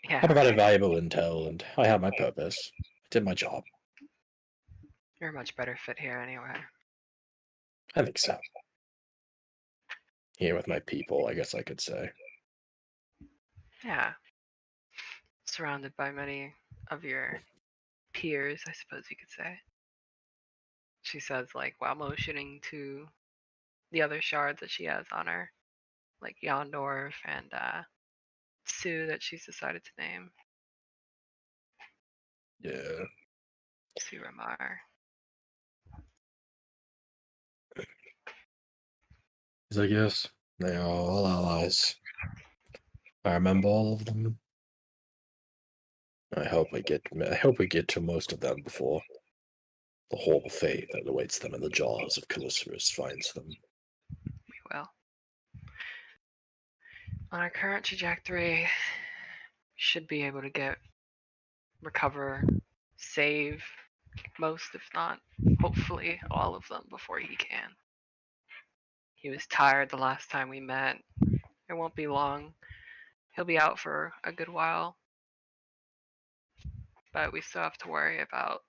Yeah, I provided valuable intel and I had my purpose. I did my job. you're a much better fit here anyway. I think so. Here with my people, I guess I could say. Yeah. Surrounded by many of your peers, I suppose you could say. She says, like, while motioning to the other shards that she has on her, like Yondorf and Sue that she's decided to name. Yeah. Sue Ramar. He's like, yes, they are all allies. I remember all of them. I hope we get to most of them before the horrible fate that awaits them in the jaws of Calliceras finds them. We will. On our current trajectory, should be able to recover, save most, if not hopefully all of them before he can. He was tired the last time we met. It won't be long. He'll be out for a good while. But we still have to worry about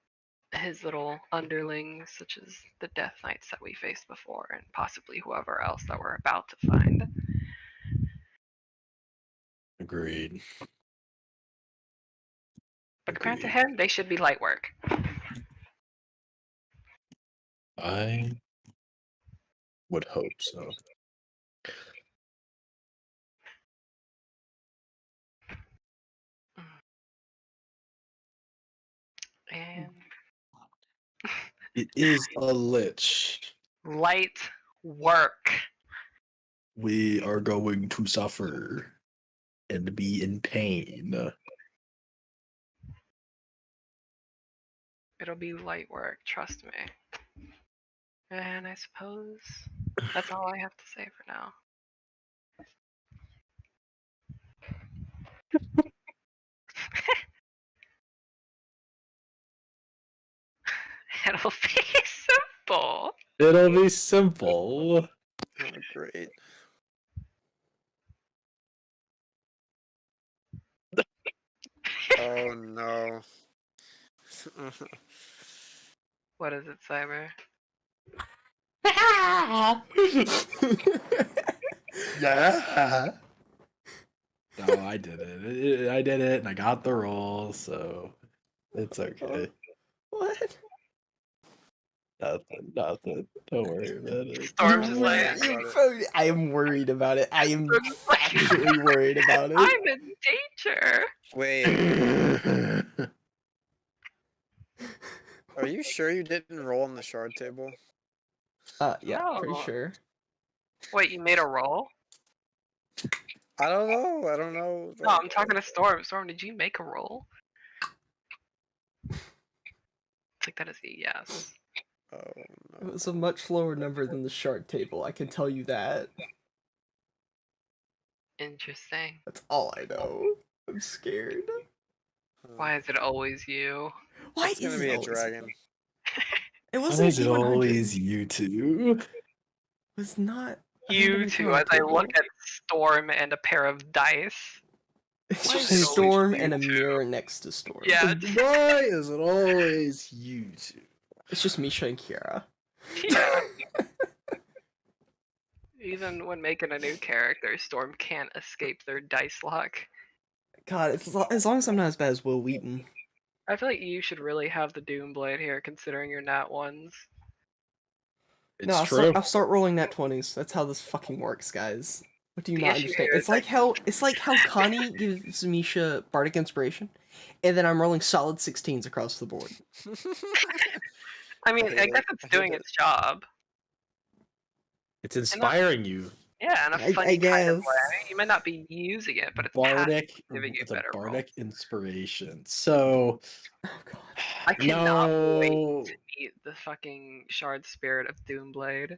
his little underlings, such as the Death Knights that we faced before, and possibly whoever else that we're about to find. Agreed. But compared to him, they should be light work. I would hope so. And It is a lich. light work. We are going to suffer and be in pain. It'll be light work, trust me. And I suppose that's all I have to say for now. It'll be simple. It'll be simple. Oh, great. Oh no. What is it, Cyber? Yeah. No, I did it. I did it, and I got the roll, so it's okay. What? Nothing. Don't worry about it. Storm's just like, I am worried about it. I am Storm's just like, actually worried about it. I'm in danger. Wait, are you sure you didn't roll on the shard table? Yeah, pretty No. sure. Wait, you made a roll? I don't know. I don't know. No, I'm talking to Storm. Storm, did you make a roll? Take that as a yes. Oh It no. was a much lower number than the shard table, I can tell you that. Interesting. That's all I know. I'm scared. Why is it always you? Why It's gonna is be it a always- dragon. It Why wasn't is it D100. always you two? It was not. You two, as I look at Storm and a pair of dice. It's Why just is it always Storm you and a two? mirror next to Storm. Yeah. Why is it always you two? It's just Misha and Kiara. Yeah. Even when making a new character, Storm can't escape their dice luck. God, as long as I'm not as bad as Will Wheaton. I feel like you should really have the Doomblade here, considering your nat ones. It's No, true. I'll start rolling nat 20s. That's how this fucking works, guys. What do you The not issue understand? here It's is like how Connie gives Misha Bardic Inspiration, and then I'm rolling solid 16s across the board. I mean, I guess it's doing its job. It's inspiring you. Yeah, in a I funny kind of guess. way. You might not be using it, but it's Bardic. giving you It's a better bardic inspiration. So. Oh god. I cannot wait No. to meet the fucking shard spirit of Doomblade.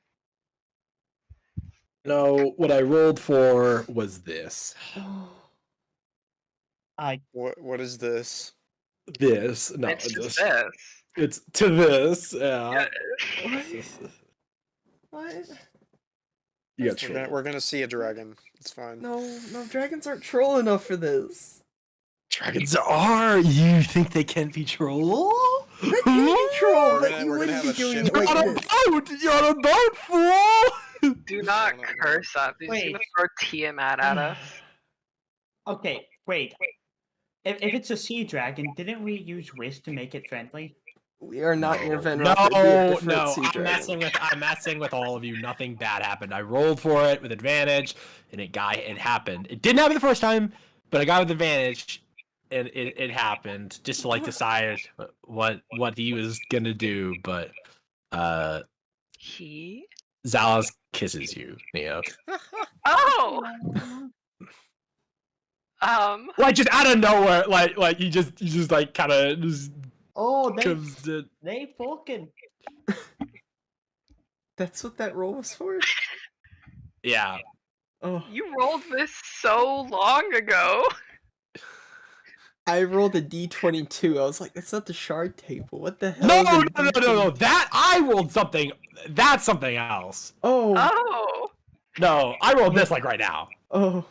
No, what I rolled for was this. What is this? This. No, It's just this. this. It's to this. Yeah. What? You got We're trolled. gonna see a dragon. It's fine. No, dragons aren't troll enough for this. Dragons are. You think they can't be troll? They can be troll, We're but gonna- you we're gonna wouldn't be have a doing ship it like You're on a this. boat. You're on a boat, fool. Do not No. curse up. He's Wait. gonna throw Tiamat at us. Okay, wait. If it's a sea dragon, didn't we use Wiz to make it friendly? We are not your No, Venrock. We have different no, sea dragons. I'm messing with all of you. Nothing bad happened. I rolled for it with advantage, and it happened. It didn't happen the first time, but I got with advantage, and it happened. Just to like decide what he was gonna do, but He? Zalas kisses you, Neo. Oh! Like just out of nowhere, like you just like kind of just Oh, comes in. they fucking. That's what that roll was for? Yeah. Oh. You rolled this so long ago. I rolled a D22. I was like, that's not the shard table. What the hell? No, is a no. D22? That I rolled something. That's something else. Oh. Oh. No, I rolled this like right now. Oh.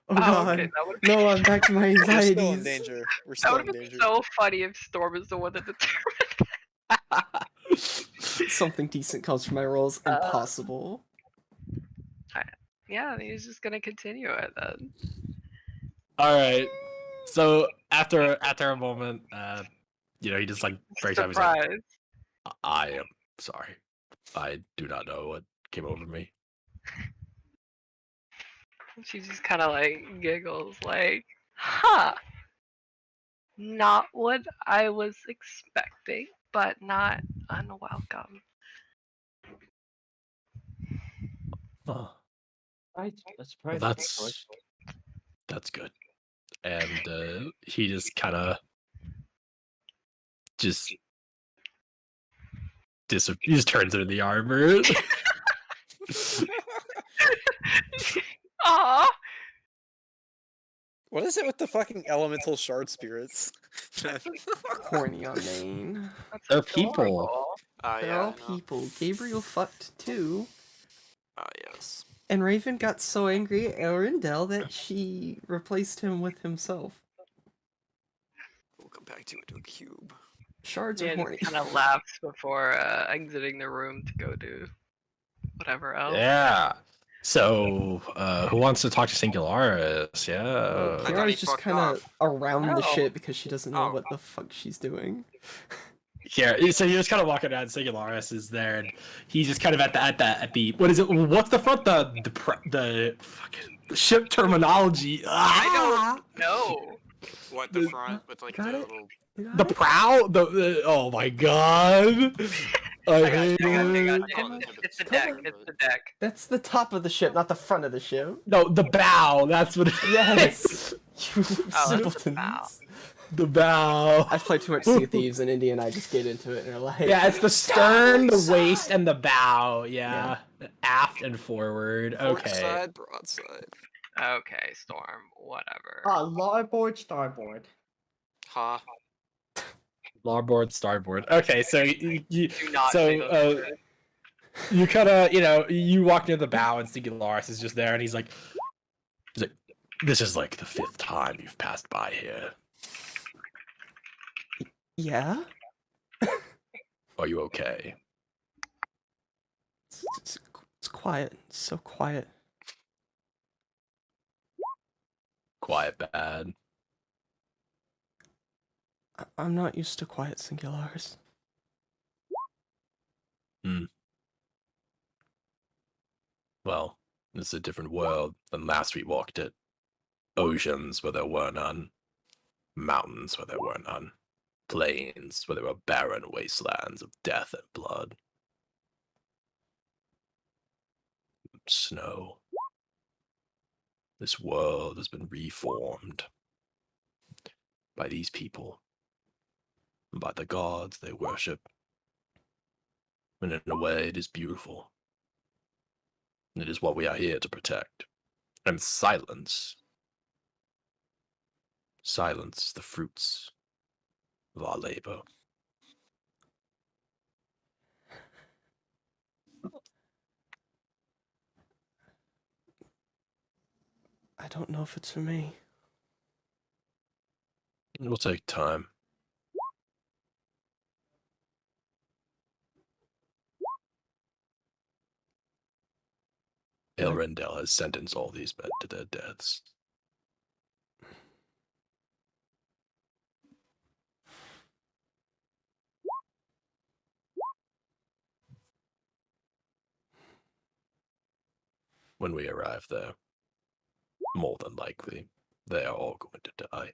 Oh Oh, god. okay, that would've No, I'm back to my We're still in anxieties. danger. We're That still would in have been danger. so funny if Storm is the one that determined. Something decent comes from my rolls. Impossible. Yeah, he's just gonna continue it then. All right. So after a moment, he just like breaks out. He's like, Surprise. I am sorry. I do not know what came over me. She just kind of like giggles, like, huh. Not what I was expecting, but not unwelcome. Oh. That's pretty. That's good. And he just kind of he just turns into the armor. Aw. What is it with the fucking elemental shard spirits? Horny on main. That's They're people. adorable. They're yeah, all I know. people. Gabriel fucked too. Yes. And Raven got so angry at Elrindel that she replaced him with himself. We'll come back to it to a cube. Shards are Dan horny. kind of laughs before exiting the room to go do whatever else. Yeah. So, who wants to talk to Singularis? Yeah. I thought he Kiara's just fucked kind of off. around the No. shit because she doesn't know Oh. what the fuck she's doing. Yeah, so you're just kind of walking around. Singularis is there, and he's just kind of at the what is it? What's the front? The fucking ship terminology. I don't know. What, the front with like the Got it? little... You got The it? prow. The oh my god. I I hate got you. it. It's the Come deck. on. It's the deck. That's the top of the ship, not the front of the ship. No, the bow. That's what. Yes. You Oh, that's the simpletons. bow. The bow. I've played too much Sea of Thieves, and Indy and I just get into it, and they're like, Yeah, it's the stern, the waist, and the bow. Yeah, aft and forward. Okay. Side, broadside. Okay, Storm. Whatever. Larboard, starboard. Ha. Larboard, starboard. Okay, so you Do not say those words. you kind of you walk near the bow, and Singularis is just there, and he's like, "This is like the 5th time you've passed by here. yeah? Are you okay?" It's quiet. It's so quiet. Quiet bad. I'm not used to quiet Singularis. Well, it's a different world than last we walked it. Oceans where there were none. Mountains where there were none. Plains where there were barren wastelands of death and blood. Snow. This world has been reformed by these people, and by the gods they worship. And in a way, it is beautiful. It is what we are here to protect. And silence. Silence the fruits of our labor. I don't know if it's for me. It will take time. Elrindel has sentenced all these men to their deaths. When we arrive there, more than likely, they are all going to die.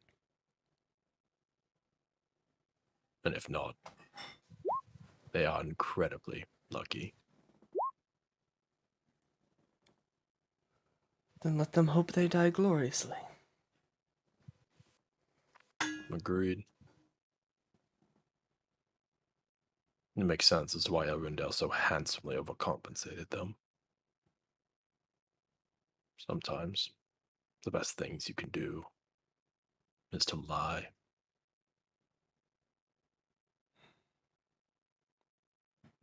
And if not, they are incredibly lucky. Then let them hope they die gloriously. Agreed. It makes sense as to why Elrindel so handsomely overcompensated them. Sometimes, the best things you can do is to lie.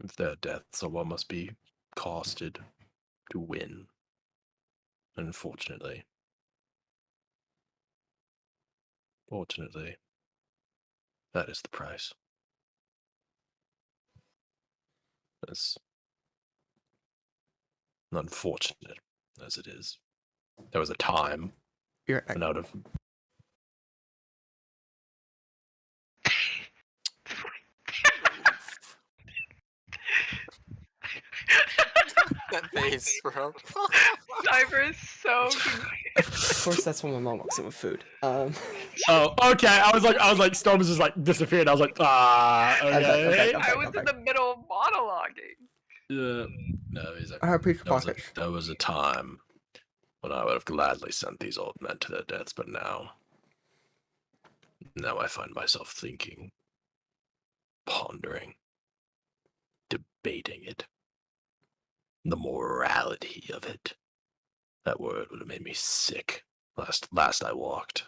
If their deaths are what must be costed to win. Unfortunately. Fortunately, that is the price. As unfortunate as it is. There was a time You're when out of That face, bro. Cyber is so Of course, that's when my mom walks in with food. Oh, okay. I was like, Storm just like disappeared. I was like, okay. I was in the middle of monologuing. No, he's like, I have pizza pockets. there was a time Well, I would have gladly sent these old men to their deaths, but now I find myself thinking, pondering, debating it. The morality of it. That word would have made me sick last I walked.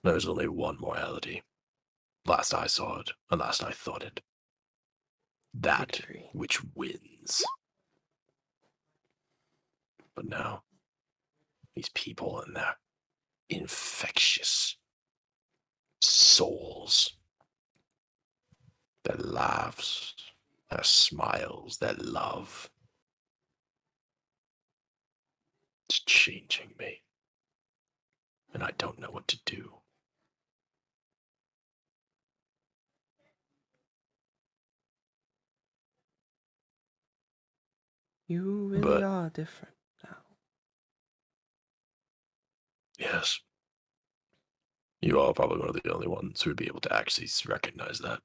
There's only one morality. Last I saw it, and last I thought it. That Victory. which wins. But now, these people and their infectious souls, their laughs, their smiles, their love, it's changing me. And I don't know what to do. You really But- are different now. Yes. You are probably one of the only ones who would be able to actually recognize that.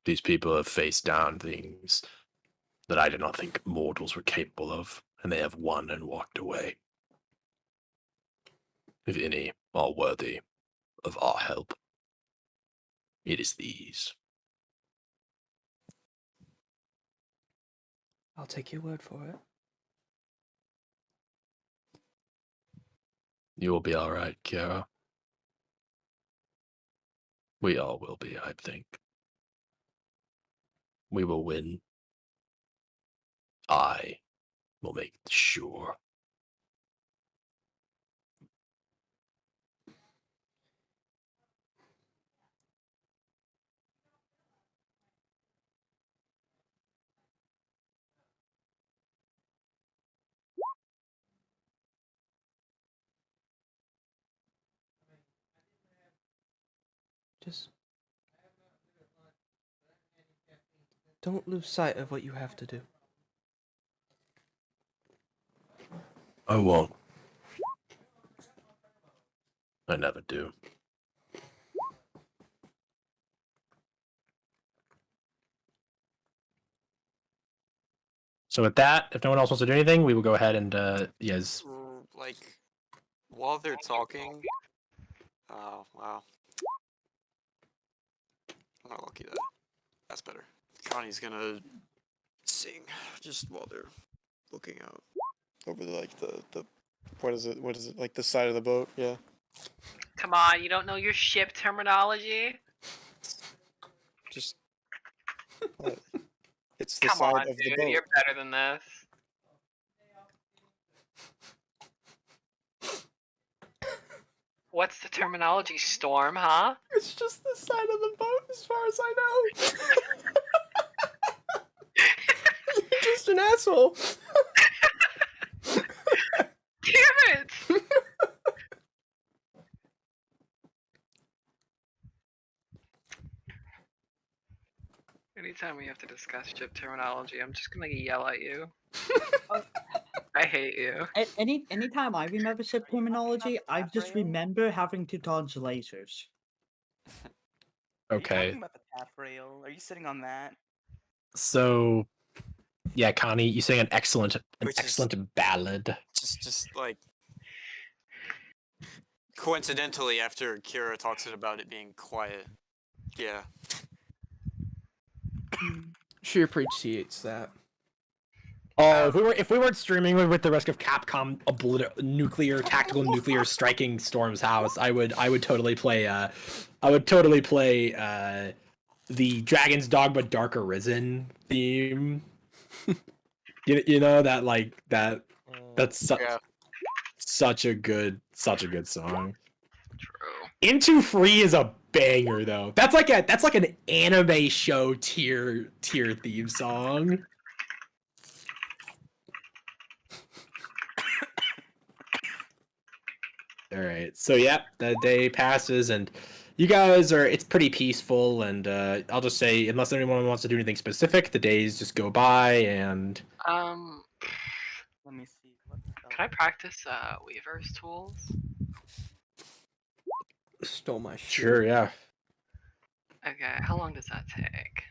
These people have faced down things that I did not think mortals were capable of, and they have won and walked away. If any are worthy of our help, it is these. I'll take your word for it. You will be alright, Kara. We all will be, I think. We will win. I will make sure. Just don't lose sight of what you have to do. I won't. I never do. So with that, if no one else wants to do anything, we will go ahead and yes. Like, while they're talking. Oh, wow. I'm not lucky that. That's better. Connie's gonna sing just while they're looking out. Over the what is it? Like the side of the boat? Yeah. Come on, you don't know your ship terminology? Just it's the Come side on, of the dude, boat. you're better than this. What's the terminology, Storm, huh? It's just the side of the boat, as far as I know. You're just an asshole. Damn it! Anytime we have to discuss ship terminology, I'm just gonna yell at you. I hate you. Anytime I remember ship terminology, I just remember having to dodge lasers. Are you Okay. talking about the path rail? Are you sitting on that? So yeah, Connie, you sang an excellent Which is- ballad. Just like. Coincidentally, after Kira talks about it being quiet. Yeah. She appreciates that. Oh, if we weren't streaming with the risk of Capcom tactical nuclear striking Storm's house, I would totally play the Dragon's Dogma Dark Arisen theme. you know that that's Yeah. such a good song. True. Into Free is a banger though. That's like an anime show tier theme song. All right. So yeah, the day passes and you guys it's pretty peaceful and I'll just say unless anyone wants to do anything specific, the days just go by and Let me see. What's Can I practice Weaver's tools? Stole my shit. sure, yeah. Okay, how long does that take?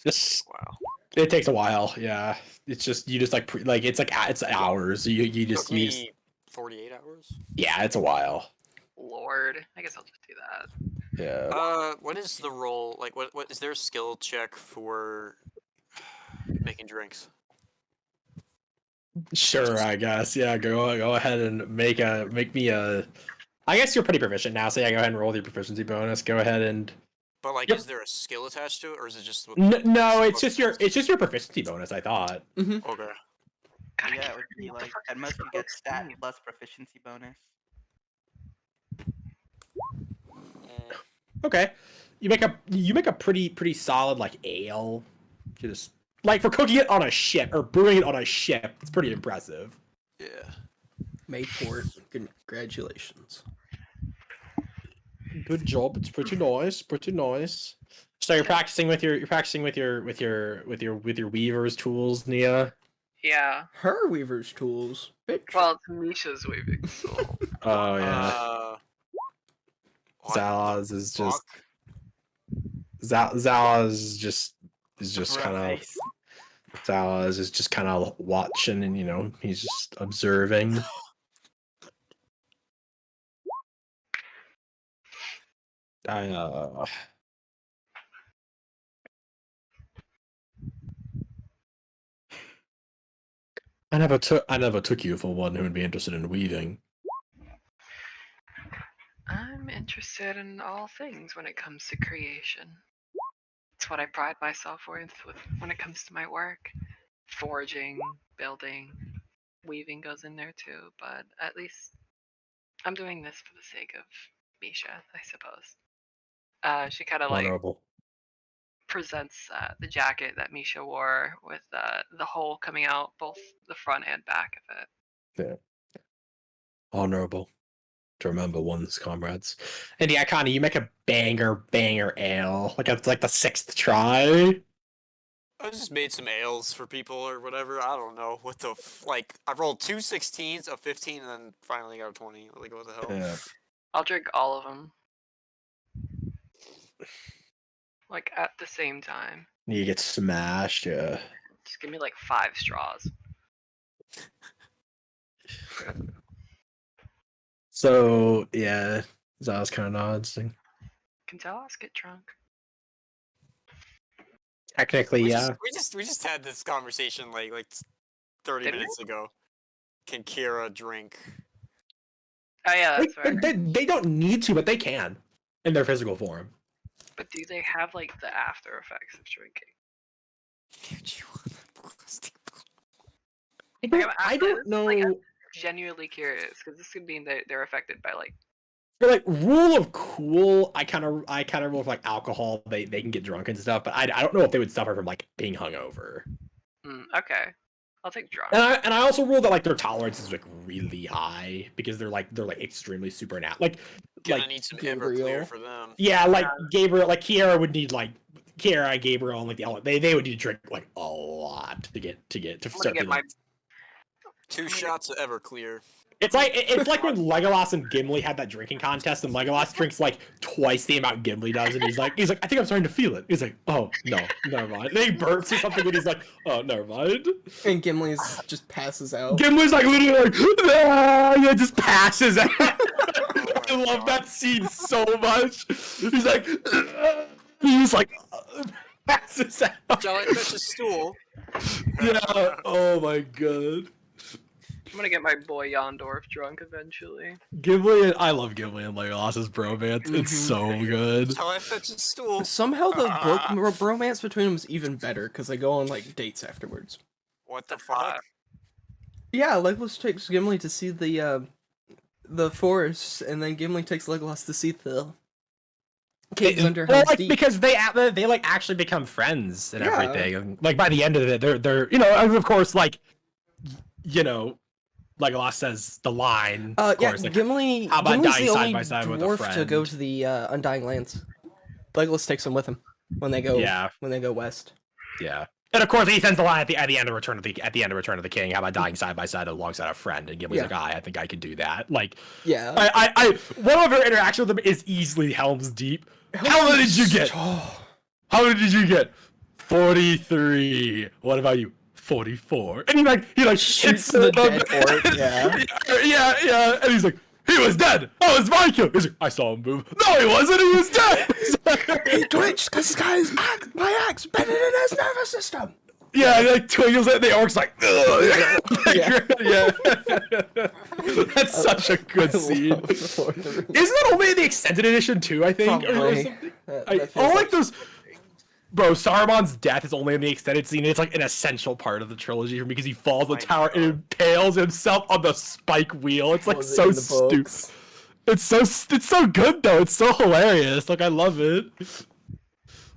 Just Wow. it takes a while. Yeah, it's just you just like it's hours. You just Took me use 48 hours. yeah, it's a while. Lord, I guess I'll just do that. Yeah. What is the role? Like, what is there a skill check for making drinks? Sure, I guess. Yeah, go ahead and make me a. I guess you're pretty proficient now, so yeah, go ahead and roll your proficiency bonus. Go ahead and. But like, Yep. is there a skill attached to it, or is it just? No, it's just your proficiency bonus. I thought. Okay. God, I Yeah, keep it would be forgetting what the like fuck at this most you book get is stat called. plus proficiency bonus. Okay, you make a pretty solid like ale. Just like for cooking it on a ship or brewing it on a ship, it's pretty impressive. Yeah. Mayport, congratulations. Good job. It's pretty nice. Pretty nice. So you're practicing with your weaver's tools, Nia. Yeah. Her weaver's tools, bitch. Well, it's Misha's weaving tool. Oh yeah. What Zalaz the is just fuck? Zalaz is just kind of Right. Zalaz is just kind of watching and he's just observing. I never took you for one who would be interested in weaving. I'm interested in all things when it comes to creation. It's what I pride myself with when it comes to my work. Forging, building, weaving goes in there too, but at least I'm doing this for the sake of Misha, I suppose. She kind of like Honorable. presents the jacket that Misha wore with the hole coming out both the front and back of it. Yeah. Honorable. To remember one's comrades. And yeah, Connie, you make a banger ale. It's like the 6th try. I just made some ales for people or whatever. I don't know what the like. I rolled 2 16s, a 15, and then finally got a 20. Like what the hell? Yeah. I'll drink all of them. Like at the same time. You get smashed, yeah. Just give me like 5 straws. So yeah, Zal's kind of nods. Can tell us get drunk. Technically, We yeah. we just had this conversation like 30 Did we? minutes ago. Can Kira drink? Oh yeah, that's right. They don't need to, but they can in their physical form. But do they have like the after effects of drinking? I don't know. Like, I'm genuinely curious because this could mean that they're affected by like. For like rule of cool, I kind of rule with like alcohol. They can get drunk and stuff, but I don't know if they would suffer from like being hungover. Okay, I'll take drunk. And I also rule that like their tolerance is like really high because they're like extremely super like Gonna need some Gabriel. Everclear for them. yeah, like Gabriel, like Kiara would need like Kiara, Gabriel, and like the element. They would need to drink like a lot to start get feeling. my 2 shots of Everclear. It's like when Legolas and Gimli had that drinking contest, and Legolas drinks like twice the amount Gimli does, and he's like, I think I'm starting to feel it. He's like, oh no, never mind. And then he burps or something, and he's like, oh, never mind. And Gimli's just passes out. Gimli's like literally like, yeah, just passes out. I love that scene so much. He's like, passes out. Shall I fetch a stool? Yeah. Oh my god. I'm gonna get my boy Yondorf drunk eventually. I love Gimli and Legolas's bromance. It's so good. Shall I fetch a stool? Somehow the book bromance between them is even better because they go on like dates afterwards. What the fuck? Yeah, Legolas takes Gimli to see the forest, and then Gimli takes Legolas to see the caves under Helm's Deep. Because they like actually become friends and Yeah. everything. Like by the end of it, they're of course Legolas says the line. Of course, like, Gimli. how about Gimli's dying the side only by side with a dwarf to go friend? to the Undying Lands. Legolas takes him with him when they go. Yeah. When they go west. Yeah. And of course, he sends the line at the end of Return of the King. How about dying side by side alongside a friend? And Gimli's like, I think I could do that. Like, Yeah. one of her interactions with them is easily Helm's Deep. How many did you get? How many did you get? 43. What about you? 44. And he like Shoots the dead orc, yeah. yeah. And he's like, he was dead. Oh, it's my kill. He's like, I saw him move. No, he wasn't. He was dead. He twitched because my axe bent in his nervous system. Yeah, and like twiggles it. The orc's like, yeah. That's such a good scene. Isn't that only in the extended edition too? I think. Or something? I like those. Bro, Saruman's death is only in the extended scene. It's like an essential part of the trilogy for me because he falls the tower and impales himself on the spike wheel. It's like so stupid. It's so good though. It's so hilarious. Like I love it.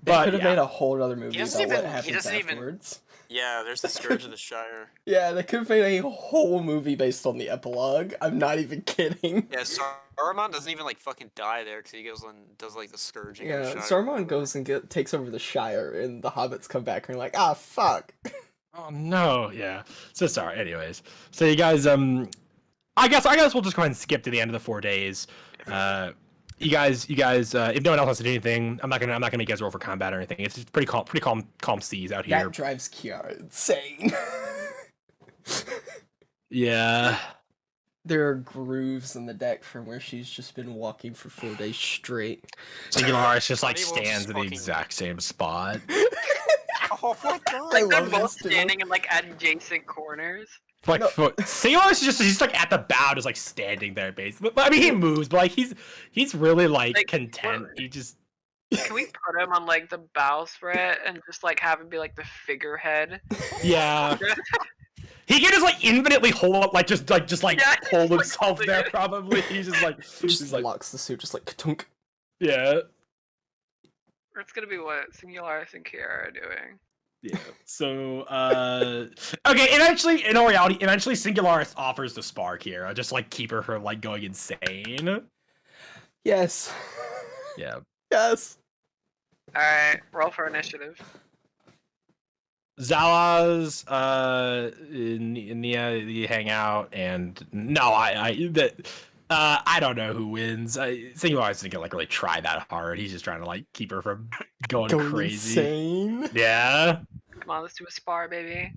They could have made a whole other movie about what happens afterwards. Yeah, there's the Scourge of the Shire. Yeah, they could have made a whole movie based on the epilogue. I'm not even kidding. Yeah, Saruman doesn't even like fucking die there because he goes and does like the scourging. Yeah, of the Shire. Saruman goes and takes over the Shire, and the hobbits come back and are like, ah, fuck. Oh no, yeah. So sorry. Anyways, so you guys, I guess we'll just go ahead and skip to the end of the 4 days. You guys, if no one else wants to do anything, I'm not gonna make you guys roll for combat or anything. It's just pretty calm seas out here. That drives Kiara insane. Yeah. There are grooves in the deck from where she's just been walking for 4 days straight. Singularis just like stands in the exact same spot. Oh my god! Like they're both standing in like adjacent corners. Like Singularis is he's like at the bow, just like standing there, basically. I mean, he moves, but like he's really like content. He just. Can we put him on like the bowsprit and just like have him be like the figurehead? Yeah. He can just like infinitely hold up, like just hold himself there. Probably he's just like locks the suit, just like ka-tunk. Yeah. Or it's gonna be what Singularis and Kiara are doing. Yeah. So okay, eventually in all reality, Singularis offers to spar Kiara, just like keep her like going insane. Yes. Yeah. Yes. Alright, roll for initiative. Zala's in the hangout, and no, I don't know who wins. Singularis didn't like really try that hard. He's just trying to like keep her from going crazy. Insane. Yeah. Come on, let's do a spar, baby.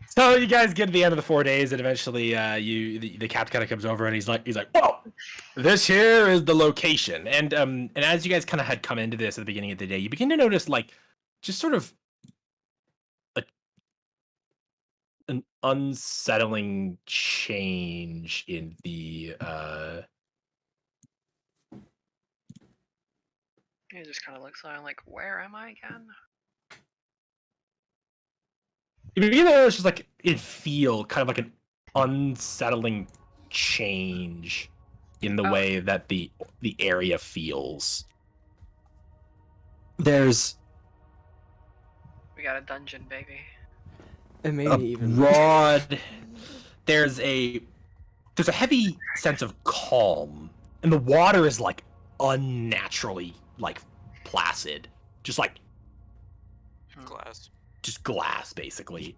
So you guys get to the end of the 4 days, and eventually, the captain kind of comes over, and he's like, "Well, this here is the location." And as you guys kind of had come into this at the beginning of the day, you begin to notice like just sort of an unsettling change in the He just kind of looks around like, where am I again? You begin to notice just like it feel kind of like an unsettling change in the way that the area feels. We got a dungeon, baby. And maybe even broad. There's a heavy sense of calm, and the water is like unnaturally like placid, just like glass. Just glass, basically.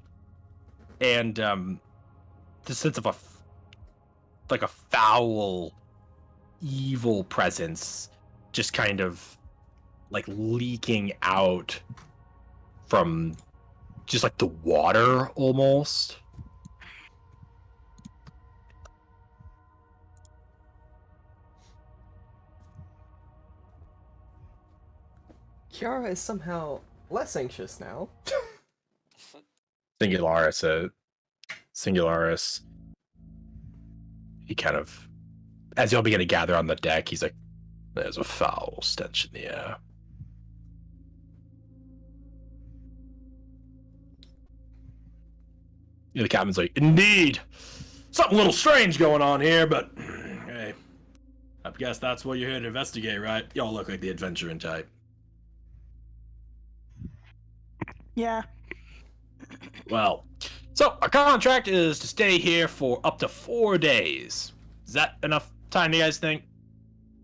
And the sense of a foul, evil presence just kind of like leaking out from just like the water almost. Kiara is somehow less anxious now. Singularis, he kind of, as y'all begin to gather on the deck, he's like, there's a foul stench in the air. The captain's like, indeed, something a little strange going on here, but hey, I guess that's what you're here to investigate, right? Y'all look like the adventuring type. Yeah. Well, so our contract is to stay here for up to 4 days. Is that enough time, do you guys think?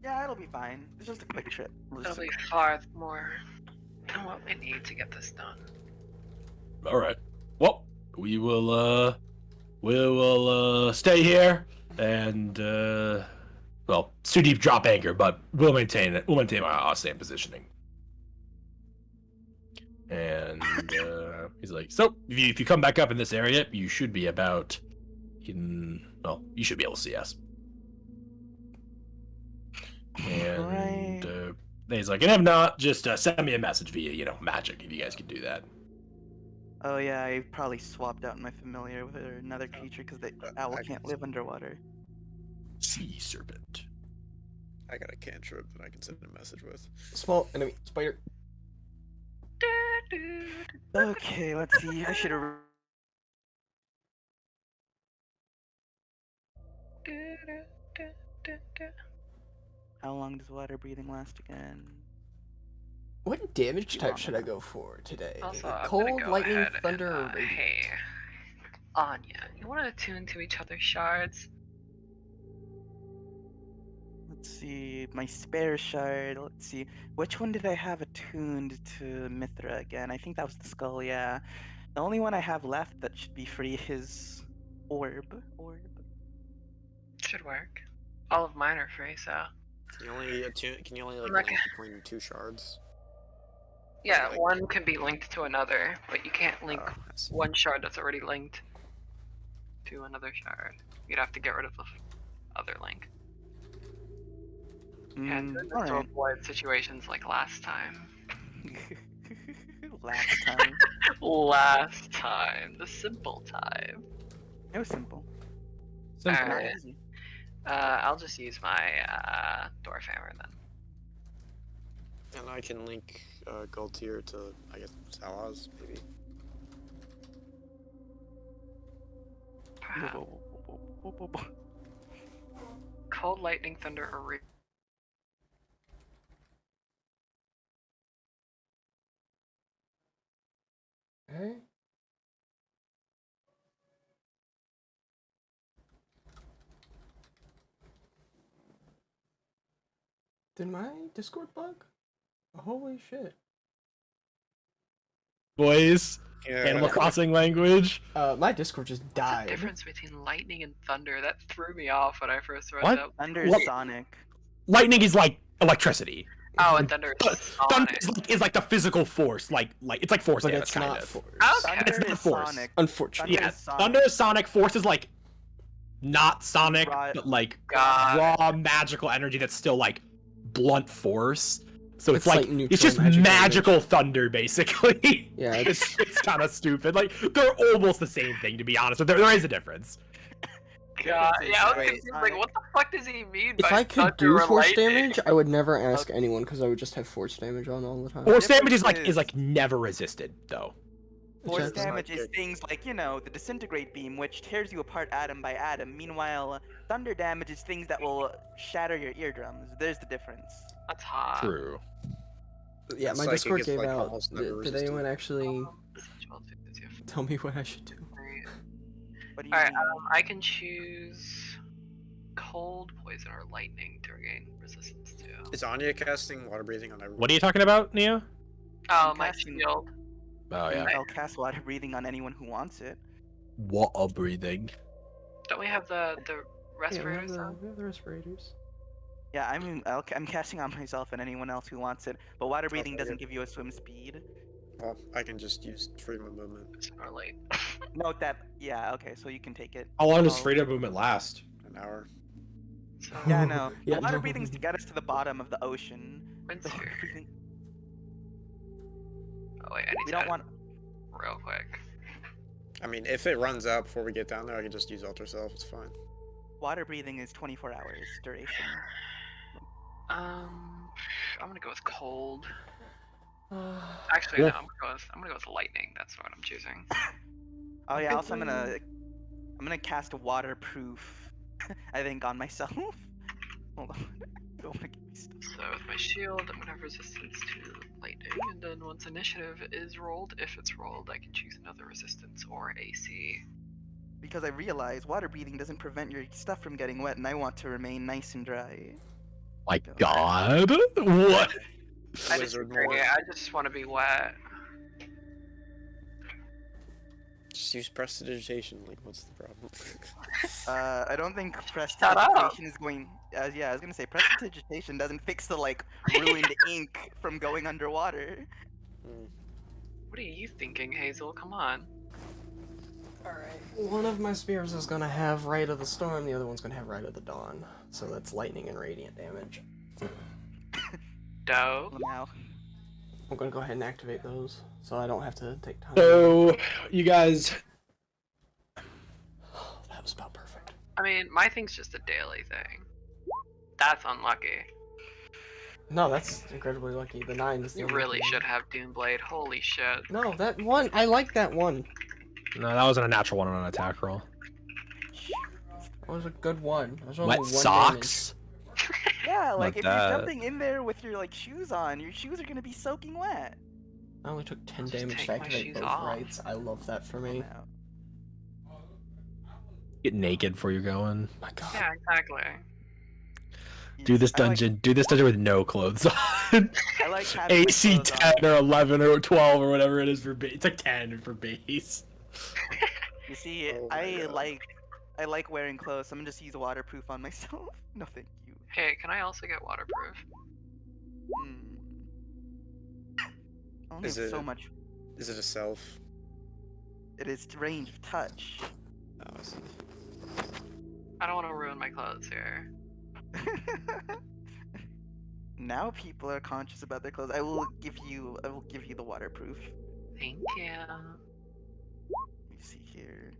Yeah, it'll be fine. It's just a quick trip. It'll be far more than what we need to get this done. All right. Well, we will stay here and well, Sudeep drop anchor, but we'll maintain it. We'll maintain our same positioning. And he's like, so if you come back up in this area, you should be about you should be able to see us. And he's like, and if not, just send me a message via, magic if you guys can do that. Oh yeah, I probably swapped out my familiar with another creature because the owl can't live underwater. Sea serpent. I got a cantrip that I can send a message with. Small enemy spider. Okay, let's see. I should have. How long does water breathing last again? What damage Too type long should I enough. go for today? Also, I'm Cold, gonna go lightning, ahead thunder, and, or radiant? hey, Anya, you want to attune to each other's shards? Let's see. My spare shard. Let's see. Which one did I have attuned to Mithra again? I think that was the skull, yeah. The only one I have left that should be free is Orb. Should work. All of mine are free, so. Can you only like Like- link between 2 shards? Yeah, Like- one can be linked to another, but you can't link I see. one shard that's already linked to another shard. You'd have to get rid of the other link. And to Alright. avoid situations like last time. Last time. Last time. The simple time. It was simple. Simple. Alright. Easy. I'll just use my dwarf hammer then. And I can link gold tier to, I guess, Salaz, maybe. Cold, lightning, thunder, or Okay. Did my Discord bug? Holy shit. Boys, Yeah, Animal Crossing language. My Discord just What's died. the difference between lightning and thunder? That threw me off when I first read What? that. Thunder is What? Sonic. Lightning is like electricity. Oh, and thunder is Thunder sonic. is like the physical force, like it's like force But damage, it's kind not of. force. Okay. It's Thunder not is force. Sonic. Unfortunately. Yeah, is Sonic. thunder is sonic. Force is like not sonic, Right. but like God. raw magical energy that's still like blunt force. So It's it's like like neutral it's just magic magical thunder, basically. Yeah, it's kind of stupid. Like they're almost the same thing, to be honest. But there is a difference. God, yeah, I was Wait, confused, like, Sonic. what the fuck does he mean If by I could thunder do or force lightning? damage, I would never ask anyone because I would just have force damage on all the time. Force damage is difference like is- never resisted though. Force Exactly. damage is things like, the disintegrate beam, which tears you apart atom by atom. Meanwhile, thunder damage is things that will shatter your eardrums. There's the difference. That's hot. True. Yeah, And my psychic Discord is, gave like, out. almost never Did resistant. anyone actually tell me what I should do? What do you Alright, mean? I can choose cold, poison, or lightning to regain resistance to. Is Anya casting water breathing on everyone? What are you talking about, Neo? Oh, I'm my casting- shield. Oh yeah. I'll cast water breathing on anyone who wants it. Water breathing. Don't we have the Yeah, respirators we on? have the respirators. Yeah, I'm casting on myself and anyone else who wants it. But water breathing Okay, doesn't yeah. give you a swim speed. Well, I can just use freedom of movement. It's or late. Note that. Yeah, okay, so you can take it. How long does Oh. freedom movement last? An hour. So, Yeah, no. Yeah, The water no. breathing's to get us to the bottom of the ocean. wind's The water here. breathing. Oh wait, I need We to don't add want. real quick. I mean, if it runs out before we get down there, I can just use Alter Self. It's fine. Water breathing is 24 hours duration. I'm gonna go with cold. Uh, Actually, Yeah. no, I'm gonna go with lightning. That's what I'm choosing. Oh yeah. think Also, I'm gonna cast waterproof. I think on myself. Hold on. Don't wanna get me stuck. So with my shield, I'm gonna have resistance to lightning, and then once initiative is rolled, if it's rolled, I can choose another resistance or AC. Because I realize water breathing doesn't prevent your stuff from getting wet, and I want to remain nice and dry. My God, what? I Wizard disagree. more. I just want to be wet. Just use prestidigitation. Like, what's the problem? I don't think up. prestidigitation is going. Yeah, I was gonna say prestidigitation doesn't fix the ruined ink from going underwater. Hmm. What are you thinking, Hazel? Come on. Alright, one of my spears is gonna have Rite of the Storm, the other one's gonna have Rite of the Dawn. So that's lightning and radiant damage. Dope. Now. I'm gonna go ahead and activate those, so I don't have to take time. So, you guys... That was about perfect. I mean, my thing's just a daily thing. That's unlucky. No, that's incredibly lucky. The 9 is the You only really thing. should have Doomblade. Holy shit. No, that one, I like that one. No, that wasn't a natural one on an attack roll. That was a good one. That was only Wet one socks? Yeah, like Like if that. you're jumping in there with your like shoes on, your shoes are gonna be soaking wet. Damage. I only took 10 Just damage take to my activate shoes both off. rights. I love that for me. Now. Get naked before you're going. My god. Yeah, exactly. Do this I like- dungeon. Do this dungeon with no clothes on. I like having my AC clothes 10 on. or 11 or 12 or whatever it is for base. It's like 10 for base. You see, Oh my God. I like wearing clothes. So I'm gonna just use waterproof on myself. No, thank you. Hey, can I also get waterproof? Mm. I only Is have so it- much. Is it a self? It is range of touch. Oh, I see. I don't want to ruin my clothes here. Now people are conscious about their clothes. I will give you the waterproof. Thank you. Let me see here.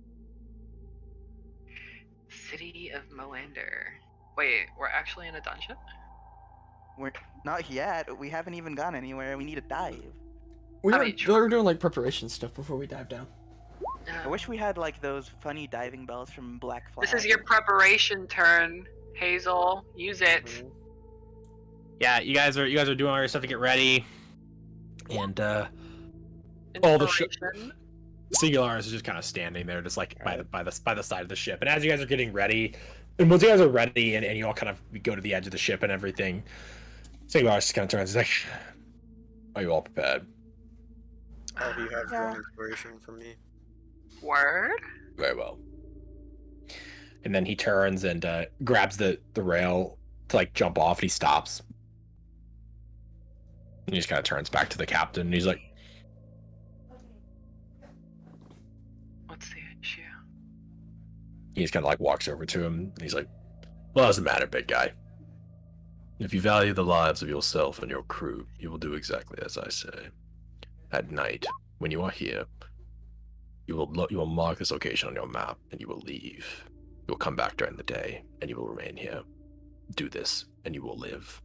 City of Moander. Wait, we're actually in a dungeon? We're not yet. We haven't even gone anywhere. We need a dive. We I were, mean, we were doing like preparation stuff before we dive down. I wish we had like those funny diving bells from Black Flag. This is your preparation turn, Hazel. Use it. Mhm. Yeah, you guys are doing all your stuff to get ready. And all the Inspiration. Singularis is just kind of standing there, just like by the side of the ship. And as you guys are getting ready, and once you guys are ready, and you all kind of go to the edge of the ship and everything, Singularis just kind of turns and is like, "Are you all prepared?" All of you have Yeah. one inspiration from me. Word? Very well. And then he turns and grabs the rail to like jump off, and he stops. And he just kind of turns back to the captain, and he's like, What's the issue? he just kind of like walks over to him, and he's like, "Well, it doesn't matter, big guy. If you value the lives of yourself and your crew, you will do exactly as I say. At night, when you are here, you will mark this location on your map, and you will leave. You will come back during the day, and you will remain here. Do this, and you will live.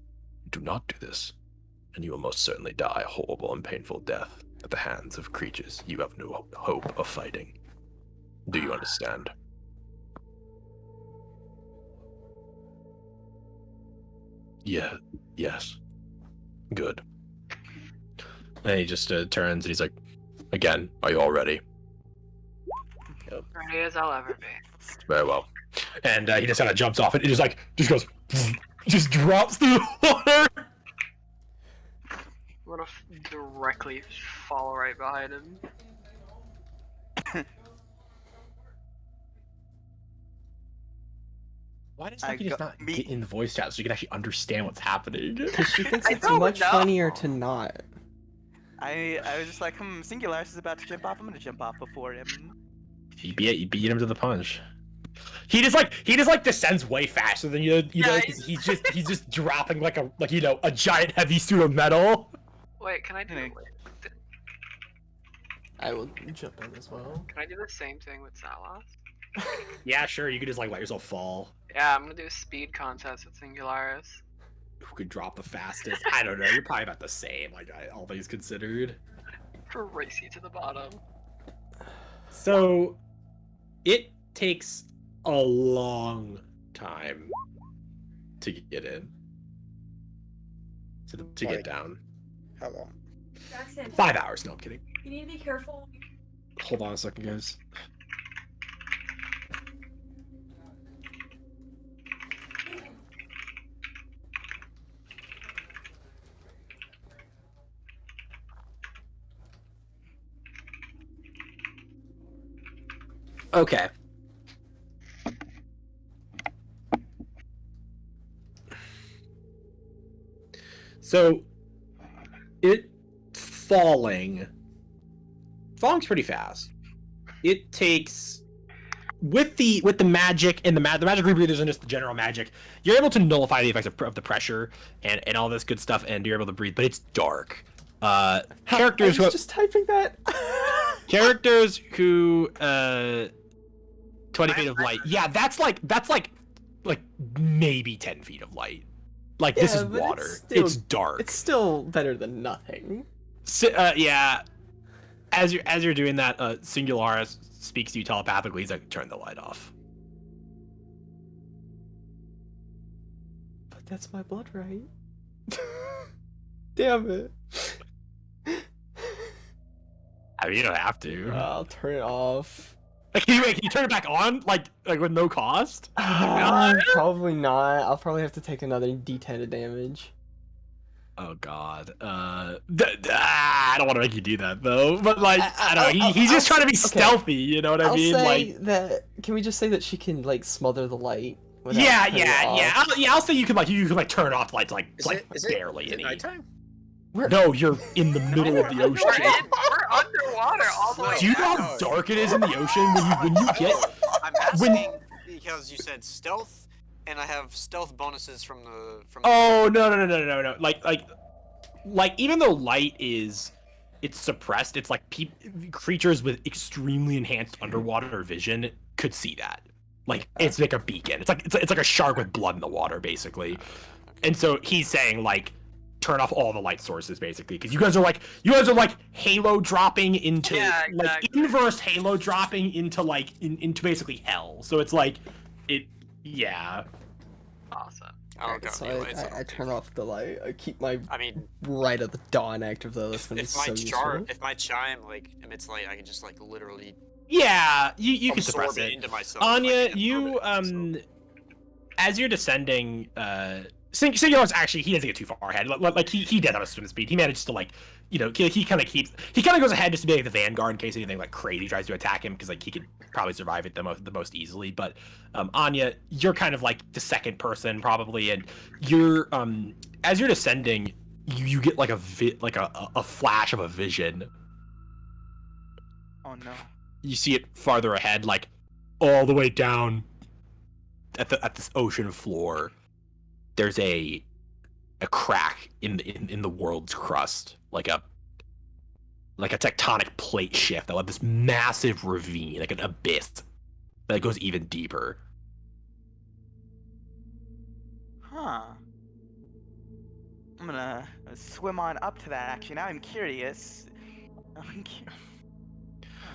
Do not do this, and you will most certainly die a horrible and painful death at the hands of creatures you have no hope of fighting. Do you understand?" Yeah, yes. Good. And he just turns and he's like, "Again, are you all ready?" Ready as I'll ever be. Very well. And he just kind of jumps off and it just goes, just drops through the water. I'm gonna directly fall right behind him. Why does I Lucky just got- not me- get in the voice chat so you can actually understand what's happening? Because she thinks I it's don't much know. funnier to not. I was just like, Singularis is about to jump off. I'm gonna jump off before him. You beat him to the punch. He just like descends way faster than you know, Yeah, 'cause he's just dropping like a giant heavy suit of metal. Wait, can I do Hey. I will jump in as well. Can I do the same thing with Salas? Yeah, sure, you could just like let yourself fall. Yeah, I'm gonna do a speed contest with Singularis. Who could drop the fastest? I don't know. You're probably about the same, like all things considered. For race you to the bottom. So, it takes a long time to get in. To get Like- down. How long? Jackson, 5 hours. No, I'm kidding. you need to be careful. Hold on a second, guys. Okay. So, it falling Falling's pretty fast. It takes with the magic and the magic rebreathers and just the general magic, you're able to nullify the effects of the pressure and all this good stuff, and you're able to breathe. But it's dark. Characters I was just typing that. characters who 20 feet of light. Yeah, that's like maybe 10 feet of light. Like this is but water. It's dark. It's still better than nothing. So, yeah. As you're doing that, Singularis speaks to you telepathically. He's like, turn the light off. But that's my blood right. Damn it. I mean, you don't have to. I'll turn it off. Like, can you turn it back on, like with no cost? Probably not. I'll probably have to take another D10 of damage. Oh God. I don't want to make you do that though. But like, I don't know. He's just trying to be stealthy. You know what I mean? I'll say Like that. Can we just say that she can like smother the light? Yeah. I'll say you can turn off lights barely. Is it nighttime? No, you're in the middle of the ocean. We're underwater all the way. Do you know how dark it is in the ocean when you get? I'm asking because you said stealth, and I have stealth bonuses from the. Oh no! Like even though light it's suppressed, it's like creatures with extremely enhanced underwater vision could see that. Like it's like a beacon. It's like a shark with blood in the water, basically. And so he's saying like, turn off all the light sources, basically, because you guys are like halo dropping into inverse halo dropping into into basically hell. So it's like awesome. So I turn off the light. I keep my right at the dawn active though. That's If my chime emits light, I can just literally. Yeah, you can suppress it into myself. Anya, you as you're descending, Singular's actually, he doesn't get too far ahead. Like he does have a swim speed. He manages to he kind of goes ahead just to be the vanguard in case anything crazy tries to attack him, because he could probably survive it the most easily. But Anya, you're kind of the second person probably, and you're as you're descending, you get a flash of a vision. Oh no. You see it farther ahead, all the way down at this ocean floor. There's a crack in the world's crust, like a tectonic plate shift that led this massive ravine, like an abyss that goes even deeper. Huh. I'm gonna swim on up to that. Actually, now I'm curious.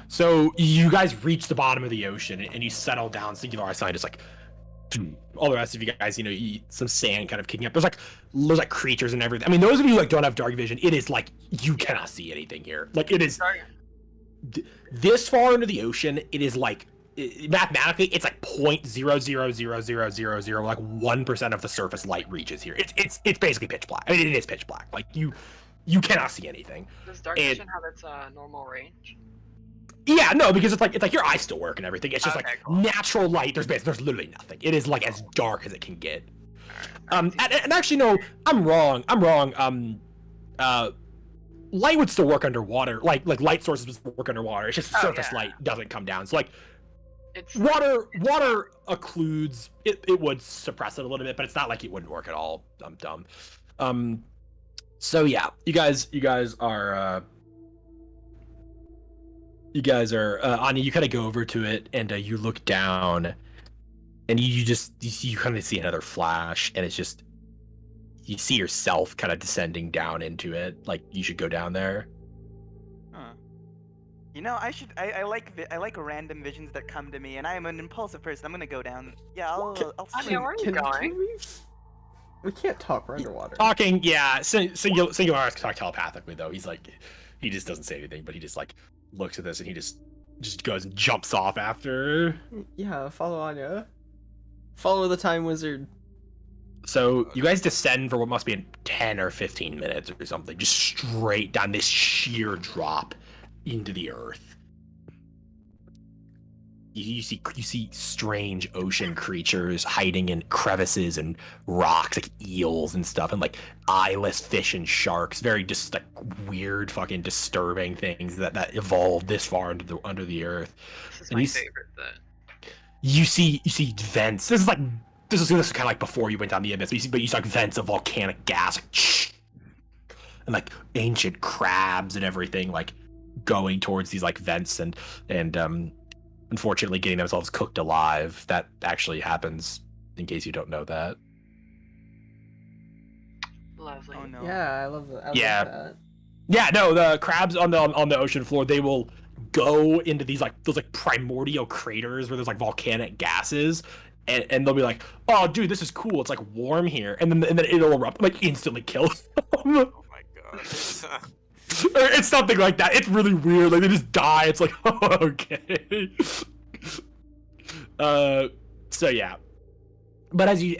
So you guys reach the bottom of the ocean and you settle down. Singular scientist all the rest of you guys, some sand kind of kicking up. There's creatures and everything. I mean, those of you don't have dark vision, it is you cannot see anything here. It is this far into the ocean. It is mathematically, it's 0.00000 1% of the surface light reaches here. It's basically pitch black. I mean, it is pitch black. You cannot see anything. Does dark vision have its normal range? Yeah, no, because it's your eyes still work and everything. It's just natural light. There's literally nothing. It is as dark as it can get. And actually, no, I'm wrong. Light would still work underwater. Like light sources would still work underwater. It's just surface light doesn't come down. So it's water occludes. It would suppress it a little bit, but it's not it wouldn't work at all. I'm dumb. So yeah, you guys are. You guys are Anya. You kind of go over to it, and you look down, and you kind of see another flash, and it's just you see yourself kind of descending down into it. You should go down there. Huh. I like random visions that come to me, and I am an impulsive person. I'm gonna go down. Yeah, I'll. Anya, where are you going? We can't talk. We're underwater. Talking, yeah. Singularis can talk telepathically though. He's he just doesn't say anything, but he just looks at this and he just goes and jumps off after. Yeah, follow Anya. Follow the time wizard. So you guys descend for what must be 10 or 15 minutes or something, just straight down this sheer drop into the earth. you see strange ocean creatures hiding in crevices and rocks, like eels and stuff, and like eyeless fish and sharks. Very just like weird, fucking disturbing things that evolved this far under the earth. This is And my favorite thing. You see vents. This is kind of like before you went down the abyss. But you see like vents of volcanic gas, and like ancient crabs and everything, like going towards these like vents and unfortunately getting themselves cooked alive. That actually happens, in case you don't know that. Lovely. Oh no. Yeah, I love that. Yeah. Love that. Yeah, no, the crabs on the ocean floor, they will go into those primordial craters where there's like volcanic gases, and they'll be like, "Oh, dude, this is cool. It's like warm here," and then it'll erupt, like instantly kill them. Oh my god. Or it's something like that. It's really weird. Like they just die. It's like, oh, okay. So yeah, but as you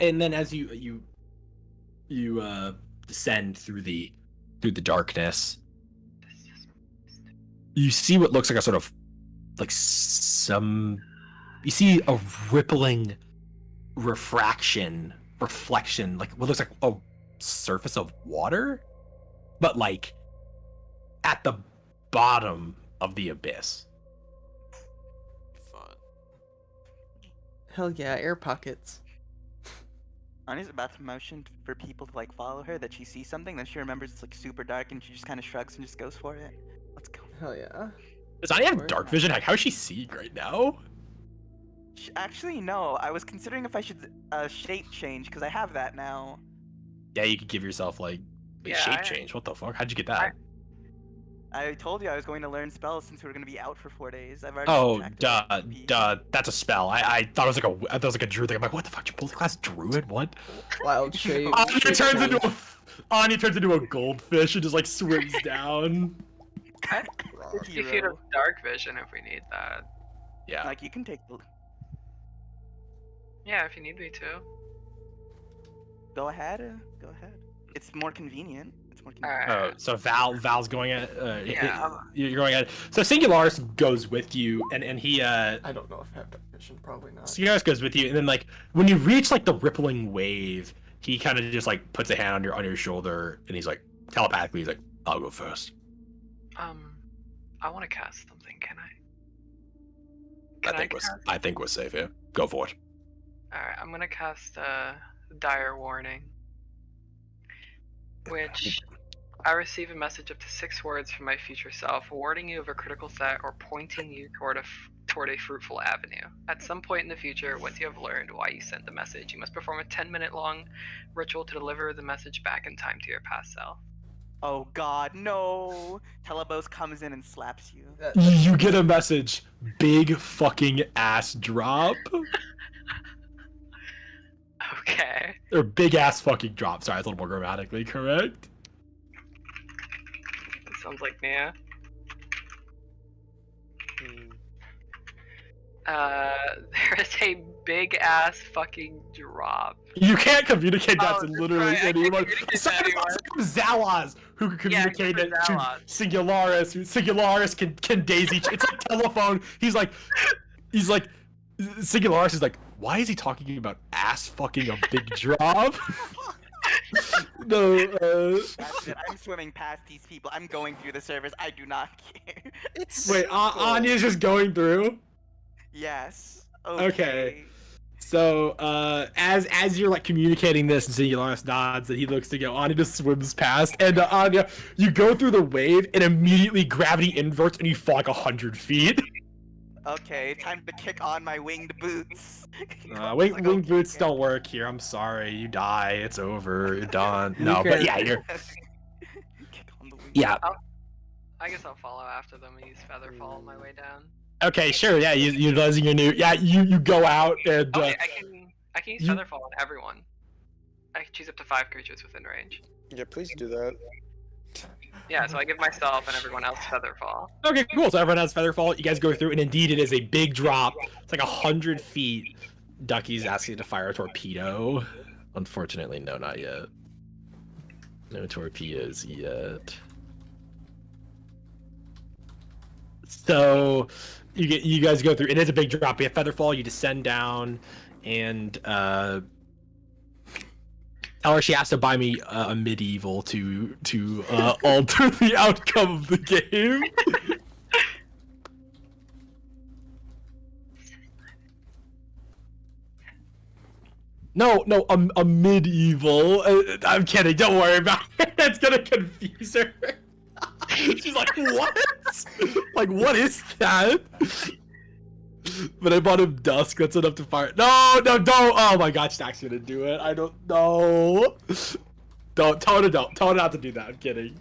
descend through the darkness, you see what looks like a sort of like you see a rippling reflection, like what looks like a surface of water, but like at the bottom of the abyss. Fun. Hell yeah, air pockets. Ani's about to motion for people to like follow her, that she sees something, then she remembers it's like super dark and she just kind of shrugs and just goes for it. Let's go. Hell yeah. Does Anya have dark vision? Like, how is she seeing right now? Actually, no. I was considering if I should shape change because I have that now. Yeah, you could give yourself like a Yeah, shape change. What the fuck? How'd you get that? I told you I was going to learn spells since we were going to be out for 4 days. I've already Oh, subtracted duh. That's a spell. I thought it was like a druid thing. I'm like, what the fuck? You multi-class druid? What? Wild shape. Anya turns into a goldfish and just like swims down. 50 feet of dark vision if we need that. Yeah. Like you can take the. Yeah, if you need me to. Go ahead. Go ahead. It's more convenient. It's more convenient. Oh, so Val's going at. Yeah. You're going at. So Singularis goes with you, and he. I don't know if I have dark vision. Probably not. Singularis goes with you, and then like when you reach like the rippling wave, he kind of just like puts a hand on your shoulder, and he's like telepathically, he's like, "I'll go first." I want to cast something. Can I? I think we're safe here. Go for it. Alright, I'm gonna cast Dire Warning. Which I receive a message up to 6 words from my future self, warning you of a critical threat or pointing you toward a fruitful avenue. At some point in the future, once you have learned why you sent the message, you must perform a 10-minute long ritual to deliver the message back in time to your past self. Oh god, no! Telebos comes in and slaps you. You get a message. Big fucking ass drop. Okay. Or big ass fucking drop. Sorry, it's a little more grammatically correct. That sounds like Nia. There is a big ass fucking drop. You can't communicate that to that's literally right, I can't anyone. communicate that Aside to anyone. from Zalaz, who can communicate it to Singularis. Singularis can daisy. It's like telephone. He's like, Singularis is like, why is he talking about ass fucking a big drop? No, That's it. I'm swimming past these people. I'm going through the servers. I do not care. Wait, Anya's just going through? Yes. Okay. So, as you're like communicating this, and Singularis nods, and he looks to go, Anya just swims past, and Anya, you go through the wave, and immediately gravity inverts, and you fall like 100 feet. Okay, time to kick on my winged boots. Winged boots don't work here. I'm sorry, you die. It's over. You're done. No, but yeah, you're. Kick on the winged Yeah. I guess I'll follow after them and use Featherfall on my way down. Okay, sure. Yeah, utilizing your new. Yeah, you go out and. Okay, I can use Featherfall on everyone. I can choose up to 5 creatures within range. Yeah, please do that. Yeah, so I give myself and everyone else Featherfall. Okay, cool. So everyone has Featherfall. You guys go through, and indeed, it is a big drop. It's like 100 feet. Ducky's asking you to fire a torpedo. Unfortunately, no, not yet. No torpedoes yet. So, you guys go through. It is a big drop. You have Featherfall. You descend down, and tell her she has to buy me a medieval to alter the outcome of the game. No, a medieval. I'm kidding. Don't worry about it. That's gonna confuse her. She's like, what? Like, what is that? But I bought him Dusk. That's enough to fire. No, don't. Oh my God, Stack's gonna do it. I don't know. Don't. Tell her not to do that. I'm kidding.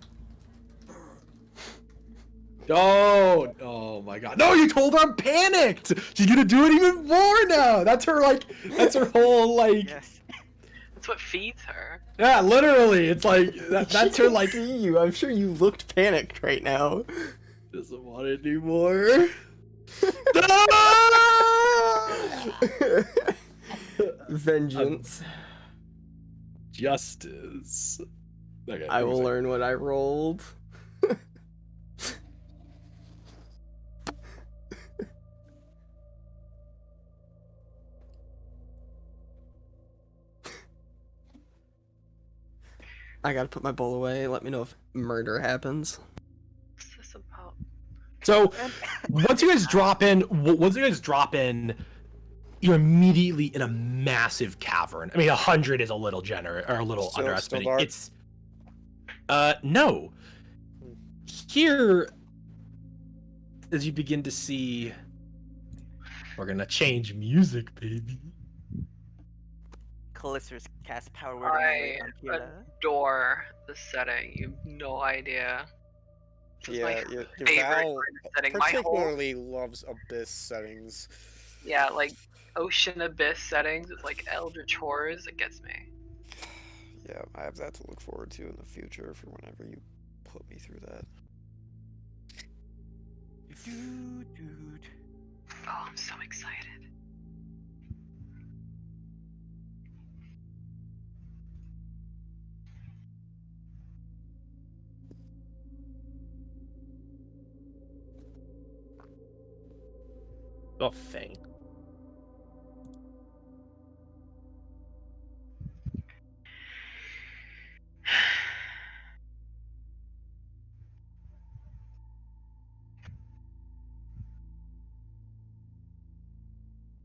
No. Oh my God. No, you told her I'm panicked. She's gonna do it even more now. That's her whole like. Yes. That's what feeds her. Yeah, literally. It's like that's her like. See you. I'm sure you looked panicked right now. Doesn't want it anymore. Vengeance. Justice. Okay, I will learn what I rolled. I gotta put my bowl away. Let me know if murder happens. What's this about? So, once you guys drop in, you're immediately in a massive cavern. I mean, 100 is a little generous or a little Still underestimating. dark? It's no. Here, as you begin to see, we're gonna change music, baby. Callista's cast power word I on Kira. adore the setting. You have no idea. This is my Yeah, your favorite Val kind of setting. My whole, particularly loves Abyss settings. yeah, like Ocean Abyss settings with like Eldritch Horrors. It gets me. Yeah, I have that to look forward to in the future for whenever you put me through that. Oh, I'm so excited. Oh, thing.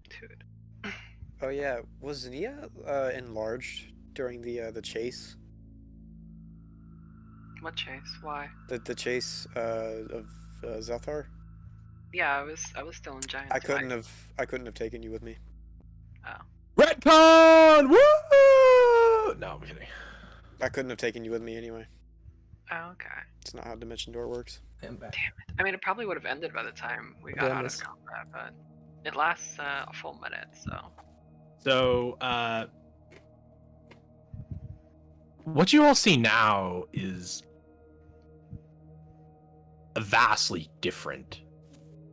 Dude. Oh yeah, was Nia enlarged during the chase? What chase? Why? The chase of Zethar? Yeah, I was still in Giant. I couldn't have taken you with me. Oh. Retcon! Woo! No, I'm kidding. I couldn't have taken you with me anyway. Oh, okay. It's not how Dimension Door works. I'm back. Damn it. I mean, it probably would have ended by the time we got out of combat, but it lasts a full minute, so. So, what you all see now is a vastly different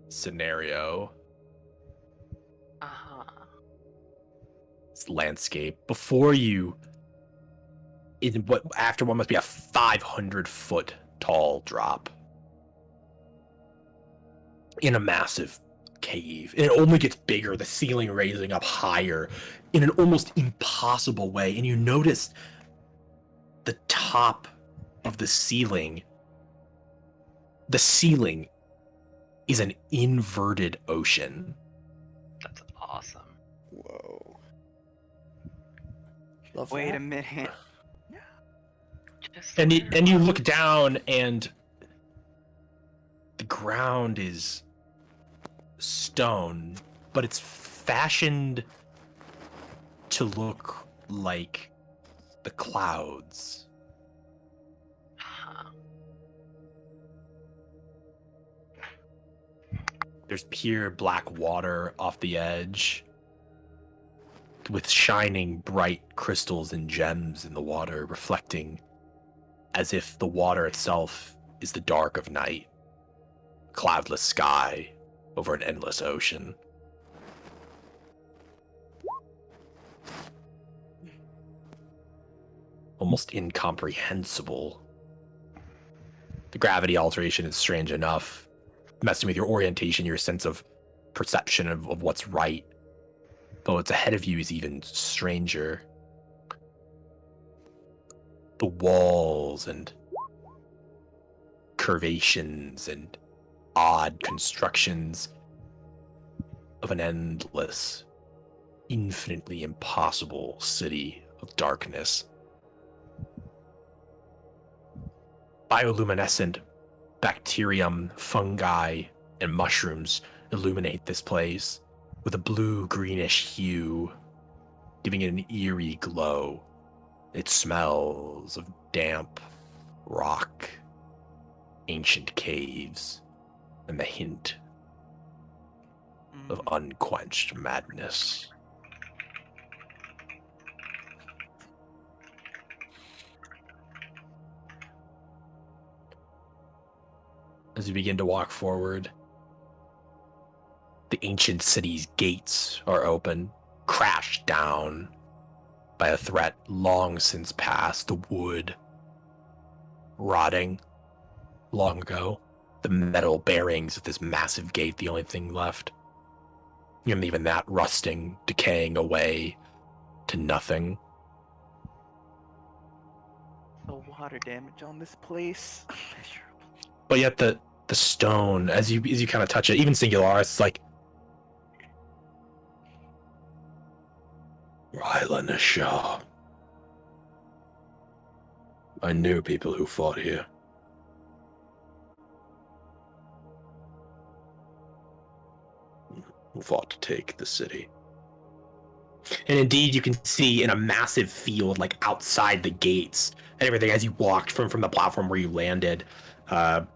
scenario. It's landscape before you. In what after what must be a 500-foot tall drop in a massive cave, and it only gets bigger. The ceiling raising up higher in an almost impossible way, and you notice the top of the ceiling. The ceiling is an inverted ocean. That's awesome. Whoa. Love Wait that. a minute. Just And you look down, and the ground is stone, but it's fashioned to look like the clouds. Huh. There's pure black water off the edge, with shining bright crystals and gems in the water, reflecting as if the water itself is the dark of night. Cloudless sky over an endless ocean. Almost incomprehensible. The gravity alteration is strange enough. messing with your orientation, your sense of perception of what's right. But what's ahead of you is even stranger. The walls and curvations and odd constructions of an endless, infinitely impossible city of darkness. Bioluminescent bacterium, fungi, and mushrooms illuminate this place with a blue-greenish hue, giving it an eerie glow. It smells of damp rock, ancient caves, and the hint of unquenched madness. As you begin to walk forward, the ancient city's gates are open, crashed down by a threat long since past, the wood rotting long ago, the metal bearings of this massive gate, the only thing left. And even that rusting, decaying away to nothing. The water damage on this place. But yet the stone, as you kind of touch it, even Singularis, it's like Rylan Shaw. I knew people who fought here. Who fought to take the city. And indeed, you can see in a massive field, like outside the gates and everything, as you walked from the platform where you landed, there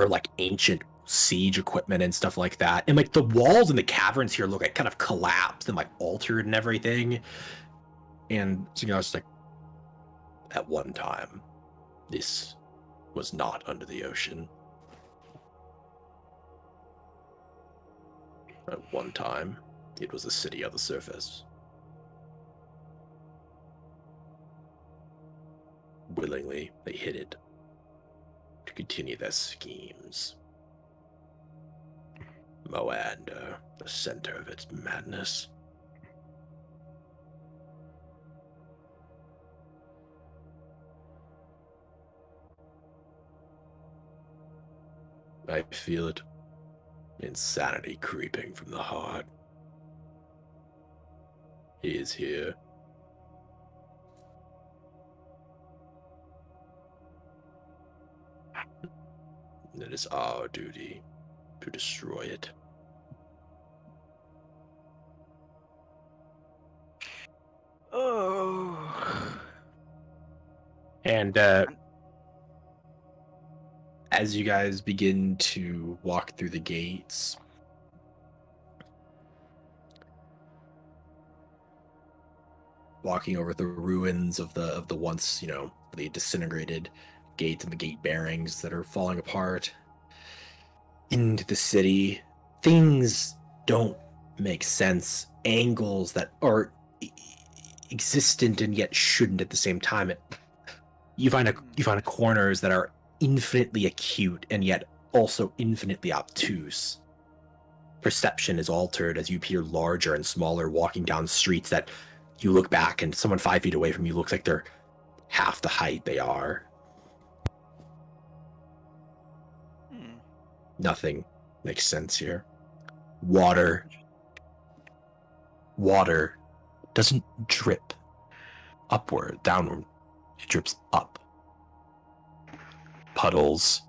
are like ancient siege equipment and stuff like that. And like the walls and the caverns here look like kind of collapsed and like altered and everything. And so, you know, it's like, at one time, this was not under the ocean. At one time, it was a city on the surface. Willingly, they hid it to continue their schemes. Moander, the center of its madness. I feel it. Insanity creeping from the heart. He is here. It is our duty to destroy it. Oh. And as you guys begin to walk through the gates, walking over the ruins of the once, you know, the disintegrated gates and the gate bearings that are falling apart into the city, things don't make sense. Angles that are existent and yet shouldn't at the same time. You find corners that are infinitely acute and yet also infinitely obtuse. Perception is altered as you appear larger and smaller, walking down streets that you look back and someone 5 feet away from you looks like they're half the height they are. Nothing makes sense here. Water doesn't drip upward, downward. It drips up. Puddles.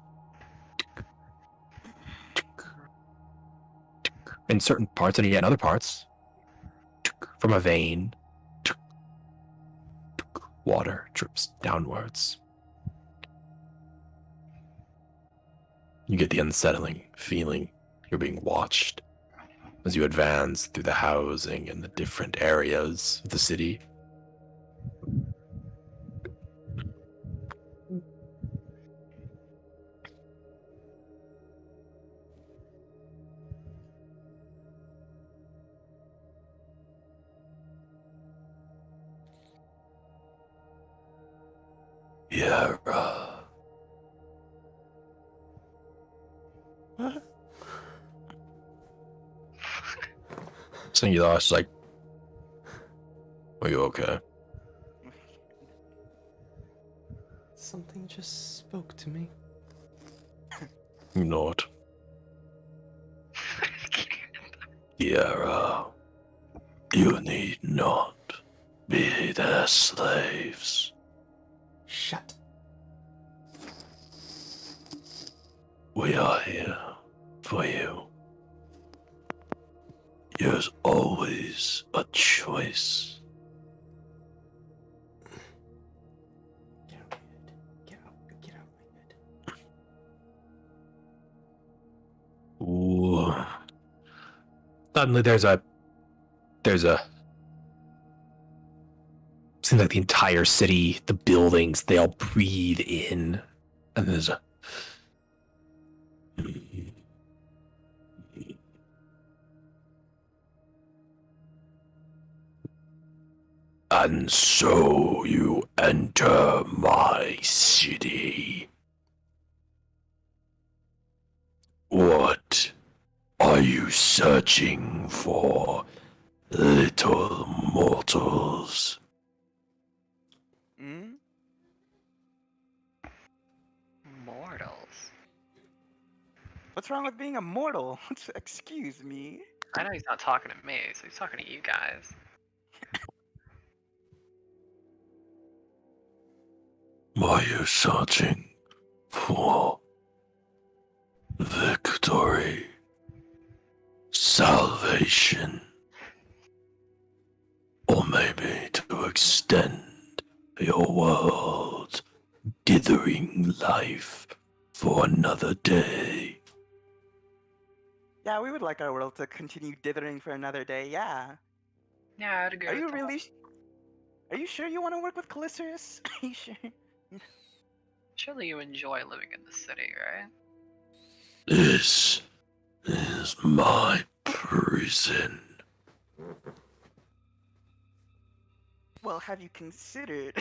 In certain parts, and yet in other parts, from a vein, water drips downwards. You get the unsettling feeling you're being watched as you advance through the housing and the different areas of the city. Yara. Singularis is like, are you okay? Something just spoke to me. You not. Kiara, you need not be their slaves. Shut. We are here for you. There's always a choice. Get out of my head. Get out of my head. Ooh. Suddenly there's a seems like the entire city, the buildings, they all breathe in. And there's a and so you enter my city. What are you searching for, little mortals? Hmm? Mortals. What's wrong with being a mortal? Excuse me. I know he's not talking to me, so he's talking to you guys. Are you searching for victory, salvation, or maybe to extend your world's dithering life for another day? Yeah, we would like our world to continue dithering for another day, yeah. Yeah, I'd agree Are with you that. really... Are you sure you want to work with Callisterus? Are you sure? Surely you enjoy living in the city, right? This is my prison. Well, have you considered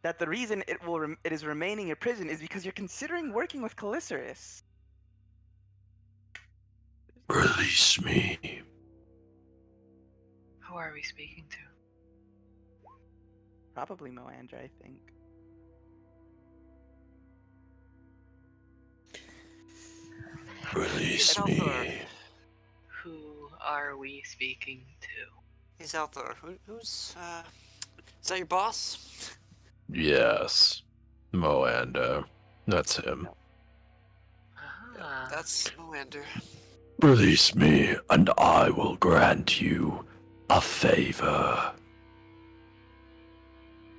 that the reason it is remaining a prison is because you're considering working with Callisterus? Release me. Who are we speaking to? Probably Moandra, I think. Release me. Who are we speaking to? He's out there. Who's is that your boss? Yes, Moanda. That's him. Ah, That's Moander. Release me, and I will grant you a favor.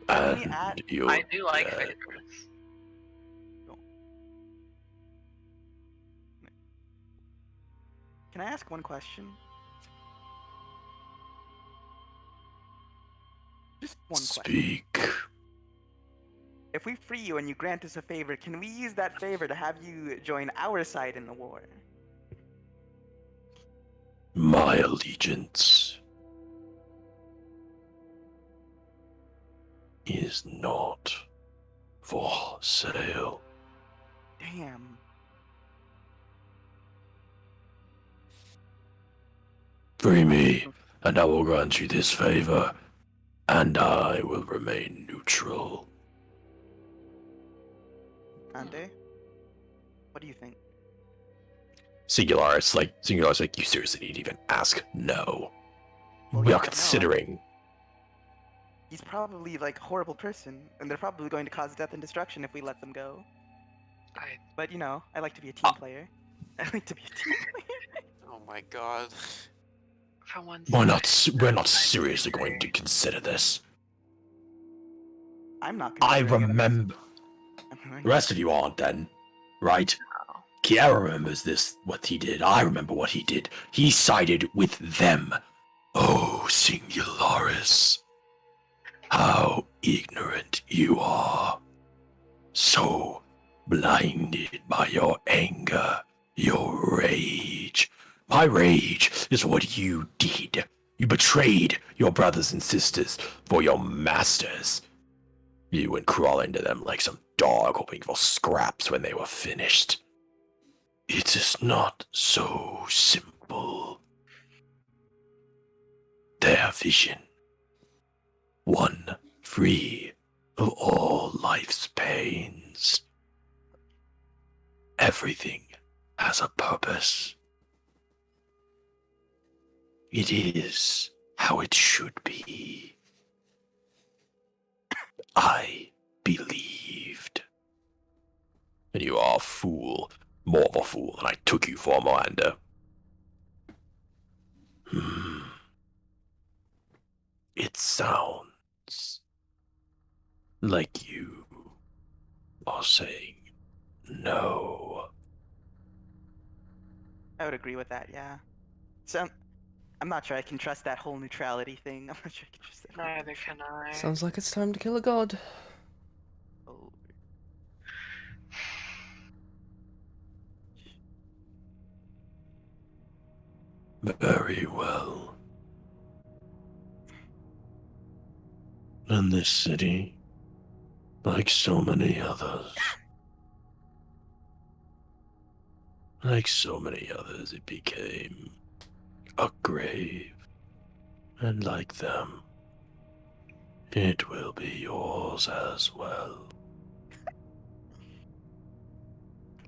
Can we And add- you. I do like favors. Can I ask one question? Just one question. Speak. If we free you and you grant us a favor, can we use that favor to have you join our side in the war? My allegiance is not for sale. Damn. Free me, and I will grant you this favor, and I will remain neutral. Ante? What do you think? Singularis, you seriously need to even ask? No. Well, We yeah, are no, considering. He's probably like a horrible person, and they're probably going to cause death and destruction if we let them go. But you know, I like to be a team player. I like to be a team player. Oh my god. For one We're second, not seriously going to consider this. I'm not. I considering it. remember. The rest of you aren't then, right? No. Kiara remembers what he did. I remember what he did. He sided with them. Oh, Singularis. How ignorant you are. So blinded by your anger, your rage. My rage is what you did. You betrayed your brothers and sisters for your masters. You went crawling to them like some dog hoping for scraps when they were finished. It is not so simple. their vision. One free of all life's pains. Everything has a purpose. It is how it should be. I believed. And you are a fool. More of a fool than I took you for, Miranda. It sounds like you are saying no. I would agree with that, yeah. So, I'm not sure I can trust that whole neutrality thing. I'm not sure I can trust that. Neither can I. Sounds like it's time to kill a god. Oh. Very well. And this city, like so many others, it became a grave. And like them, it will be yours as well.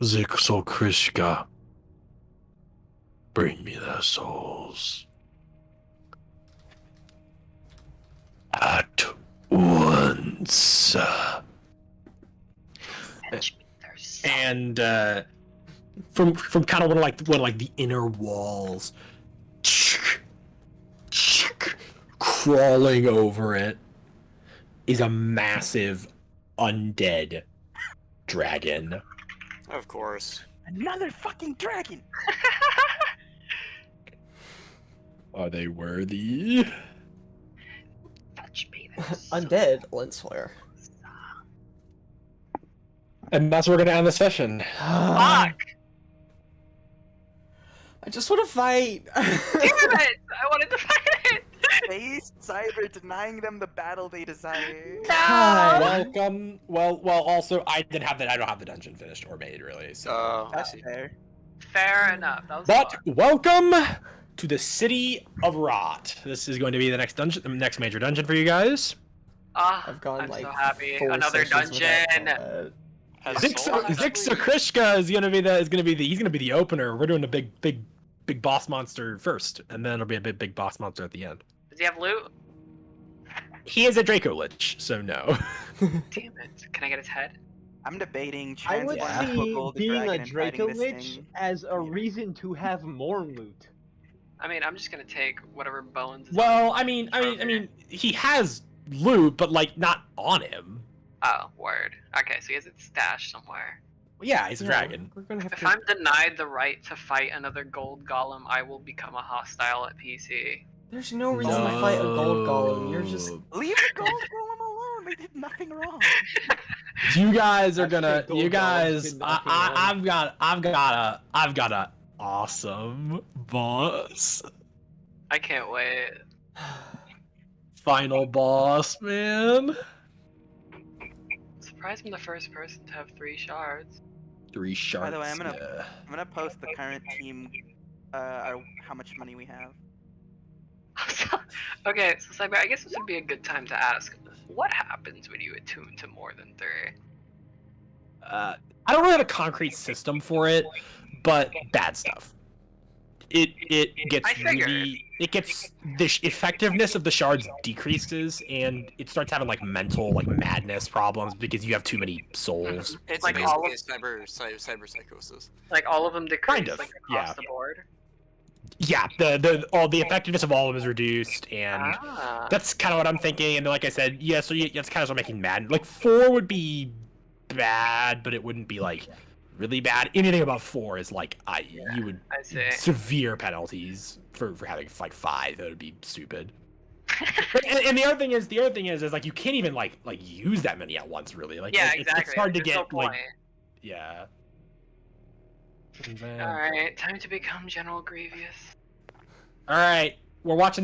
Zixokrishka, bring me their souls. At once. And from kind of one of the inner walls, crawling over it is a massive undead dragon. Of course. Another fucking dragon! Are they worthy? Undead lens flare. And that's where we're gonna end the session. Fuck! I just want to fight. Damn it! I wanted to fight it! Face Cyber denying them the battle they desire. God. Welcome. Well. Also, I don't have the dungeon finished or made really. So. I That's see. fair. Fair enough. That was But fun. welcome to the City of Rot. This is going to be the next dungeon, the next major dungeon for you guys. Ah, I've gone I'm like so happy. 4 Another sessions without dungeon. combat. Has Soul actually- Zixokrishka is gonna be the opener. We're doing a big boss monster first, and then it'll be a big boss monster at the end. Does he have loot? He is a Draco Lich, so no. Damn it. Can I get his head? I'm debating I would transforming see into a golden being dragon a and fighting Draco this Lich thing. as a reason to have more loot. I mean, I'm just gonna take whatever bones. is Well, on I the mean, trophy. he has loot, but like not on him. Oh, word. Okay, so he has it stashed somewhere. Well, yeah, he's a Yeah, dragon. We're gonna have If to. I'm denied the right to fight another gold golem, I will become a hostile at PC. There's no reason to fight a gold golem. You're just. Leave the gold golem alone. They did nothing wrong. You guys are That's gonna. the gold You golems guys. did nothing wrong. I've got a awesome boss. I can't wait. Final boss, man. Surprised I'm the first person to have 3 shards. 3 shards. By the way, I'm gonna- yeah. I'm gonna post the current team, how much money we have. Okay, so Cyber, I guess this would be a good time to ask, what happens when you attune to more than 3? I don't really have a concrete system for it, but bad stuff. It gets I figured. the effectiveness of the shards decreases, and it starts having like mental madness problems because you have too many souls. It's Like like all basically cyber psychosis. Like all of them decrease, Kind of, like across yeah. the board? Yeah, the effectiveness of all of them is reduced, and Ah. that's kind of what I'm thinking. And like I said, yeah, so that's kind of what I'm making mad. Like 4 would be bad, but it wouldn't be like really bad. Anything above 4 is like you would I see. severe penalties for having like 5. That would be stupid. and the other thing is like you can't even like use that many at once, really. Like Yeah, it's exactly. hard to There's no get like point. yeah. Alright, time to become General Grievous. All right, we're watching.